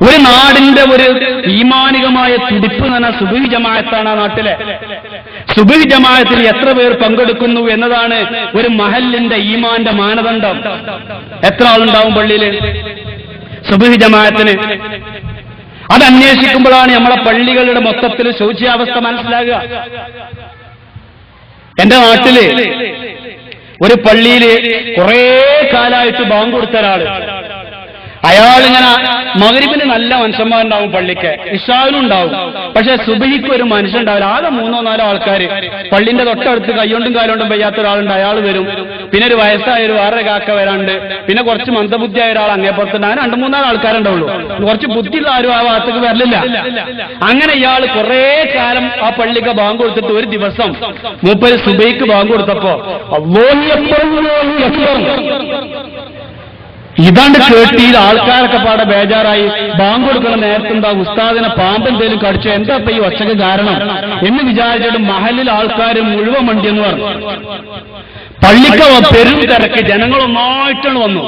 ഒരു നാടിന്റെ ഒരു ഈമാനികമായ തുടിപ്പ് എന്ന് പറഞ്ഞാൽ സുബഹി ജമാഅത്താണ്. ആ നാട്ടിലെ സുബഹി ജമാഅത്തിൽ എത്ര പേർ പങ്കെടുക്കുന്നു എന്നതാണ് ഒരു മഹല്ലിന്റെ ഈമാന്റെ മാനദണ്ഡം. എത്ര ആളുണ്ടാവും പള്ളിയിൽ സുബഹി ജമാഅത്തിന്? അത് അന്വേഷിക്കുമ്പോഴാണ് നമ്മളെ പള്ളികളുടെ മൊത്തത്തിൽ ശോച്യാവസ്ഥ മനസ്സിലാകുക. എന്റെ നാട്ടില് ഒരു പള്ളിയില് കുറെ കാലമായിട്ട് ബാങ്ക് കൊടുത്ത ഒരാള്, അയാളിങ്ങനെ മഗ്രിബിന് നല്ല മനുഷ്യന്മാരുണ്ടാവും, പള്ളിക്ക് ഇശാവിനും ഉണ്ടാവും, പക്ഷെ സുബഹിക്ക് ഒരു മനുഷ്യൻ ഉണ്ടാവില്ല. ആകെ 3-4 ആൾക്കാർ. പള്ളിന്റെ തൊട്ടടുത്ത് കൈകൊണ്ടും കാലുകൊണ്ടും വയ്യാത്ത ഒരാളുണ്ട്, അയാൾ വരും. പിന്നെ ഒരു വയസ്സായ ഒരു വേറെ കാക്ക വരാണ്ട്, പിന്നെ കുറച്ച് മന്ദബുദ്ധിയായ ഒരാൾ അങ്ങേപ്പുറത്തുണ്ട്. അങ്ങനെ 2-3 ആൾക്കാരുണ്ടാവുള്ളൂ. കുറച്ച് ബുദ്ധിയുള്ള ആരും ആ ഭാഗത്തേക്ക് വരലില്ല. അങ്ങനെ ഇയാൾ കുറെ കാലം ആ പള്ളിക്ക് ബാങ്ക് കൊടുത്തിട്ട് ഒരു ദിവസം മൂപ്പര് സുബഹിക്ക് ബാങ്ക് കൊടുത്തപ്പോ ഇതാണ്ട് കേട്ടി ആൾക്കാരൊക്കെ പാടെ ബേജാറായി. ബാങ്ക് കൊടുക്കുന്ന നേരത്തെന്താ ഉസ്താദിനെ പാമ്പെന്തേലും കടിച്ചോ, എന്താ ഇപ്പൊ ഈ ഒച്ചക്ക് കാരണം എന്ന് വിചാരിച്ചിട്ട് മഹലിൽ ആൾക്കാർ മുഴുവൻ മണ്ടി എന്ന് പറഞ്ഞു. പള്ളിക്ക് പെരും തിരക്ക്, ജനങ്ങളൊന്നായിട്ടാണ് വന്നു.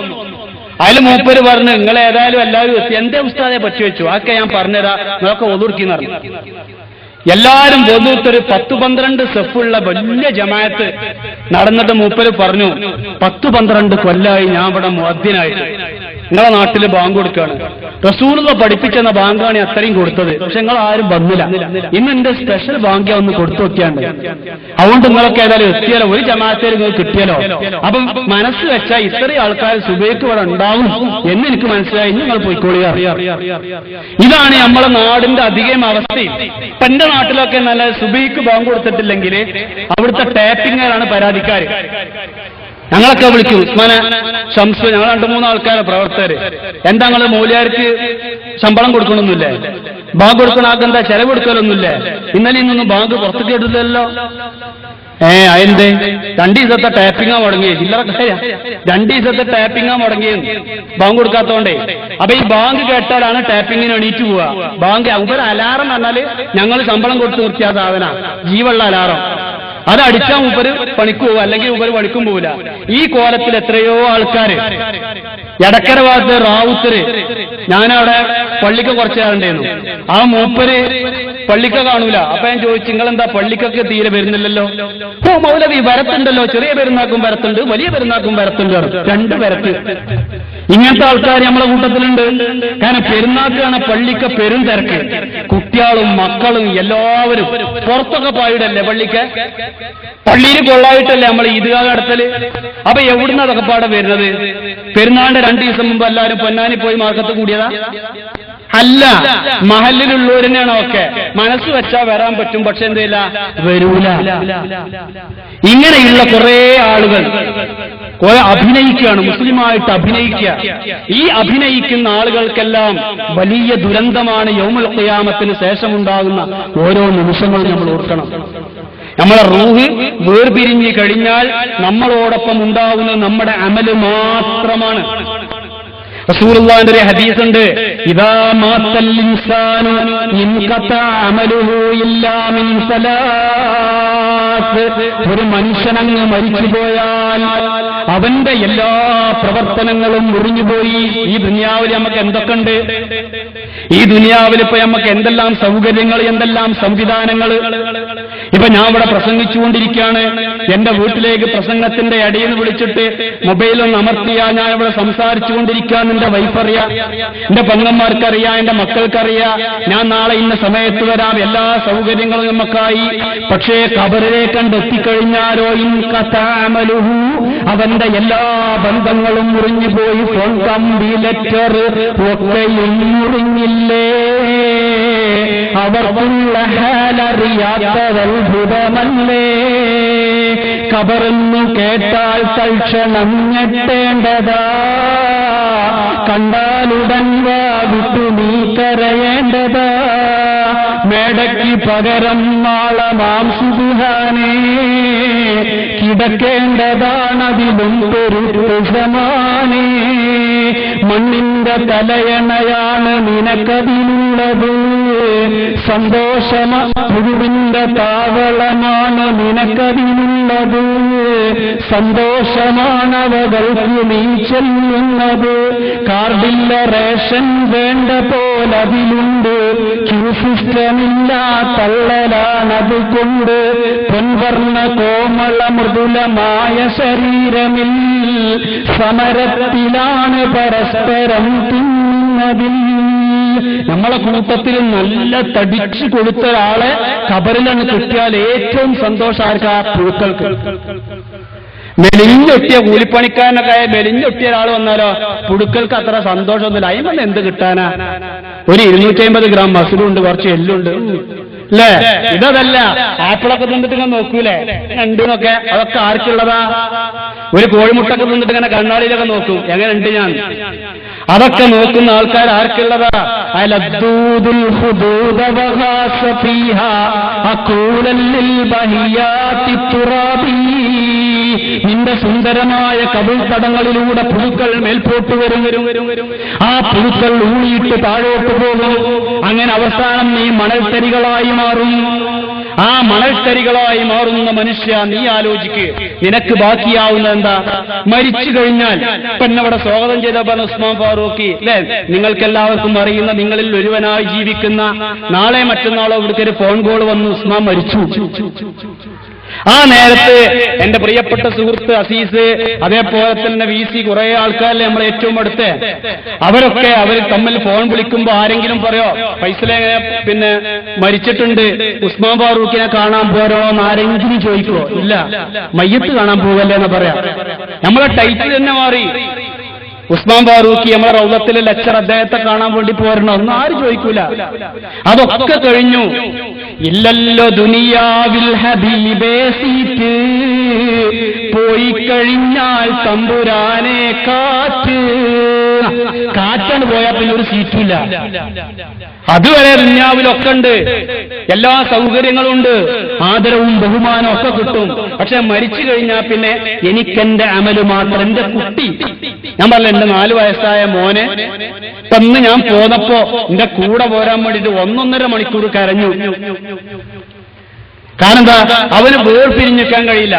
അതിൽ മൂപ്പര് പറഞ്ഞു, നിങ്ങൾ ഏതായാലും എല്ലാവരും എത്തി, എന്തേ ഉസ്താദെ പറ്റി വെച്ചു, ആക്കെ ഞാൻ പറഞ്ഞുതരാ, നിങ്ങളൊക്കെ ഒതുർക്കിന്ന് പറഞ്ഞു. എല്ലാവരും പൊതുത്തൊരു 10-12 സെഫുള്ള വലിയ ജമാഅത്ത് നടന്നിട്ട് മൂപ്പര് പറഞ്ഞു, 10-12 കൊല്ലായി ഞാൻ ഇവിടെ മുഅദ്ദിനായിട്ട് നിങ്ങളെ നാട്ടിൽ ബാങ്ക് കൊടുക്കുകയാണ്. റസൂലുള്ള പഠിപ്പിച്ചെന്ന ബാങ്കാണ് അത്രയും കൊടുത്തത്, പക്ഷെ നിങ്ങൾ ആരും വന്നില്ല. ഇന്ന് എന്റെ സ്പെഷ്യൽ ബാങ്ക് ഒന്ന് കൊടുത്തു നോക്കിയാണ്ട്, അതുകൊണ്ട് നിങ്ങളൊക്കെ ഏതായാലും എത്തിയാലോ, ഒരു ജമാഅത്തേൽ നിങ്ങൾ കിട്ടിയാലോ. അപ്പം മനസ്സ് വെച്ചാൽ ഇത്രയും ആൾക്കാർ സുബഹിക്ക് ഇവിടെ ഉണ്ടാവും എന്ന് എനിക്ക് മനസ്സിലായി, നിങ്ങൾ പോയിക്കോളിയ. ഇതാണ് നമ്മളെ നാടിന്റെ അധികം അവസ്ഥയും. ഇപ്പൊ എന്റെ നാട്ടിലൊക്കെ നല്ല സുബഹിക്ക് ബാങ്ക് കൊടുത്തിട്ടില്ലെങ്കിൽ അവിടുത്തെ ടാപ്പിങ്ങാണ് പരാതിക്കാർ. ഞങ്ങളൊക്കെ വിളിക്കും, ഉസ്മാനെ, ഷംസ്, ഞങ്ങൾ 2-3 ആൾക്കാരെ പ്രവർത്തകര്, എന്താ നിങ്ങൾ മൗലിയാർക്ക് ശമ്പളം കൊടുക്കണമെന്നില്ലേ, ബാങ്ക് കൊടുക്കണ ആൾക്കെന്താ ചെലവ് കൊടുക്കലൊന്നുമില്ലേ, ഇന്നലെ ഇന്നൊന്നും ബാങ്ക് പുറത്തേക്ക് ഇടില്ലല്ലോ. അതെന്തേ? 2 ദിവസത്തെ ടാപ്പിങ്ങാ മുടങ്ങിയേ, ചില്ലറ കാര്യ. 2 ദിവസത്തെ ടാപ്പിങ്ങാ മുടങ്ങിയത് ബാങ്ക് കൊടുക്കാത്തോണ്ടേ. അപ്പൊ ഈ ബാങ്ക് കേട്ടാലാണ് ടാപ്പിങ്ങിന് എണീറ്റ് പോവുക. ബാങ്ക് ഒരു അലാറം പറഞ്ഞാല് ഞങ്ങൾ ശമ്പളം കൊടുത്ത് നിർത്തിയ സാധന, ജീവുള്ള അലാറം. അത് അടിച്ചാൽ മൂപ്പര് പണിക്ക് പോവുക, അല്ലെങ്കിൽ മൂപ്പര് പണിക്കും പോവില്ല. ഈ കോലത്തിൽ എത്രയോ ആൾക്കാര്. എടക്കര ഭാഗത്ത് റാവുത്തര്, ഞാനവിടെ പള്ളിക്ക് കുറച്ച് നേരണ്ടായിരുന്നു. ആ മൂപ്പര് പള്ളിക്ക കാണൂല. അപ്പൊ ഞാൻ ചോദിച്ചു, നിങ്ങളെന്താ പള്ളിക്കൊക്കെ തീരെ വരുന്നില്ലല്ലോ? ഓ മൗലവി, വരത്തുണ്ടല്ലോ, ചെറിയ പെരുന്നാക്കും വരത്തുണ്ട്, വലിയ പെരുന്നാക്കും വരത്തുണ്ട്, 2 വരത്ത്. ഇങ്ങനത്തെ ആൾക്കാർ നമ്മളെ കൂട്ടത്തിലുണ്ട്. കാരണം പെരുന്നാക്കാണ് പള്ളിക്ക പെരും തിരക്ക്, കുട്ടികളും മക്കളും എല്ലാവരും പുറത്തൊക്കെ പായിടല്ലേ പള്ളിക്ക്. പള്ളിയിൽ കൊള്ളായിട്ടല്ലേ നമ്മൾ ഈദ്ഗാഹ് നടത്തല്. അപ്പൊ എവിടുന്ന് അതൊക്കെ പാടെ വരുന്നത്? പെരുന്നാളിന്റെ 2 ദിവസം മുമ്പ് എല്ലാവരും പൊന്നാനി പോയി മാർക്കത്ത് കൂടിയതാ. അല്ല, മഹലിലുള്ളവരെന്നെയാണ് ഒക്കെ. മനസ്സ് വെച്ചാൽ വരാൻ പറ്റും, പക്ഷെ എന്തില്ല, വരൂല. ഇങ്ങനെയുള്ള കുറെ ആളുകൾ കുറെ അഭിനയിക്കുകയാണ്, മുസ്ലിമായിട്ട് അഭിനയിക്കുക. ഈ അഭിനയിക്കുന്ന ആളുകൾക്കെല്ലാം വലിയ ദുരന്തമാണ് യൗമുൽ ഖിയാമത്തിന് ശേഷമുണ്ടാകുന്ന ഓരോ നിമിഷങ്ങളും നമ്മൾ ഓർക്കണം. നമ്മളെ റൂഹ് വേർപിരിഞ്ഞ് കഴിഞ്ഞാൽ നമ്മളോടൊപ്പം ഉണ്ടാവുന്നത് നമ്മുടെ അമല് മാത്രമാണ്. റസൂലുള്ളാഹിന്റെ ഒരു ഹദീസ് ഉണ്ട്, ഇദാ മാത്തൽ ഇൻസാനു ഇൻഖതാ അമലുഹു ഇല്ലാ മിൻ സലാത്ത്. ഒരു മനുഷ്യനങ്ങ് മരിച്ചുപോയാൽ അവന്റെ എല്ലാ പ്രവർത്തനങ്ങളും മുറിഞ്ഞുപോയി. ഈ ദുനിയാവിൽ നമുക്ക് എന്തൊക്കെയുണ്ട്? ഈ ദുനിയാവിൽ ഇപ്പൊ നമുക്ക് എന്തെല്ലാം സൗകര്യങ്ങൾ, എന്തെല്ലാം സംവിധാനങ്ങൾ. ഇപ്പൊ ഞാൻ ഇവിടെ പ്രസംഗിച്ചുകൊണ്ടിരിക്കുകയാണ്, എന്റെ വീട്ടിലേക്ക് പ്രസംഗത്തിന്റെ ഇടയിൽ നിന്ന് വിളിച്ചിട്ട് മൊബൈലൊന്ന് അമർത്തിയാൽ ഞാൻ ഇവിടെ സംസാരിച്ചുകൊണ്ടിരിക്കുകയെന്ന് എന്റെ വൈഫറിയാം, എന്റെ പെങ്ങന്മാർക്കറിയാം, എന്റെ മക്കൾക്കറിയാം. ഞാൻ നാളെ ഇന്ന സമയത്ത് വരാം, എല്ലാ സൗകര്യങ്ങളും നമുക്കായി. പക്ഷേ ഖബറിലേക്ക് കണ്ടെത്തിക്കഴിഞ്ഞാലോ ഇൻഖതാഅമലുഹു, അവന്റെ എല്ലാ ബന്ധങ്ങളും മുറിഞ്ഞുപോയി. ഫോൺ കമ്പി, ലെറ്റർ ഒക്കെയും മുറിഞ്ഞില്ലേ. അവർക്കുള്ള ഹാലറിയാത്തതത്ഭുതമല്ലേ. ഖബറെന്നു കേട്ടാൽ തൽക്ഷണം ഞെട്ടേണ്ടതാ, കണ്ടാലുടൻ വാ വിട്ടു നീ കരയേണ്ടതാ. മേടയ്ക്ക് പകരം നാളമാം സുബ്ഹാനേ, കിടക്കേണ്ടതാണതിലും പെരുസമാനേ. മണ്ണിന്റെ തലയണയാണ് നിനക്കതിലുള്ളത്, സന്തോഷമുഴുവിന്റെ താവളമാണ് നിനക്കതിലുള്ളത്. സന്തോഷമാണവകൾക്ക് നീ ചെല്ലുന്നത്. കാർഡില്ല റേഷൻ വേണ്ട പോലതിലുണ്ട്, ക്യൂ സിസ്റ്റമില്ല തള്ളലാണത് കൊണ്ട്. പൊൻവർണ്ണ കോമള മൃദുലമായ ശരീരമിൽ സമരത്തിലാണ് പരസ്പരം തിന്നതിൽ. നമ്മളെ കൂട്ടത്തിൽ നല്ല തടിച്ചു കൊടുത്ത ഒരാളെ ഖബറിലാണ് കിട്ടിയാൽ ഏറ്റവും സന്തോഷം ആർക്കാ? പുഴുക്കൾക്ക്. മെലിഞ്ഞൊട്ടിയ കൂലിപ്പണിക്കാരനൊക്കെ മെലിഞ്ഞൊട്ടിയ ഒരാൾ വന്നാലോ പുഴുക്കൾക്ക് അത്ര സന്തോഷമൊന്നുമില്ല. അതിന് എന്ത് കിട്ടാനാ? ഒരു 250 ഗ്രാം മസിലുണ്ട്, കുറച്ച് എല്ലുണ്ട്, അല്ലേ? ഇതല്ല, ആപ്പിളൊക്കെ തിന്നിട്ട് ഇങ്ങനെ നോക്കൂലേ രണ്ടെന്നൊക്കെ, അതൊക്കെ ആർക്കുള്ളതാ? ഒരു കോഴിമുട്ടൊക്കെ തിന്നിട്ട് ഇങ്ങനെ കണ്ണാടിയിലൊക്കെ നോക്കും, എങ്ങനെ ഉണ്ട് ഞാൻ? അതൊക്കെ നോക്കുന്ന ആൾക്കാർ ആർക്കുള്ളതാ? അലദ്ദൂദുൽ ഹുദൂദ വഗാസ ഫീഹാ അഖൂലൽ ലിൽ ബഹിയാതി തുറാബി. നിന്റെ സുന്ദരമായ കബിൾത്തടങ്ങളിലൂടെ പുഴുക്കൾ മേൽപോട്ട് വരും. ആ പുഴുക്കൾ ഊളിയിട്ട് താഴോട്ട് പോകും. അങ്ങനെ അവസാനം നീ മണൽത്തരികളായി മാറും. ആ മണൽത്തരികളായി മാറുന്ന മനുഷ്യ, നീ ആലോചിക്ക്, നിനക്ക് ബാക്കിയാവുന്ന എന്താ? മരിച്ചു കഴിഞ്ഞാൽ പെണ്ണവിടെ സ്വാഗതം ചെയ്ത പറഞ്ഞ ഉസ്മാൻ ഫാറൂഖി, അല്ലെ? നിങ്ങൾക്കെല്ലാവർക്കും അറിയുന്ന, നിങ്ങളിൽ ഒരുവനായി ജീവിക്കുന്ന, നാളെ മറ്റന്നാളോ ഇവിടുത്തെ ഒരു ഫോൺ കോൾ വന്നു, ഉസ്മാൻ മരിച്ചു. ആ നേരത്ത് എന്റെ പ്രിയപ്പെട്ട സുഹൃത്ത് അസീസ്, അതേപോലെ തന്നെ VC, കുറെ ആൾക്കാരല്ലേ നമ്മളെ ഏറ്റവും അടുത്ത്, അവരൊക്കെ അവർ തമ്മിൽ ഫോൺ വിളിക്കുമ്പോ ആരെങ്കിലും പറയോ ഫൈസലെ പിന്നെ മരിച്ചിട്ടുണ്ട്, ഉസ്മാൻ ഫാറൂഖിനെ കാണാൻ പോരോ എന്ന് ആരെങ്കിലും ചോദിക്കുമോ? ഇല്ല. മയ്യത്ത് കാണാൻ പോകല്ലേ എന്ന് പറയാം. നമ്മളെ ടൈറ്റിൽ തന്നെ മാറി. ഉസ്മാൻ ഫാറൂഖി നമ്മളെ റൗളത്തിലെ ലെക്ചർ, അദ്ദേഹത്തെ കാണാൻ വേണ്ടി പോരണോ ഒന്നും ആരും ചോദിക്കൂല. അതൊക്കെ കഴിഞ്ഞു. ഇല്ലല്ലോ ദുനിയാവിൽ ഹബീബേ സീറ്റ്, പോയി കഴിഞ്ഞാൽ തമ്പുരാനെ കാറ്റ്. കാറ്റാണ് പോയാൽ പിന്നെ ഒരു സീറ്റില്ല. അതുവരെ ദുനിയാവിലൊക്കെ ഉണ്ട്, എല്ലാ സൗകര്യങ്ങളും ഉണ്ട്, ആദരവും ബഹുമാനവും ഒക്കെ കിട്ടും. പക്ഷെ മരിച്ചു കഴിഞ്ഞാൽ പിന്നെ എനിക്കെന്റെ അമല് മാത്രം. എന്റെ കുട്ടി, ഞാൻ പറഞ്ഞ എന്റെ 4 വയസ്സായ മോനെ ഇന്ന് ഞാൻ പോന്നപ്പോ എന്റെ കൂടെ പോരാൻ വേണ്ടിയിട്ട് 1.5 മണിക്കൂർ കരഞ്ഞു. കാരണം എന്താ? അവന് വേർപിരിഞ്ഞിക്കാൻ കഴിയില്ല.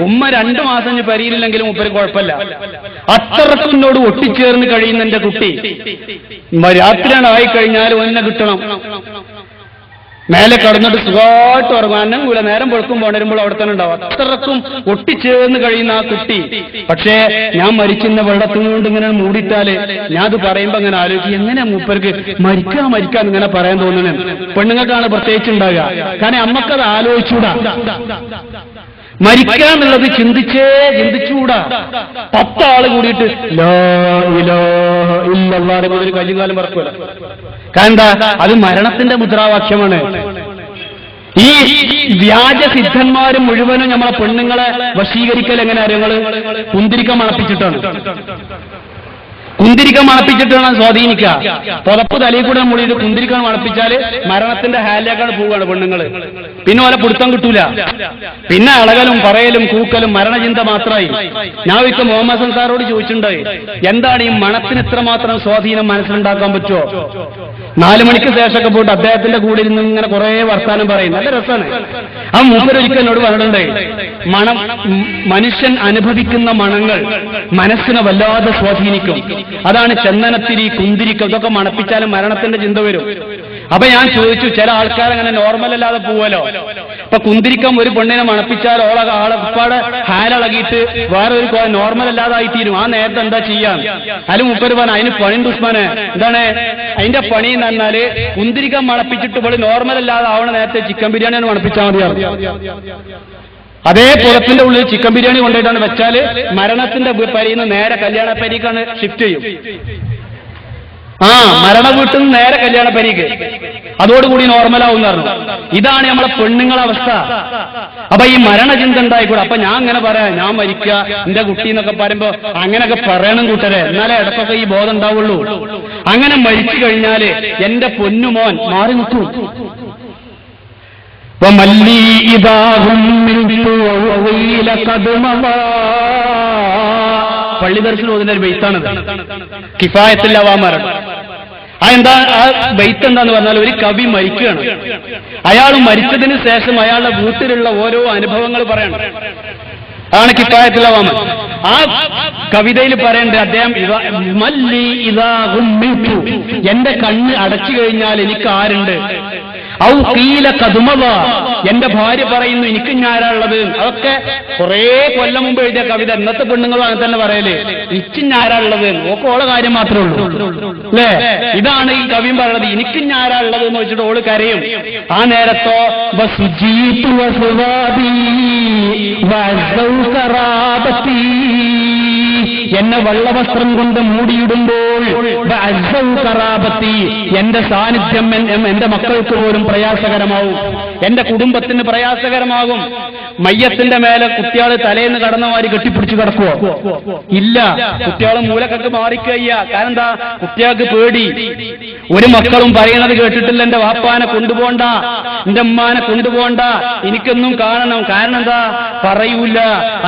ഉമ്മ 2 മാസം പരിയില്ലെങ്കിലും ഉപ്പര് കുഴപ്പമില്ല. അത്രക്കും എന്നോട് ഒട്ടിച്ചേർന്ന് കഴിയുന്ന എന്റെ കുട്ടി രാത്രിയാണ് ആയിക്കഴിഞ്ഞാൽ ഒന്നെ കിട്ടണം. മേലെ കടന്നിട്ട് സുഖമായിട്ട് ഉറങ്ങും, അന്നംകൂല നേരം പൊഴുക്കും പോണരുമ്പോൾ അവിടെ തന്നെ ഉണ്ടാവും. അത്രക്കും ഒട്ടിച്ചേർന്ന് കഴിയുന്ന ആ കുട്ടി. പക്ഷേ ഞാൻ മരിക്കുന്ന വെള്ളത്തിനുകൊണ്ട് ഇങ്ങനെ മൂടിയിട്ടാല് ഞാൻ അത് പറയുമ്പോ അങ്ങനെ ആലോചിക്കും, എങ്ങനെ മൂപ്പർക്ക് മരിക്കാൻ ഇങ്ങനെ പറയാൻ തോന്നണേ. പെണ്ണുങ്ങൾക്കാണ് പ്രത്യേകിച്ച് ഉണ്ടാകുക. കാരണം അമ്മക്കത് ആലോചിച്ചൂടാ. മരിക്കാന്നുള്ളത് ചിന്തിച്ചുകൂടാ. 10 ആള് കൂടിയിട്ട് ലാ ഇലാഹ ഇല്ലല്ലാഹ് ഒരു കയ്യുകാലം പറക്കൂല. കാരണം എന്താ? അത് മരണത്തിന്റെ മുദ്രാവാക്യമാണ്. ഈ വ്യാജസിദ്ധന്മാരും മുഴുവനും നമ്മളെ പെണ്ണുങ്ങളെ വശീകരിക്കൽ എങ്ങനെ അറിയങ്ങള്? കുന്തിരിക്ക മണപ്പിച്ചിട്ടാണ്. കുന്തിരിക്ക മണപ്പിച്ചിട്ടാണ് സ്വാധീനിക്കുക. പുതപ്പ് തലയിൽ കൂടെ മുടിയിട്ട് കുന്തിരിക്കാൻ മണപ്പിച്ചാല് മരണത്തിന്റെ ഹാലിലേക്കാണ് പോവുകയാണ് പെണ്ണുങ്ങള്. പിന്നെ ഓലെ പിടുത്തം കിട്ടൂല. പിന്നെ അളകലും പറയലും കൂക്കലും മരണചിന്ത മാത്രമായി. ഞാൻ ഇപ്പൊ മുഹമ്മദ് ഹസൻ സാറോട് ചോദിച്ചിട്ടുണ്ടായി, എന്താണ് ഈ മണത്തിന് ഇത്രമാത്രം സ്വാധീനം മനസ്സിലുണ്ടാക്കാൻ പറ്റുമോ? 4 മണിക്ക് ശേഷമൊക്കെ പോയിട്ട് അദ്ദേഹത്തിന്റെ കൂടെ ഇരുന്ന് ഇങ്ങനെ കുറെ വർത്താനം പറയും, നല്ല രസമാണ്. ആ മൂപ്പരൊരിക്കൽ എന്നോട് പറഞ്ഞിട്ടുണ്ടായി, മണം, മനുഷ്യൻ അനുഭവിക്കുന്ന മണങ്ങൾ മനസ്സിനെ വല്ലാതെ സ്വാധീനിക്കും. അതാണ് ചന്ദനത്തിരി, കുന്തിരിക്കം, ഇതൊക്കെ മണപ്പിച്ചാലും മരണത്തിന്റെ ചിന്ത വരും. അപ്പൊ ഞാൻ ചോദിച്ചു, ചില ആൾക്കാർ അങ്ങനെ നോർമൽ അല്ലാതെ പോവല്ലോ. അപ്പൊ കുന്തിരിക്കം ഒരു പെണ്ണിനെ മണപ്പിച്ചാൽ ആളെപ്പാടെ ഹാലളകിയിട്ട് വേറെ ഒരു നോർമൽ അല്ലാതായി തീരും. ആ നേരത്തെ എന്താ ചെയ്യാൻ? അതിൽ മുപ്പര് പറഞ്ഞ അതിന് പണി ദുഷ്മന് എന്താണ് അതിന്റെ പണി എന്ന് പറഞ്ഞാല് കുന്തിരിക്കം മണപ്പിച്ചിട്ട് ഇവിടെ നോർമൽ അല്ലാതെ ആവണ നേരത്തെ ചിക്കൻ ബിരിയാണിയാണ് മണപ്പിച്ചാൽ മതിയാവും. അതേ പുറത്തിന്റെ ഉള്ളിൽ ചിക്കൻ ബിരിയാണി കൊണ്ടുപോയിട്ടാണ് വെച്ചാല് മരണത്തിന്റെ പരിയിൽ നിന്ന് നേരെ കല്യാണ പരിക്കാണ് ഷിഫ്റ്റ് ചെയ്യും. മരണ വീട്ടിൽ നിന്ന് നേരെ കല്യാണ പരിക്ക്, അതോടുകൂടി നോർമലാവും പറഞ്ഞു. ഇതാണ് നമ്മളെ പെണ്ണുങ്ങളെ അവസ്ഥ. അപ്പൊ ഈ മരണചിന്ത ഉണ്ടായിക്കൂടെ. അപ്പൊ ഞാൻ അങ്ങനെ പറയാം, ഞാൻ മരിക്കുക എന്റെ കുട്ടി എന്നൊക്കെ പറയുമ്പോ അങ്ങനെയൊക്കെ പറയണം കൂട്ടരെ, എന്നാലേ ഇടക്കൊക്കെ ഈ ബോധം ഉണ്ടാവുള്ളൂ. അങ്ങനെ മരിച്ചു കഴിഞ്ഞാല് എന്റെ പൊന്നുമോൻ മാറി നിൽക്കും. പള്ളി ദർശനം ഓതുന്ന ഒരു ബെയ്ത്താണത്, കിഫായത്തുൽ അവാമർ. എന്താ ആ ബെയ്ത്ത് എന്താന്ന് പറഞ്ഞാൽ, ഒരു കവി മരിക്കുകയാണ്. അയാൾ മരിച്ചതിന് ശേഷം അയാളുടെ വീട്ടിലുള്ള ഓരോ അനുഭവങ്ങൾ പറയണം. ആണ് കിഫായത്തുൽ അവാമർ. ആ കവിതയിൽ പറയേണ്ടത് അദ്ദേഹം എന്റെ കണ്ണ് അടച്ചു കഴിഞ്ഞാൽ എനിക്ക് ആരുണ്ട്? ഔ കീല കതുമവ, എന്റെ ഭാര്യ പറയുന്നു എനിക്ക് ഞാരാളുള്ളത്. അതൊക്കെ കുറെ കൊല്ലം മുമ്പ് എഴുതിയ കവിത. ഇന്നത്തെ പെണ്ണുങ്ങളും അങ്ങനെ തന്നെ പറയല്, എനിക്ക് ഞാരാളുള്ളത്, ഓക്കോളെ കാര്യം മാത്രമേ ഉള്ളൂ അല്ലേ? ഇതാണ് ഈ കവിയും പറയുന്നത്, എനിക്ക് ഞാരാളുള്ളത് എന്ന് വെച്ചിട്ട് ഓള് കരയും. ആ നേരത്തോ എന്നെ വെള്ളവസ്ത്രം കൊണ്ട് മൂടിയിടുമ്പോൾ എന്റെ സാന്നിധ്യം എന്റെ മക്കൾക്ക് പോലും പ്രയാസകരമാവും, എന്റെ കുടുംബത്തിന് പ്രയാസകരമാകും. മയ്യത്തിന്റെ മേലെ കുട്ടികള് തലേന്ന് കടന്ന മാതിരി കെട്ടിപ്പിടിച്ച് കിടക്കുവോ? ഇല്ല. കുട്ടികളും മൂലക്കൊക്കെ മാറിക്കയ്യ. കാരണം എന്താ? കുട്ടികൾക്ക് പേടി. ഒരു മക്കളും പറയണത് കേട്ടിട്ടില്ല, എന്റെ വാപ്പാനെ കൊണ്ടുപോണ്ട, എന്റെ ഉമ്മാനെ കൊണ്ടുപോണ്ട, എനിക്കൊന്നും കാണണം. കാരണം എന്താ? പറയൂല.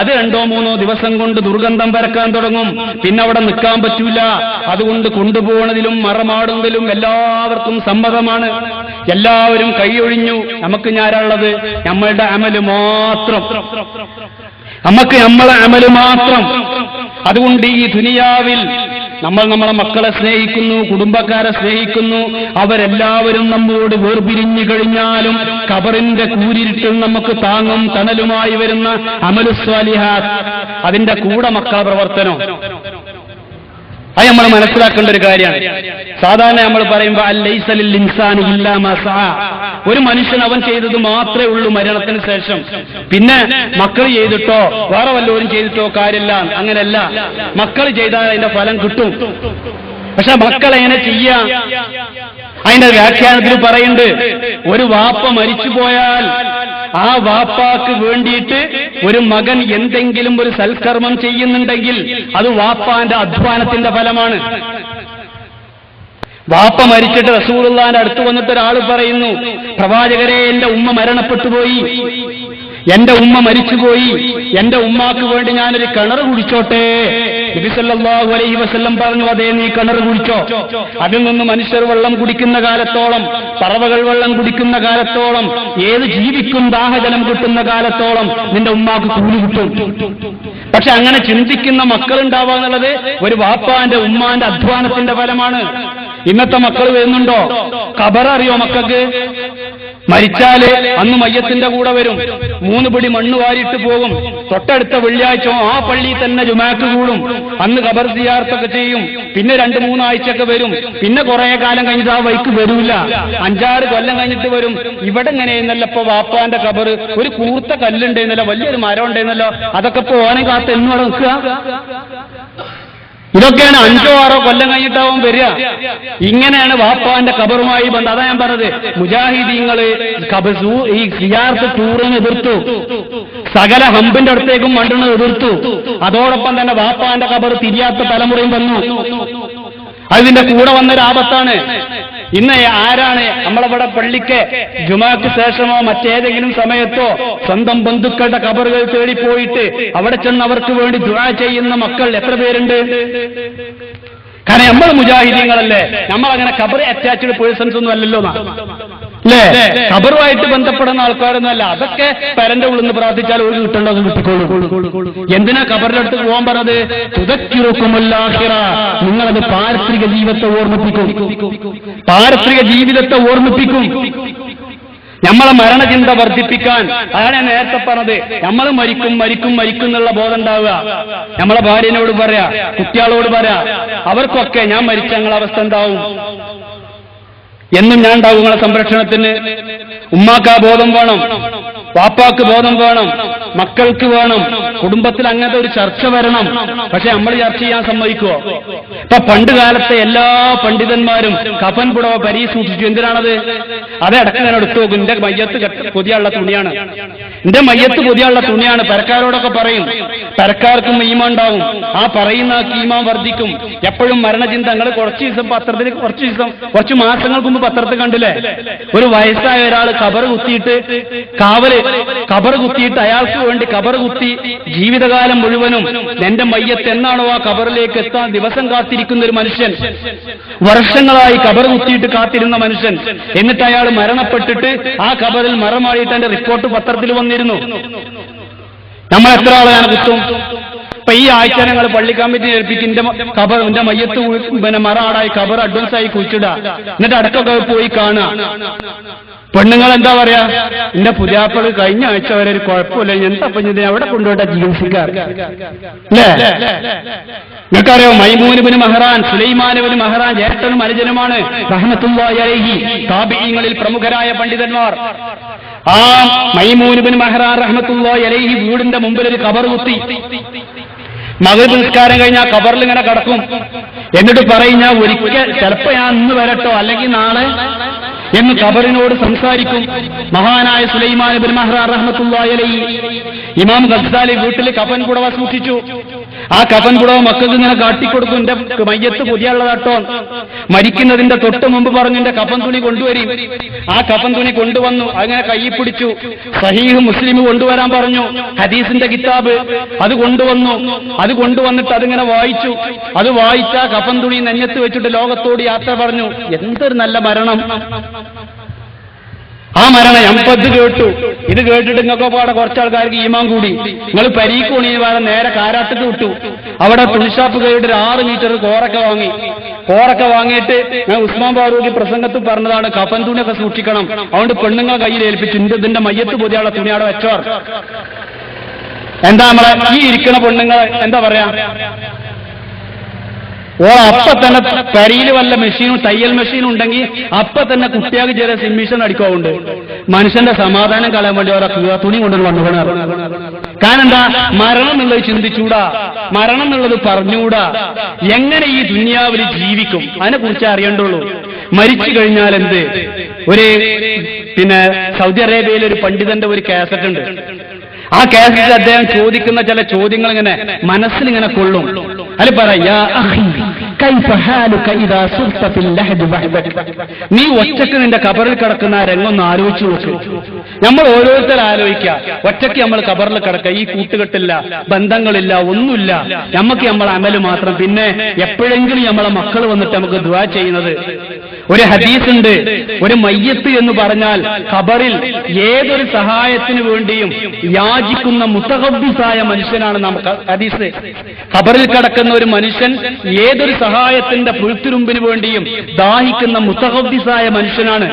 അത് 2-3 ദിവസം കൊണ്ട് ദുർഗന്ധം പരക്കാൻ തുടങ്ങും. പിന്നെ അവിടെ നിൽക്കാൻ പറ്റൂല. അതുകൊണ്ട് കൊണ്ടുപോകുന്നതിലും മറമാടുന്നതിലും എല്ലാവർക്കും സമ്മതമാണ്. എല്ലാവരും കൈയൊഴിഞ്ഞു. നമുക്ക് ഞാനുള്ളത് നമ്മളുടെ അമല് മാത്രം, നമുക്ക് നമ്മളെ അമല് മാത്രം. അതുകൊണ്ട് ഈ ദുനിയാവിൽ നമ്മൾ നമ്മളെ മക്കളെ സ്നേഹിക്കുന്നു, കുടുംബക്കാരെ സ്നേഹിക്കുന്നു. അവരെല്ലാവരും നമ്മോട് വേർപിരിഞ്ഞു കഴിഞ്ഞാലും ഖബറിന്റെ കൂരിരുട്ടിൽ നമുക്ക് താങ്ങും തണലുമായി വരുന്ന അമലുസ്വാലിഹാത്ത്, അതിന്റെ കൂടെ മക്കളെ പ്രവർത്തനം. അത് നമ്മൾ മനസ്സിലാക്കേണ്ട ഒരു കാര്യമാണ്. സാധാരണ നമ്മൾ പറയുമ്പോൾ അല്ലൈസ ലിൽ ഇൻസാനി ഇല്ലാ മാ സഅ, ഒരു മനുഷ്യൻ അവൻ ചെയ്തത് മാത്രമേ ഉള്ളൂ മരണത്തിന് ശേഷം. പിന്നെ മക്കൾ ചെയ്തിട്ടോ വേറെ വല്ലവരും ചെയ്തിട്ടോ കാര്യമില്ല. അങ്ങനെയല്ല, മക്കൾ ചെയ്താൽ അതിന്റെ ഫലം കിട്ടും. പക്ഷെ മക്കൾ എങ്ങനെ ചെയ്യാം? അതിന്റെ വ്യാഖ്യാനത്തിൽ പറയുന്നുണ്ട്, ഒരു വാപ്പ മരിച്ചുപോയാൽ ആ വാപ്പാക്ക് വേണ്ടിയിട്ട് ഒരു മകൻ എന്തെങ്കിലും ഒരു സൽക്കർമ്മം ചെയ്യുന്നുണ്ടെങ്കിൽ അത് വാപ്പാന്റെ അധ്വാനത്തിന്റെ ഫലമാണ്. വാപ്പ മരിച്ചിട്ട് റസൂലുള്ളാഹിന്റെ അടുത്ത് വന്നിട്ട് ഒരാൾ പറയുന്നു, പ്രവാചകരെ, എന്റെ ഉമ്മ മരണപ്പെട്ടുപോയി, എന്റെ ഉമ്മ മരിച്ചുപോയി, എന്റെ ഉമ്മാക്ക് വേണ്ടി ഞാനൊരു കിണർ കുടിച്ചോട്ടെ. നബി സല്ലല്ലാഹു അലൈഹി വസല്ലം പറഞ്ഞു, അതേ, നീ കിണർ കുടിച്ചോ. അതിൽ നിന്ന് മനുഷ്യർ വെള്ളം കുടിക്കുന്ന കാലത്തോളം, പറവകൾ വെള്ളം കുടിക്കുന്ന കാലത്തോളം, ഏത് ജീവിക്കും ദാഹജലം കിട്ടുന്ന കാലത്തോളം നിന്റെ ഉമ്മാക്ക് കൂലി കിട്ടും. പക്ഷെ അങ്ങനെ ചിന്തിക്കുന്ന മക്കളുണ്ടാവുക എന്നുള്ളത് ഒരു വാപ്പാന്റെ ഉമ്മാന്റെ അധ്വാനത്തിന്റെ ഫലമാണ്. ഇന്നത്തെ മക്കൾ വരുന്നുണ്ടോ? ഖബർ അറിയോ മക്കൾക്ക്? മരിച്ചാല് അന്ന് മയ്യത്തിന്റെ കൂടെ വരും, 3 പിടി മണ്ണ് വാരിയിട്ട് പോകും. തൊട്ടടുത്ത വെള്ളിയാഴ്ച ആ പള്ളിയിൽ തന്നെ ജുമാക്ക് കൂടും, അന്ന് ഖബർ സിയാറത്തൊക്കെ ചെയ്യും. പിന്നെ 2-3 ആഴ്ചയൊക്കെ വരും. പിന്നെ കുറെ കാലം കഴിഞ്ഞിട്ട് ആ വൈക്ക് വരൂല, 5-6 കൊല്ലം കഴിഞ്ഞിട്ട് വരും. ഇവിടെ എങ്ങനെയെന്നല്ല ഇപ്പൊ വാപ്പാന്റെ ഖബർ, ഒരു കൂർത്ത കല്ലുണ്ടെന്നല്ലോ, വലിയൊരു മരം ഉണ്ടെന്നല്ലോ, അതൊക്കെ ഇപ്പൊ ഓനെ കാത്ത് എന്നും അവിടെ നിൽക്കുക. ഇതൊക്കെയാണ് 5-6 കൊല്ലം കഴിഞ്ഞിട്ടാവും വരിക. ഇങ്ങനെയാണ് വാപ്പാന്റെ ഖബറുമായി ബന്ധം. അതാ ഞാൻ പറഞ്ഞത്, മുജാഹിദീങ്ങള് ഈ സിയാറത്ത് ടൂറിന് എതിർത്തു, സകല ഹമ്പിന്റെ അടുത്തേക്കും മണ്ണിന് എതിർത്തു. അതോടൊപ്പം തന്നെ വാപ്പാന്റെ ഖബർ തിരിയാത്ത തലമുറയും വന്നു. അതിന്റെ കൂടെ വന്നൊരാപത്താണ്. ഇന്ന് ആരാണ് നമ്മളിവിടെ പള്ളിക്ക് ജുമാക്ക് ശേഷമോ മറ്റേതെങ്കിലും സമയത്തോ സ്വന്തം ബന്ധുക്കളുടെ ഖബറുകൾ തേടിപ്പോയിട്ട് അവിടെ ചെന്ന് അവർക്ക് വേണ്ടി ദുആ ചെയ്യുന്ന മക്കൾ എത്ര പേരുണ്ട്? കാരണം നമ്മൾ മുജാഹിദീങ്ങളല്ലേ, നമ്മളങ്ങനെ ഖബർ അറ്റാച്ച്ഡ് പേഴ്സൺസ് ഒന്നും അല്ലല്ലോ അല്ലേ? ഖബറുമായിട്ട് ബന്ധപ്പെടുന്ന ആൾക്കാരൊന്നുമല്ല. അതൊക്കെ പരന്റെ ഉള്ളിൽ നിന്ന് പ്രാർത്ഥിച്ചാൽ ഒരു കിട്ടേണ്ടത് കിട്ടിക്കോളൂ. എന്തിനാ ഖബറിന്റെ അടുത്ത് പോകാൻ പറഞ്ഞത്? തുദക്കിറുക്കുമുല്ലാഹിറ, നിങ്ങളത് പാരത്രിക ജീവിതത്തെ ഓർമ്മിപ്പിക്കും, പാരത്രിക ജീവിതത്തെ ഓർമ്മിപ്പിക്കും. നമ്മളെ മരണചിന്ത വർദ്ധിപ്പിക്കാൻ. അതാണ് ഞാൻ നേരത്തെ പറഞ്ഞത്, നമ്മൾ മരിക്കും മരിക്കും മരിക്കും എന്നുള്ള ബോധം ഉണ്ടാവുക. നമ്മളെ ഭാര്യനോട് പറയാ, കുട്ടികളോട് പറയാ, അവർക്കൊക്കെ ഞാൻ മരിച്ച ഞങ്ങളെ അവസ്ഥ എന്താവും എന്നും ഞാൻ ഉണ്ടാവും നിങ്ങളെ സംരക്ഷണത്തിന്. ഉമ്മാക്ക് ആ ബോധം വേണം, വാപ്പാക്ക് ബോധം വേണം, മക്കൾക്ക് വേണം, കുടുംബത്തിൽ അങ്ങനത്തെ ഒരു ചർച്ച വരണം. പക്ഷെ നമ്മൾ ചർച്ച ചെയ്യാൻ സമ്മതിക്കുമോ? ഇപ്പൊ പണ്ട് കാലത്തെ എല്ലാ പണ്ഡിതന്മാരും കഫൻ പുടവ സൂക്ഷിച്ചു. എന്തിനാണത്? അതടക്കം ഞാൻ എടുത്തു നോക്കും. എന്റെ മയ്യത്ത് പുതിയുള്ള തുണിയാണ്, എന്റെ മയ്യത്ത് പുതിയുള്ള തുണിയാണ്. പരക്കാരോടൊക്കെ പറയും, പരക്കാർക്കും ഈമാൻ ഉണ്ടാവും. ആ പറയുന്ന ഈമാൻ വർദ്ധിക്കും. എപ്പോഴും മരണചിന്ത. നിങ്ങൾ കുറച്ച് ദിവസം പത്രത്തിൽ, കുറച്ച് മാസങ്ങൾക്ക് മുമ്പ് പത്രത്തിൽ കണ്ടില്ലേ, ഒരു വയസ്സായ ഒരാൾ ഖബർ കുത്തിയിട്ട് ഖബർ കുത്തിയിട്ട് അയാൾക്ക് വേണ്ടി ഖബർ കുത്തി ജീവിതകാലം മുഴുവനും എന്റെ മയ്യത്ത് എന്നാണോ ആ ഖബറിലേക്ക് എത്താൻ ദിവസം കാത്തിരിക്കുന്ന ഒരു മനുഷ്യൻ, വർഷങ്ങളായി ഖബർ കുത്തിയിട്ട് കാത്തിരുന്ന മനുഷ്യൻ. എന്നിട്ട് അയാൾ മരണപ്പെട്ടിട്ട് ആ ഖബറിൽ മറമാടിയിട്ട് എന്റെ റിപ്പോർട്ട് പത്രത്തിൽ വന്നിരുന്നു. നമ്മൾ എത്ര ആളാണ് കുത്തും? ഇപ്പൊ ഈ ആഴ്ച ഞങ്ങൾ പള്ളി കമ്മിറ്റി ഏൽപ്പിക്കും, എന്റെ മയ്യത്ത് മറാടായി ഖബർ അഡ്വാൻസായി കുഴിച്ചിടുക, എന്നിട്ട് അടക്കൊക്കെ പോയി കാണുക. പെണ്ണുങ്ങൾ എന്താ പറയാ, എന്റെ പുതിയാപ്പള് കഴിഞ്ഞ ആഴ്ച വരെ ഒരു കുഴപ്പമില്ല, എന്താ ഇതിനെ അവിടെ കൊണ്ടുപോയിട്ടാ ചികിത്സിക്കാർ അല്ലേ? നിങ്ങൾക്കറിയോ, മൈമൂനുബിന് മെഹ്റാൻ, സുലൈമാനുബിന് മെഹ്റാൻ ജ്യേഷ്ഠനും അനുജനുമാണ് റഹ്മത്തുള്ളാഹി അലൈഹി, താബിഈങ്ങളിൽ പ്രമുഖരായ പണ്ഡിതന്മാർ. ആ മൈമൂനുബിന് മെഹ്റാൻ റഹ്മത്തുള്ളാഹി അലൈഹി വീടിന്റെ മുമ്പിൽ ഒരു ഖബർ കുത്തി. മഗ്‌രിബ് നിസ്കാരം കഴിഞ്ഞാൽ ഖബറിൽ ഇങ്ങനെ കിടക്കും. എന്നിട്ട് പറയും, ഞാൻ ഒരിക്കൽ ചിലപ്പോ ഞാൻ ഇന്ന് വരട്ടോ അല്ലെങ്കിൽ നാളെ എന്ന് ഖബറിനോട് സംസാരിക്കും. മഹാനായ സുലൈമാൻ ഇബ്നു മെഹ്റാൻ റഹ്മത്തുള്ളാഹി അലൈഹി, ഇമാം ഗസ്സാലി വീട്ടിൽ കഫൻ പുടവ സൂക്ഷിച്ചു. ആ കഫൻ പുടവ മക്കൾക്ക് ഇങ്ങനെ കാട്ടിക്കൊടുക്കും, എന്റെ മയ്യത്ത് പുതിയുള്ളതാട്ടോ. മരിക്കുന്നതിന്റെ തൊട്ട് മുമ്പ് പറഞ്ഞു, എന്റെ കഫൻ തുണി കൊണ്ടുവരും. ആ കഫൻ തുണി കൊണ്ടുവന്നു, അങ്ങനെ കയ്യിൽ പിടിച്ചു. സഹീഹ് മുസ്ലിം കൊണ്ടുവരാൻ പറഞ്ഞു, ഹദീസിന്റെ കിതാബ് അത് കൊണ്ടുവന്നു. അത് കൊണ്ടുവന്നിട്ട് അതിങ്ങനെ വായിച്ചു. അത് വായിച്ച കഫൻ തുണി നെഞ്ഞത്ത് വെച്ചിട്ട് ലോകത്തോട് യാത്ര പറഞ്ഞു. എന്തൊരു നല്ല മരണം! ആ മരണം എമ്പത് കേട്ടു. ഇത് കേട്ടിട്ട് ഇങ്ങൊക്കെ പാടെ കുറച്ചാൾക്കാർക്ക് ഈമാൻ കൂടി. നിങ്ങൾ പരീക്കോണി വേറെ നേരെ കാരാട്ടത്ത് വിട്ടു. അവിടെ തുണിഷാപ്പ് കയറിയിട്ട് 6 മീറ്റർ കോറൊക്കെ വാങ്ങിയിട്ട് ഞാൻ ഉസ്മാൻ ഫാറൂഖി പ്രസംഗത്തിൽ പറഞ്ഞതാണ്, കഫൻ തുണിയൊക്കെ സൂക്ഷിക്കണം. അതുകൊണ്ട് പെണ്ണുങ്ങളെ കയ്യിൽ ഏൽപ്പിച്ചു, ഇതിന്റെ മയ്യത്ത് പുതിയുള്ള തുണിയാടെ വെച്ചോർ. എന്താ നമ്മളെ ഈ ഇരിക്കുന്ന പെണ്ണുങ്ങൾ എന്താ പറയാ, അപ്പൊ തന്നെ കരിയിൽ വല്ല മെഷീനും തയ്യൽ മെഷീനും ഉണ്ടെങ്കിൽ അപ്പൊ തന്നെ കുട്ടിയാൾക്ക് ചെറിയ സിമ്മിഷൻ അടിക്കാവുണ്ട്. മനുഷ്യന്റെ സമാധാനം കളയാൻ വേണ്ടി ഓരോ തുണി കൊണ്ടു വന്നുകൊണ്ടാ. കാരണം എന്താ, മരണം എന്നുള്ളത് ചിന്തിച്ചൂടാ, മരണം എന്നുള്ളത് പറഞ്ഞുകൂടാ. എങ്ങനെ ഈ ദുനിയാവിൽ ജീവിക്കും അതിനെ കുറിച്ച് അറിയണ്ടുള്ളൂ. മരിച്ചു കഴിഞ്ഞാൽ എന്ത്? സൗദി അറേബ്യയിലെ ഒരു പണ്ഡിതന്റെ ഒരു കാസറ്റ് ഉണ്ട്. ആ കാസറ്റിൽ അദ്ദേഹം ചോദിക്കുന്ന ചില ചോദ്യങ്ങൾ ഇങ്ങനെ മനസ്സിലിങ്ങനെ കൊള്ളും. അതിൽ പറയാ, നീ ഒറ്റക്ക് നിന്റെ ഖബറിൽ കിടക്കുന്ന ആ രംഗൊന്ന് ആലോചിച്ചു നോക്ക്. നമ്മൾ ഓരോരുത്തരും ആലോചിക്കുക, ഒറ്റയ്ക്ക് നമ്മൾ ഖബറിൽ കിടക്കുക, ഈ കൂട്ടുകെട്ടില്ല, ബന്ധങ്ങളില്ല, ഒന്നുമില്ല, നമുക്ക് നമ്മളെ അമല് മാത്രം. പിന്നെ എപ്പോഴെങ്കിലും നമ്മളെ മക്കൾ വന്നിട്ട് നമുക്ക് ദുആ ചെയ്യുന്നത്. ഒരു ഹദീസുണ്ട്, ഒരു മയ്യത്ത് എന്ന് പറഞ്ഞാൽ ഖബറിൽ ഏതൊരു സഹായത്തിന് വേണ്ടിയും യാചിക്കുന്ന മുതഖബ്ബിസായ മനുഷ്യനാണ് നമുക്ക് ഹദീസ്. ഖബറിൽ കിടക്കുന്ന ഒരു മനുഷ്യൻ ഏതൊരു സഹായത്തിന്റെ പുൽത്തുരുമ്പിന് വേണ്ടിയും ദാഹിക്കുന്ന മുതഖബ്ബിസായ മനുഷ്യനാണ്.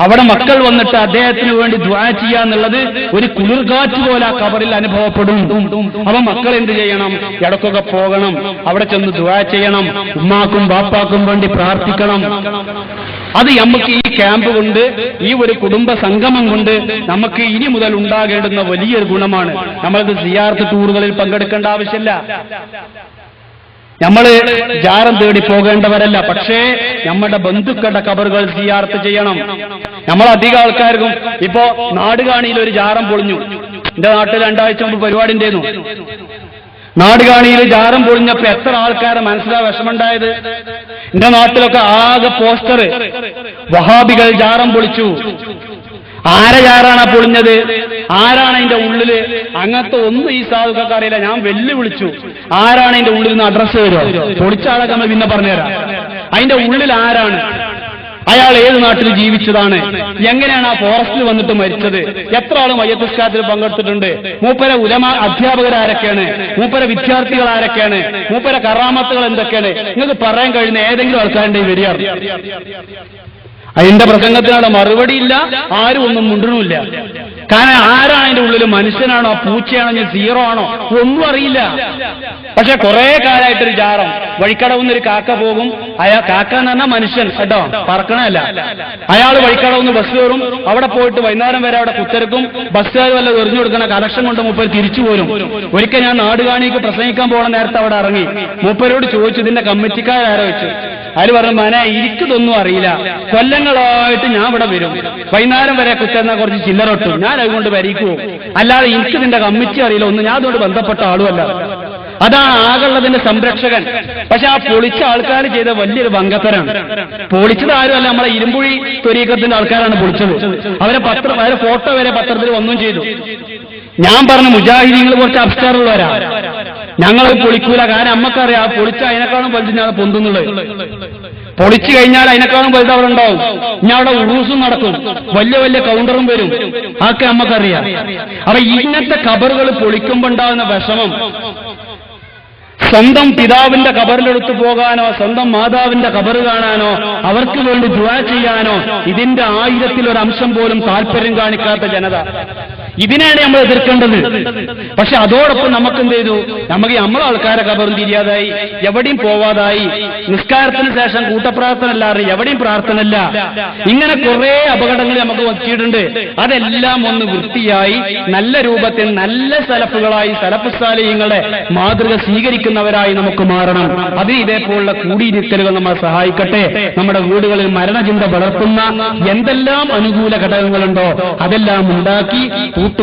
അവിടെ മക്കൾ വന്നിട്ട് അദ്ദേഹത്തിന് വേണ്ടി ദുആ ചെയ്യാന്നുള്ളത് ഒരു കുളിർകാറ്റ് പോലെ ആ ഖബറിൽ അനുഭവപ്പെടും. അപ്പൊ മക്കൾ എന്ത് ചെയ്യണം? ഇടക്കൊക്കെ പോകണം, അവിടെ ചെന്ന് ദുആ ചെയ്യണം, ഉമ്മാക്കും ബാപ്പാക്കും വേണ്ടി പ്രാർത്ഥിക്കണം. അത് നമുക്ക് ഈ ക്യാമ്പ് കൊണ്ട്, ഈ ഒരു കുടുംബ സംഗമം കൊണ്ട് നമുക്ക് ഇനി മുതൽ ഉണ്ടാകേണ്ടുന്ന വലിയൊരു ഗുണമാണ്. നമ്മളത് സിയാറത്ത് ടൂറുകളിൽ പങ്കെടുക്കേണ്ട ആവശ്യമില്ല, നമ്മൾ ജാരം തേടി പോകേണ്ടവരല്ല. പക്ഷേ നമ്മുടെ ബന്ധുക്കളുടെ ഖബറുകൾ സിയാറത്ത് ചെയ്യണം. നമ്മൾ അധികം ആൾക്കാർക്കും ഇപ്പോ നാടുകാണിയിൽ ഒരു ജാരം പൊളിഞ്ഞു. എന്റെ നാട്ടിൽ 2 ആഴ്ച മുമ്പ് പരിപാടി ഉണ്ടായിരുന്നു. നാടുകാണിയിൽ ജാരം പൊളിഞ്ഞപ്പോ എത്ര ആൾക്കാരെ മനസ്സിലാ വിഷമുണ്ടായത്. എന്റെ നാട്ടിലൊക്കെ ആകെ പോസ്റ്റർ, വഹാബികൾ ജാരം പൊളിച്ചു. ആരെ ജാറാണ് പൊളിഞ്ഞത്? ആരാണ് അതിന്റെ ഉള്ളില്? അങ്ങനത്തെ ഒന്നും ഈ സാധുക്കൾക്ക് അറിയില്ല. ഞാൻ വെല്ലുവിളിച്ചു, ആരാണ് അതിന്റെ ഉള്ളിൽ നിന്ന് അഡ്രസ് തരുമോ? പൊളിച്ച ആളൊക്കെ നമ്മൾ പിന്നെ പറഞ്ഞുതരാം. അതിന്റെ ഉള്ളിൽ ആരാണ്? അയാൾ ഏത് നാട്ടിൽ ജീവിച്ചതാണ്? എങ്ങനെയാണ് ആ ഫോറസ്റ്റിൽ വന്നിട്ട് മരിച്ചത്? എത്ര ആൾ മയ്യത്തുസ്കാരത്തിൽ പങ്കെടുത്തിട്ടുണ്ട്? മൂപ്പര ഉലമാ അധ്യാപകരാരൊക്കെയാണ്? മൂപ്പര വിദ്യാർത്ഥികൾ ആരൊക്കെയാണ്? മൂപ്പര കറാമത്തുകൾ എന്തൊക്കെയാണ്? നിങ്ങൾക്ക് പറയാൻ കഴിയുന്ന ഏതെങ്കിലും ആൾക്കാരുടെ വരിക? അതിന്റെ പ്രസംഗത്തിനുള്ള മറുപടിയില്ല, ആരും ഒന്നും മുണ്ടണമില്ല. കാരണം ആരാണ് അതിന്റെ ഉള്ളിൽ? മനുഷ്യനാണോ, പൂച്ചയാണോ, ഇനി സീറോ ആണോ, ഒന്നും അറിയില്ല. പക്ഷെ കുറെ കാലമായിട്ടൊരു ജാറം. വഴിക്കടവുന്നൊരു കാക്ക പോകും. കാക്ക എന്ന് പറഞ്ഞാൽ മനുഷ്യൻ കേട്ടോ, പറക്കണല്ല. അയാൾ വഴിക്കടവുന്ന് ബസ് കയറും. അവിടെ പോയിട്ട് വൈകുന്നേരം വരെ അവിടെ കുത്തിരക്കും. ബസ്സുകാർ വല്ല എറിഞ്ഞു കൊടുക്കണ കലക്ഷൻ കൊണ്ട് മൂപ്പർ തിരിച്ചു പോരും. ഒരിക്കൽ ഞാൻ നാടുകാണിക്ക് പ്രസംഗിക്കാൻ പോകണ നേരത്തെ അവിടെ ഇറങ്ങി. മൂപ്പരോട് ചോദിച്ചു, ഇതിന്റെ കമ്മിറ്റിക്കാരാരോ വെച്ചു. അയാൾ പറഞ്ഞു, മനെ എനിക്കിതൊന്നും അറിയില്ല, കൊല്ലങ്ങളായിട്ട് ഞാൻ ഇവിടെ വരും, വൈകുന്നേരം വരെ കുത്തുന്ന കുറച്ച് ചില്ലറൊട്ടും, ഞാൻ അതുകൊണ്ട് വരിക്കൂ, അല്ലാതെ എനിക്ക് ഇതിന്റെ കമ്മിറ്റി അറിയില്ല, ഒന്നും ഞാൻ അതുകൊണ്ട് ബന്ധപ്പെട്ട ആളുമല്ല. അതാണ് ആകുള്ളതിന്റെ സംരക്ഷകൻ. പക്ഷെ ആ പൊളിച്ച ആൾക്കാർ ചെയ്ത വലിയൊരു വങ്കത്തരാണ്. പൊളിച്ചത് ആരുമല്ല, നമ്മളെ ഇരുമ്പുഴി ത്വരീഖത്തിന്റെ ആൾക്കാരാണ് പൊളിച്ചത്. അവരെ ഫോട്ടോ വരെ പത്രത്തിൽ ഒന്നും ചെയ്തു. ഞാൻ പറഞ്ഞു, മുജാഹിദീങ്ങൾ കുറച്ച് അബ്സ്റ്റാറുള്ളവരാ, ഞങ്ങൾ പൊളിക്കൂല. കാരണം നമ്മക്കറിയാം, ആ പൊളിച്ച അതിനേക്കാളും വലുത് പൊന്തുന്നുള്ളത്. പൊളിച്ചു കഴിഞ്ഞാൽ അതിനേക്കാളും വലുത് അവിടെ ഉണ്ടാവും. ഇനി അവിടെ ഉറൂസും നടക്കും, വലിയ വലിയ കൗണ്ടറും വരും. അതൊക്കെ നമ്മക്കറിയാം. അപ്പൊ ഇങ്ങനത്തെ ഖബറുകൾ പൊളിക്കുമ്പോ ഉണ്ടാകുന്ന വിഷമം സ്വന്തം പിതാവിന്റെ ഖബറിലെടുത്തു പോകാനോ, സ്വന്തം മാതാവിന്റെ ഖബറ് കാണാനോ, അവർക്ക് വേണ്ടി ദുആ ചെയ്യാനോ ഇതിന്റെ 1000-ൽ 1 അംശം പോലും താല്പര്യം കാണിക്കാത്ത ജനത. ഇതിനാണ് നമ്മൾ എതിർക്കേണ്ടത്. പക്ഷെ അതോടൊപ്പം നമുക്ക് എന്ത് ചെയ്തു? നമുക്ക് നമ്മളെ ആൾക്കാരെ ഖബറും തിരിയാതായി, എവിടെയും പോവാതായി. നിസ്കാരത്തിന് ശേഷം കൂട്ടപ്രാർത്ഥന അല്ലാതെ എവിടെയും പ്രാർത്ഥനയില്ല. ഇങ്ങനെ കുറെ അപകടങ്ങൾ നമുക്ക് പറ്റിയിട്ടുണ്ട്. അതെല്ലാം ഒന്ന് വൃത്തിയായി നല്ല രൂപത്തിൽ നല്ല സലഫുകളായി, സലഫ് സാലിഹീങ്ങളുടെ മാതൃക സ്വീകരിക്കുന്നവരായി നമുക്ക് മാറണം. അത് ഇതേപോലുള്ള കൂടിയിരിക്കലുകൾ നമ്മളെ സഹായിക്കട്ടെ. നമ്മുടെ വീടുകളിൽ മരണചിന്ത വളർത്തുന്ന എന്തെല്ലാം അനുകൂല ഘടകങ്ങളുണ്ടോ അതെല്ലാം ഉണ്ടാക്കി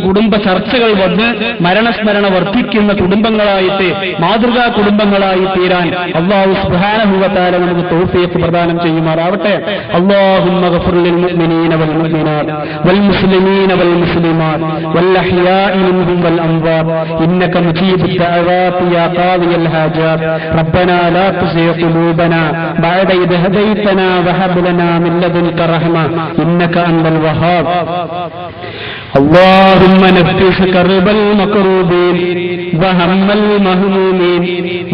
കുടുംബ ചർച്ചകൾ വന്ന് മരണസ്മരണ വർദ്ധിക്കുന്ന കുടുംബങ്ങളായിട്ട്, മാതൃകാ കുടുംബങ്ങളായി തീരാൻ അല്ലാഹു സുബ്ഹാനഹു വ തആല നമുക്ക് തൗഫീഖ് പ്രദാനം ചെയ്യുമാറാവട്ടെ. അല്ലാഹുമ്മ ഗഫിർ ലിൽ മുഅ്മിനീന വൽ മുഅ്മിനാത്ത് വൽ മുസ്ലിമീന വൽ മുസ്ലിമാത്ത് വൽ അഹ്യാഇ മിൻഹും വൽ അംവാത്ത് ഇന്നക മുജീബുദ് ദഅവാതി യാ ഖാദിയൽ ഹാജാത്ത്. റബ്ബനാ ലാ തുസിഗ് ഖുലൂബനാ ബഅദ ഇദ് ഹദൈതനാ വഹബ് ലനാ മിൻ ലദുൻക റഹ്മ ഇന്നക അൻതൽ വഹാബ്. اللهم نفس كرب المكروبين وهم المهمومين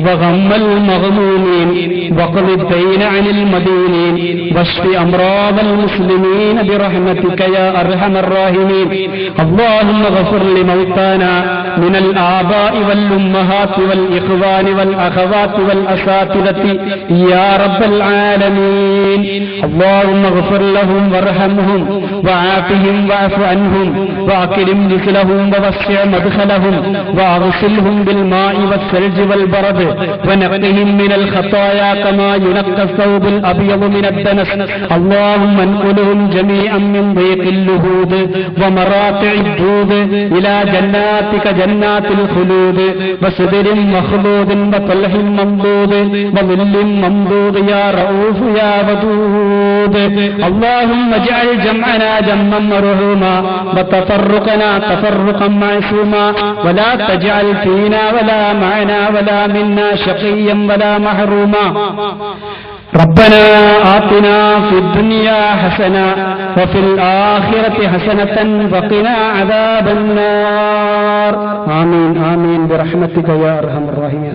وغم المغمومين واقض الدين عن المدينين واشف أمراض المسلمين برحمتك يا أرحم الراحمين. اللهم اغفر لموتانا من الآباء والأمهات والإخوان والأخوات والأساتذة يا رب العالمين. اللهم اغفر لهم وارحمهم وعافهم واعف عنهم وأكرم نزلهم ووسع مدخلهم وأغسلهم بالماء والثلج والبرد ونقهم من الخطايا كما ينقى الثوب الأبيض من الدنس. اللهم انقلهم جميعا من ضيق اللهود ومراقع الدود إلى جناتك جنات الخلود وسدر مخضود وطلح ممدود وظل ممدود يا رؤوف يا ودود. اللهم اجعل جمعنا جمعا مرحوما وتفرقنا تفرقا معصوما ولا تجعل فينا ولا معنا ولا منا شقيا ولا محروما. ربنا آتنا في الدنيا حسنة وفي الآخرة حسنة وقنا عذاب النار. آمين آمين برحمتك يا أرحم الراحمين.